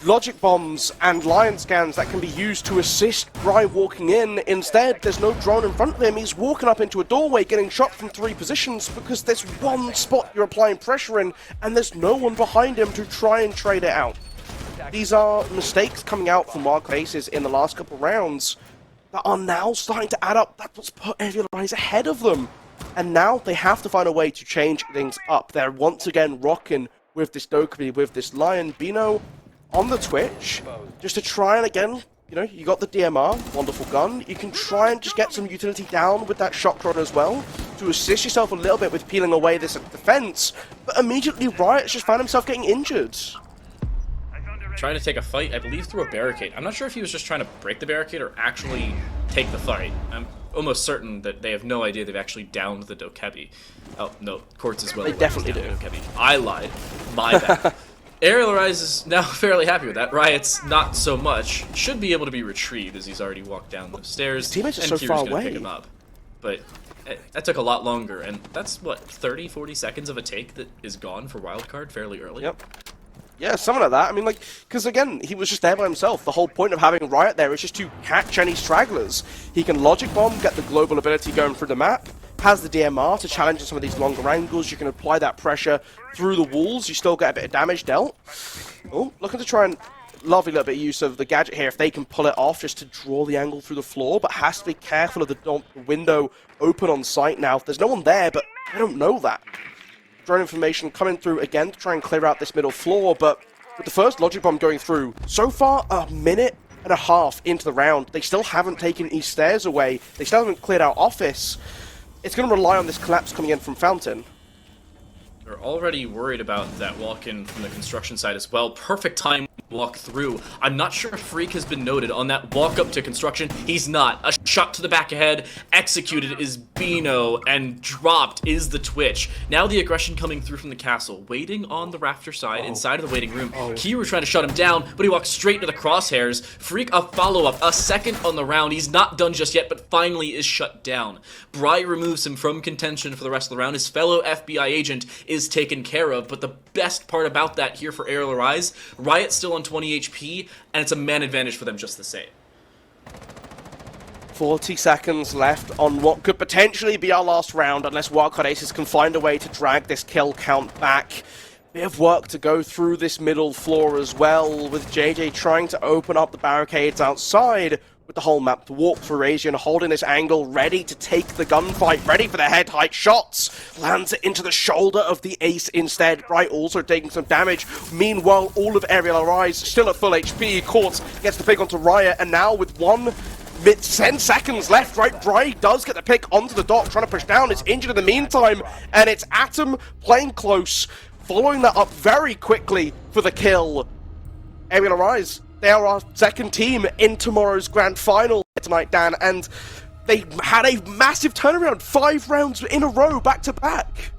logic bombs and lion scans that can be used to assist Bry walking in. Instead, there's no drone in front of him. He's walking up into a doorway getting shot from 3 positions because there's one spot you're applying pressure in and there's no one behind him to try and trade it out. These are mistakes coming out from Wildcard Aces in the last couple rounds that are now starting to add up. That's what's put Arial Rise ahead of them. And now they have to find a way to change things up. They're once again rocking with this Dokkaebi, with this Lion Bino on the Twitch, just to try and again, you know, you got the DMR, wonderful gun. You can try and just get some utility down with that shock rod as well, to assist yourself a little bit with peeling away this defense. But immediately Riot's just found himself getting injured. Trying to take a fight, I believe, through a barricade. I'm not sure if he was just trying to break the barricade or actually take the fight. I'm almost certain that they have no idea they've actually downed the Dokkaebi. Oh, no, Quartz is well They definitely do. Dokkaebi. I lied. My bad. Arial Rise is now fairly happy with that. Riot's not so much. Should be able to be retrieved as he's already walked down those stairs. His teammates are and so Kira's far gonna away. pick him up. But that took a lot longer, and that's, what, 30, 40 seconds of a take that is gone for Wildcard fairly early? Yep. Yeah, something like that. I mean, like, because again, he was just there by himself. The whole point of having Riot there is just to catch any stragglers. He can Logic Bomb, get the global ability going through the map, has the DMR to challenge some of these longer angles. You can apply that pressure through the walls. You still get a bit of damage dealt. Oh, looking to try and lovely little bit of use of the gadget here if they can pull it off just to draw the angle through the floor, but has to be careful of the window open on site now. There's no one there, but I don't know that. Drone information coming through again to try and clear out this middle floor, but with the first Logic Bomb going through, so far a minute and a half into the round, they still haven't taken East Stairs away, they still haven't cleared out Office. It's going to rely on this collapse coming in from Fountain. They're already worried about that walk-in from the construction side as well. Perfect time walk through. I'm not sure if Freak has been noted on that walk up to construction. He's not. A shot to the back ahead. Executed is Bino, and dropped is the Twitch. Now the aggression coming through from the castle. Waiting on the rafter side, inside of the waiting room. Kiru trying to shut him down, but he walks straight into the crosshairs. Freak a follow-up, a second on the round. He's not done just yet, but finally is shut down. Bry removes him from contention for the rest of the round. His fellow FBI agent is taken care of, but the best part about that here for Arial Rise, Riot's still on 20 HP, and it's a man advantage for them just the same. 40 seconds left on what could potentially be our last round unless Wildcard Aces can find a way to drag this kill count back. Bit of work to go through this middle floor as well, with JJ trying to open up the barricades outside with the whole map to walk through Asian, holding this angle, ready to take the gunfight, ready for the head height shots. Lands it into the shoulder of the ace instead. Bright also taking some damage. Meanwhile, all of Arial Rise still at full HP. Quartz gets the pick onto Riot, and now with 10 seconds left, right, Bry does get the pick onto the dock, trying to push down. It's injured in the meantime, and it's Atom playing close, following that up very quickly for the kill. Arial Rise, they are our second team in tomorrow's grand final tonight, Dan, and they had a massive turnaround, 5 rounds in a row, back to back.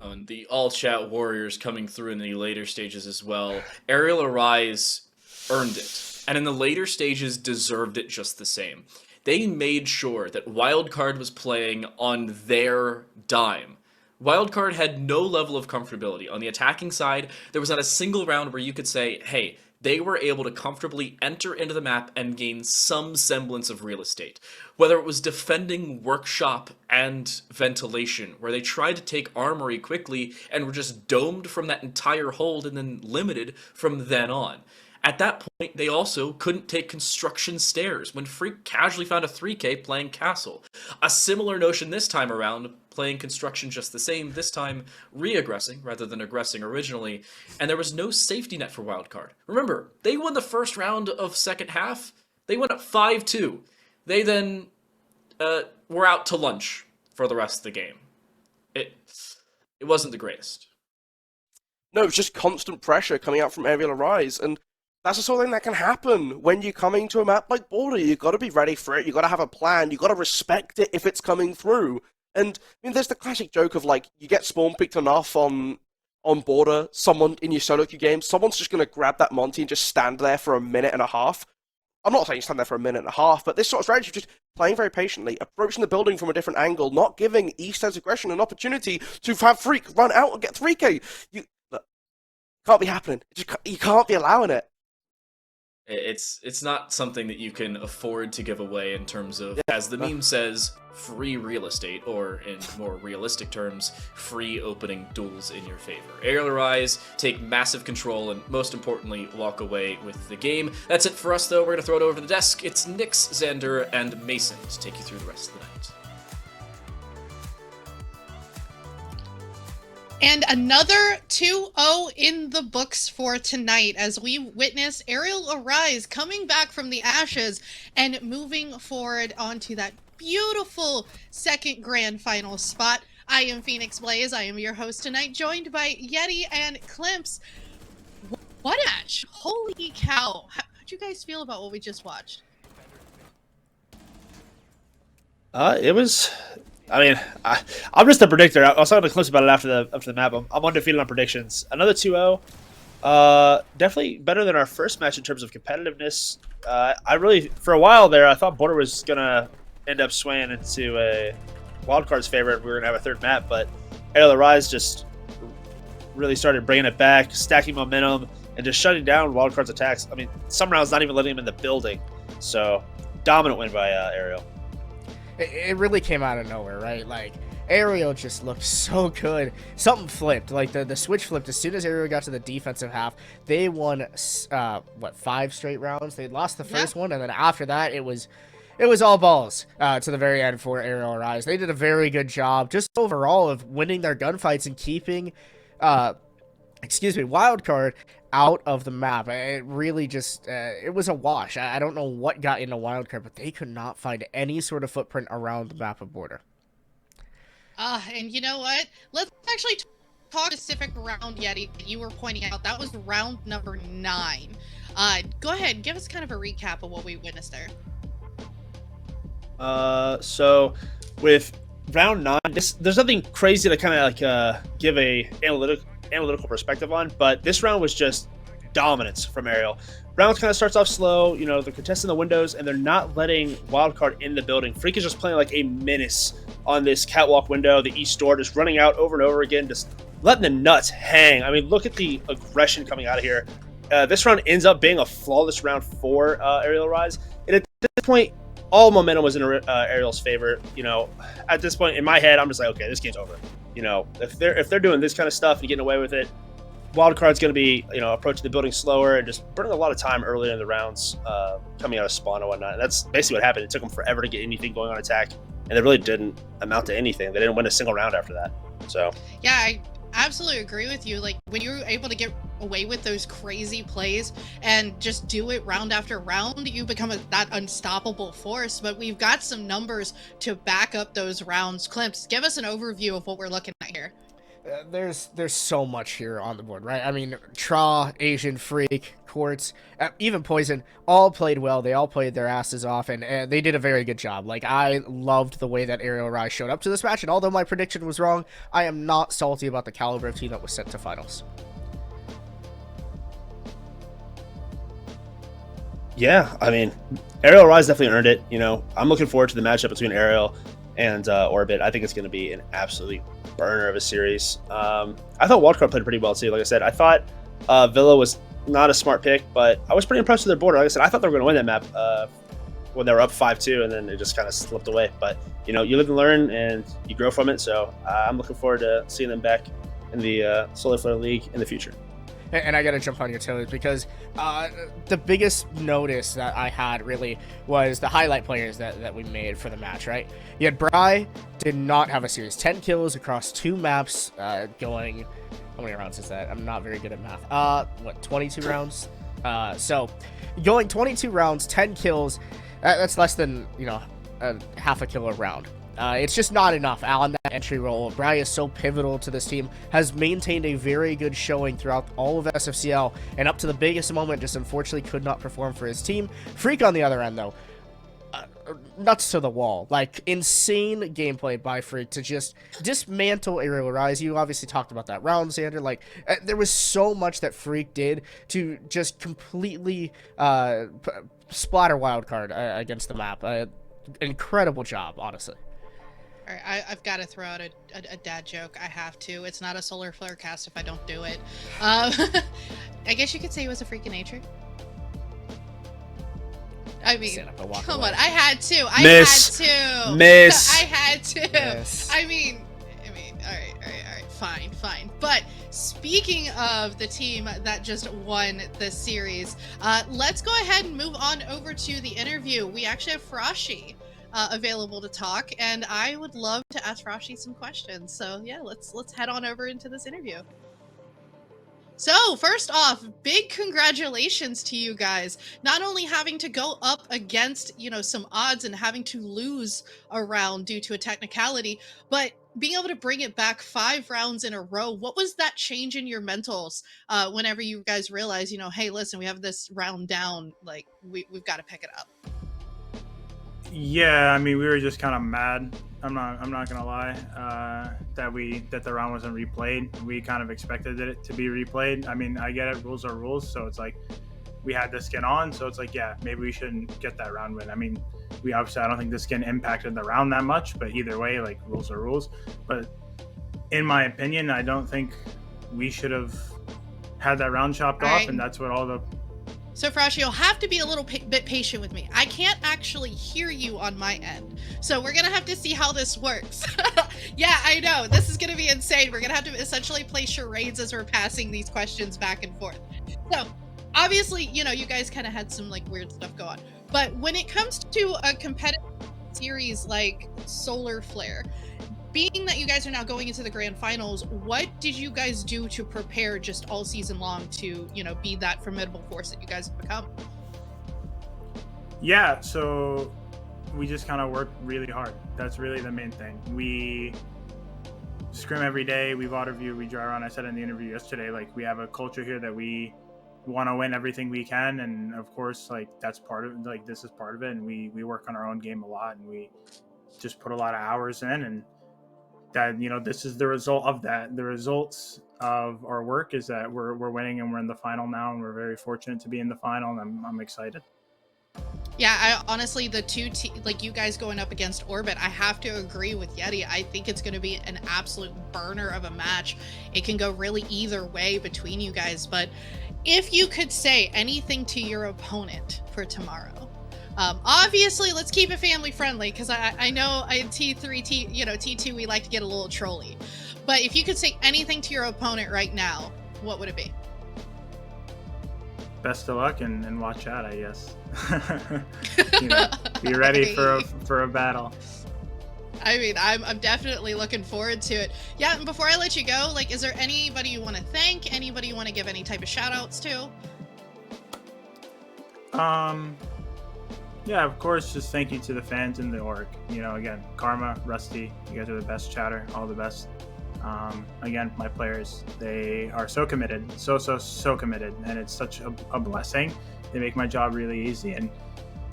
And the all-chat warriors coming through in the later stages as well. Arial Rise earned it, and in the later stages deserved it just the same. They made sure that Wildcard was playing on their dime. Wildcard had no level of comfortability. On the attacking side, there was not a single round where you could say, hey, they were able to comfortably enter into the map and gain some semblance of real estate. Whether it was defending workshop and ventilation, where they tried to take armory quickly and were just domed from that entire hold and then limited from then on. At that point, they also couldn't take construction stairs when Freak casually found a 3K playing castle. A similar notion this time around, playing construction just the same, this time re-aggressing rather than aggressing originally, and there was no safety net for Wildcard. Remember, they won the first round of second half. They went up 5-2. They then were out to lunch for the rest of the game. It wasn't the greatest. No, it was just constant pressure coming out from Arial Arise, and that's the sort of thing that can happen when you're coming to a map like Border. You've got to be ready for it. You've got to have a plan. You've got to respect it if it's coming through. And I mean, there's the classic joke of like, you get spawn picked enough on Border, someone in your solo queue game, someone's just going to grab that Monty and just stand there for a minute and a half. I'm not saying stand there for a minute and a half, but this sort of strategy of just playing very patiently, approaching the building from a different angle, not giving East's aggression an opportunity to have Freak run out and get 3K. Can't be happening. You can't be allowing it. It's not something that you can afford to give away in terms of, as the meme says, free real estate, or in more realistic terms, free opening duels in your favor. Arial Arise take massive control and, most importantly, walk away with the game. That's it for us, though. We're going to throw it over to the desk. It's Nyx, Xander, and Mason to take you through the rest of the night. And another 2-0 in the books for tonight as we witness Arial Arise coming back from the ashes and moving forward onto that beautiful second grand final spot. I am Phoenix Blaze. I am your host tonight, joined by Yeti and Klimps. What a match! Holy cow! How'd you guys feel about what we just watched? It was... I mean, I'm just a predictor. I was talking to Clips about it after the map. I'm undefeated on predictions. Another 2-0. Definitely better than our first match in terms of competitiveness. I really, for a while there, I thought Border was going to end up swaying into a Wildcard's favorite. We were going to have a third map, but Arial Arise just really started bringing it back, stacking momentum, and just shutting down Wildcard's attacks. I mean, some rounds not even letting him in the building. So, dominant win by Arial. It really came out of nowhere, right? Like, Arial just looked so good. Something flipped. Like, the switch flipped. As soon as Arial got to the defensive half, they won, 5 straight rounds? They lost the first one, and then after that, it was all balls to the very end for Arial Arise. They did a very good job, just overall, of winning their gunfights and keeping, Wildcard out of the map. It really just, it was a wash. I don't know what got into Wildcard, but they could not find any sort of footprint around the map of Border. And you know what? Let's actually talk specific round, Yeti, that you were pointing out. That was round number 9. Go ahead and give us kind of a recap of what we witnessed there. So with round 9, there's nothing crazy to kind of like give a analytical perspective on, but this round was just dominance from Arial. Round kind of starts off slow, you know, they're contesting the windows and they're not letting Wildcard in the building. Freak is just playing like a menace on this catwalk window, the east door, just running out over and over again, just letting the nuts hang. I mean, look at the aggression coming out of here. This round ends up being a flawless round for Arial Rise, and at this point, all momentum was in Arial's favor. You know, at this point in my head, I'm just like, okay, this game's over. You know, if they're doing this kind of stuff and getting away with it, Wildcard's going to be, you know, approaching the building slower and just burning a lot of time earlier in the rounds, coming out of spawn and whatnot. And that's basically what happened. It took them forever to get anything going on attack, and they really didn't amount to anything. They didn't win a single round after that. So yeah, I absolutely agree with you. Like, when you're able to get away with those crazy plays and just do it round after round, you become that unstoppable force. But we've got some numbers to back up those rounds. Klimps, give us an overview of what we're looking at here. There's so much here on the board, right? I mean, Tra, Asian Freak, Quartz, even Poison, all played well. They all played their asses off, and they did a very good job. Like, I loved the way that Arial Rise showed up to this match, and although my prediction was wrong, I am not salty about the caliber of team that was sent to finals. yeah, I mean, Arial Rise definitely earned it. You know, I'm looking forward to the matchup between Arial and Orbit. I think it's going to be an absolutely burner of a series. I thought Wildcard played pretty well too. Like I said, I thought Villa was not a smart pick, but I was pretty impressed with their border. Like I said, I thought they were going to win that map when they were up 5-2, and then it just kind of slipped away. But, you know, you live and learn, and you grow from it. So I'm looking forward to seeing them back in the Solar Flare League in the future. And I gotta jump on your toes because the biggest notice that I had really was the highlight players that we made for the match, right? You had Bry, did not have a series. 10 kills across 2 maps, going... How many rounds is that? I'm not very good at math. 22 rounds? So, going 22 rounds, 10 kills, that's less than, you know, half a kill a round. It's just not enough on that entry role. Bry is so pivotal to this team, has maintained a very good showing throughout all of SFCL, and up to the biggest moment, just unfortunately could not perform for his team. Freak on the other end, though. Nuts to the wall. Like, insane gameplay by Freak to just dismantle Arial Rise. You obviously talked about that round, Xander. Like, there was so much that Freak did to just completely splatter Wildcard against the map. Incredible job, honestly. All right, I've got to throw out a dad joke. I have to. It's not a Solar Flare cast if I don't do it. I guess you could say it was a freak of nature. I mean, come on, I had to. Miss. I had to. Miss. I mean, all right, fine. But speaking of the team that just won the series, let's go ahead and move on over to the interview. We actually have Farashi available to talk, and I would love to ask Farashi some questions. So yeah, let's head on over into this interview. So, first off, big congratulations to you guys. Not only having to go up against, you know, some odds and having to lose a round due to a technicality, but being able to bring it back 5 rounds in a row. What was that change in your mentals whenever you guys realized, you know, hey, listen, we have this round down, like, we've got to pick it up? Yeah, I mean, we were just kind of mad. I'm not gonna lie, that the round wasn't replayed. We kind of expected it to be replayed. I mean, I get it, rules are rules, so it's like we had the skin on, so it's like, yeah, maybe we shouldn't get that round win. I mean, we obviously, I don't think the skin impacted the round that much, but either way, like, rules are rules. But in my opinion, I don't think we should have had that round chopped off, and that's what all the... So, Farashi, you'll have to be a little bit patient with me. I can't actually hear you on my end. So we're going to have to see how this works. Yeah, I know. This is going to be insane. We're going to have to essentially play charades as we're passing these questions back and forth. So, obviously, you know, you guys kind of had some, like, weird stuff go on. But when it comes to a competitive series like Solar Flare, being that you guys are now going into the grand finals, what did you guys do to prepare just all season long to, you know, be that formidable force that you guys have become? Yeah, so we just kind of work really hard. That's really the main thing. We scrim every day, we VOD review, we dry run. I said in the interview yesterday, like, we have a culture here that we want to win everything we can, and of course, like, that's part of, like, this is part of it, and we work on our own game a lot, and we just put a lot of hours in, and that, you know, this is the result of that. The results of our work is that we're winning, and we're in the final now, and we're very fortunate to be in the final, and I'm excited. Yeah, I honestly, the like, you guys going up against Orbit, I have to agree with Yeti. I think it's going to be an absolute burner of a match. It can go really either way between you guys, but if you could say anything to your opponent for tomorrow, obviously, let's keep it family friendly, because I know in T3, you know, T2, we like to get a little trolly. But if you could say anything to your opponent right now, what would it be? Best of luck and watch out, I guess. You know, be ready for a battle. I mean, I'm definitely looking forward to it. Yeah, and before I let you go, like, is there anybody you want to thank? Anybody you want to give any type of shout outs to? Yeah, of course, just thank you to the fans in the org. You know, again, Karma, Rusty, you guys are the best chatter, all the best. Again, my players, they are so committed, so committed, and it's such a blessing. They make my job really easy, and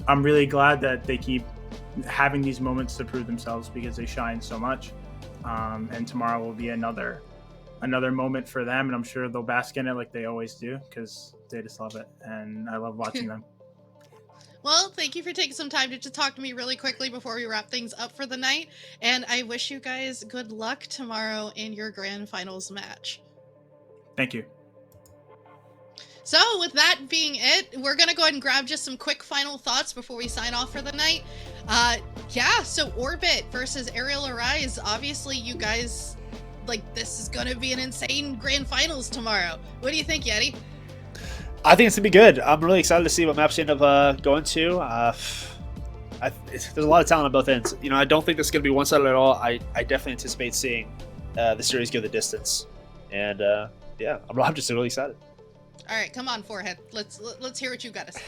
I'm really glad that they keep having these moments to prove themselves, because they shine so much. And tomorrow will be another moment for them, and I'm sure they'll bask in it like they always do, because they just love it, and I love watching them. Well, thank you for taking some time to just talk to me really quickly before we wrap things up for the night. And I wish you guys good luck tomorrow in your grand finals match. Thank you. So with that being it, we're gonna go ahead and grab just some quick final thoughts before we sign off for the night. Yeah, so Orbit versus Arial Arise. Obviously, you guys, like, this is gonna be an insane grand finals tomorrow. What do you think, Yeti? I think it's gonna be good. I'm really excited to see what maps you end up going to. There's a lot of talent on both ends. You know, I don't think this is gonna be one-sided at all. I definitely anticipate seeing the series go the distance, and yeah, I'm just really excited. All right, come on, Forehead. Let's hear what you got to say.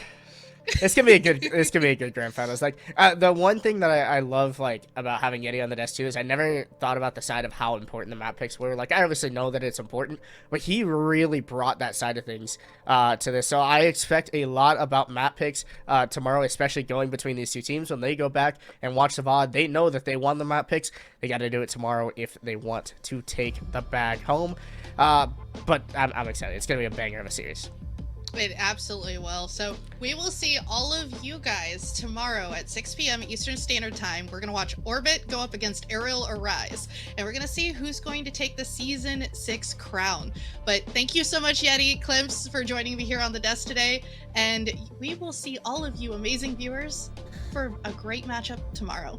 It's gonna be a good grand finals. Like the one thing that I love like about having Yeti on the desk too is I never thought about the side of how important the map picks were. Like I obviously know that it's important, but he really brought that side of things to this. So I expect a lot about map picks tomorrow, especially going between these two teams. When they go back and watch the VOD, they know that they won the map picks. They got to do it tomorrow if they want to take the bag home. But I'm excited. It's gonna be a banger of a series. It absolutely will. So we will see all of you guys tomorrow at 6 p.m. Eastern Standard Time. We're going to watch Orbit go up against Arial Arise, and we're going to see who's going to take the Season 6 crown. But thank you so much, Yeti, Clemps, for joining me here on the desk today, and we will see all of you amazing viewers for a great matchup tomorrow.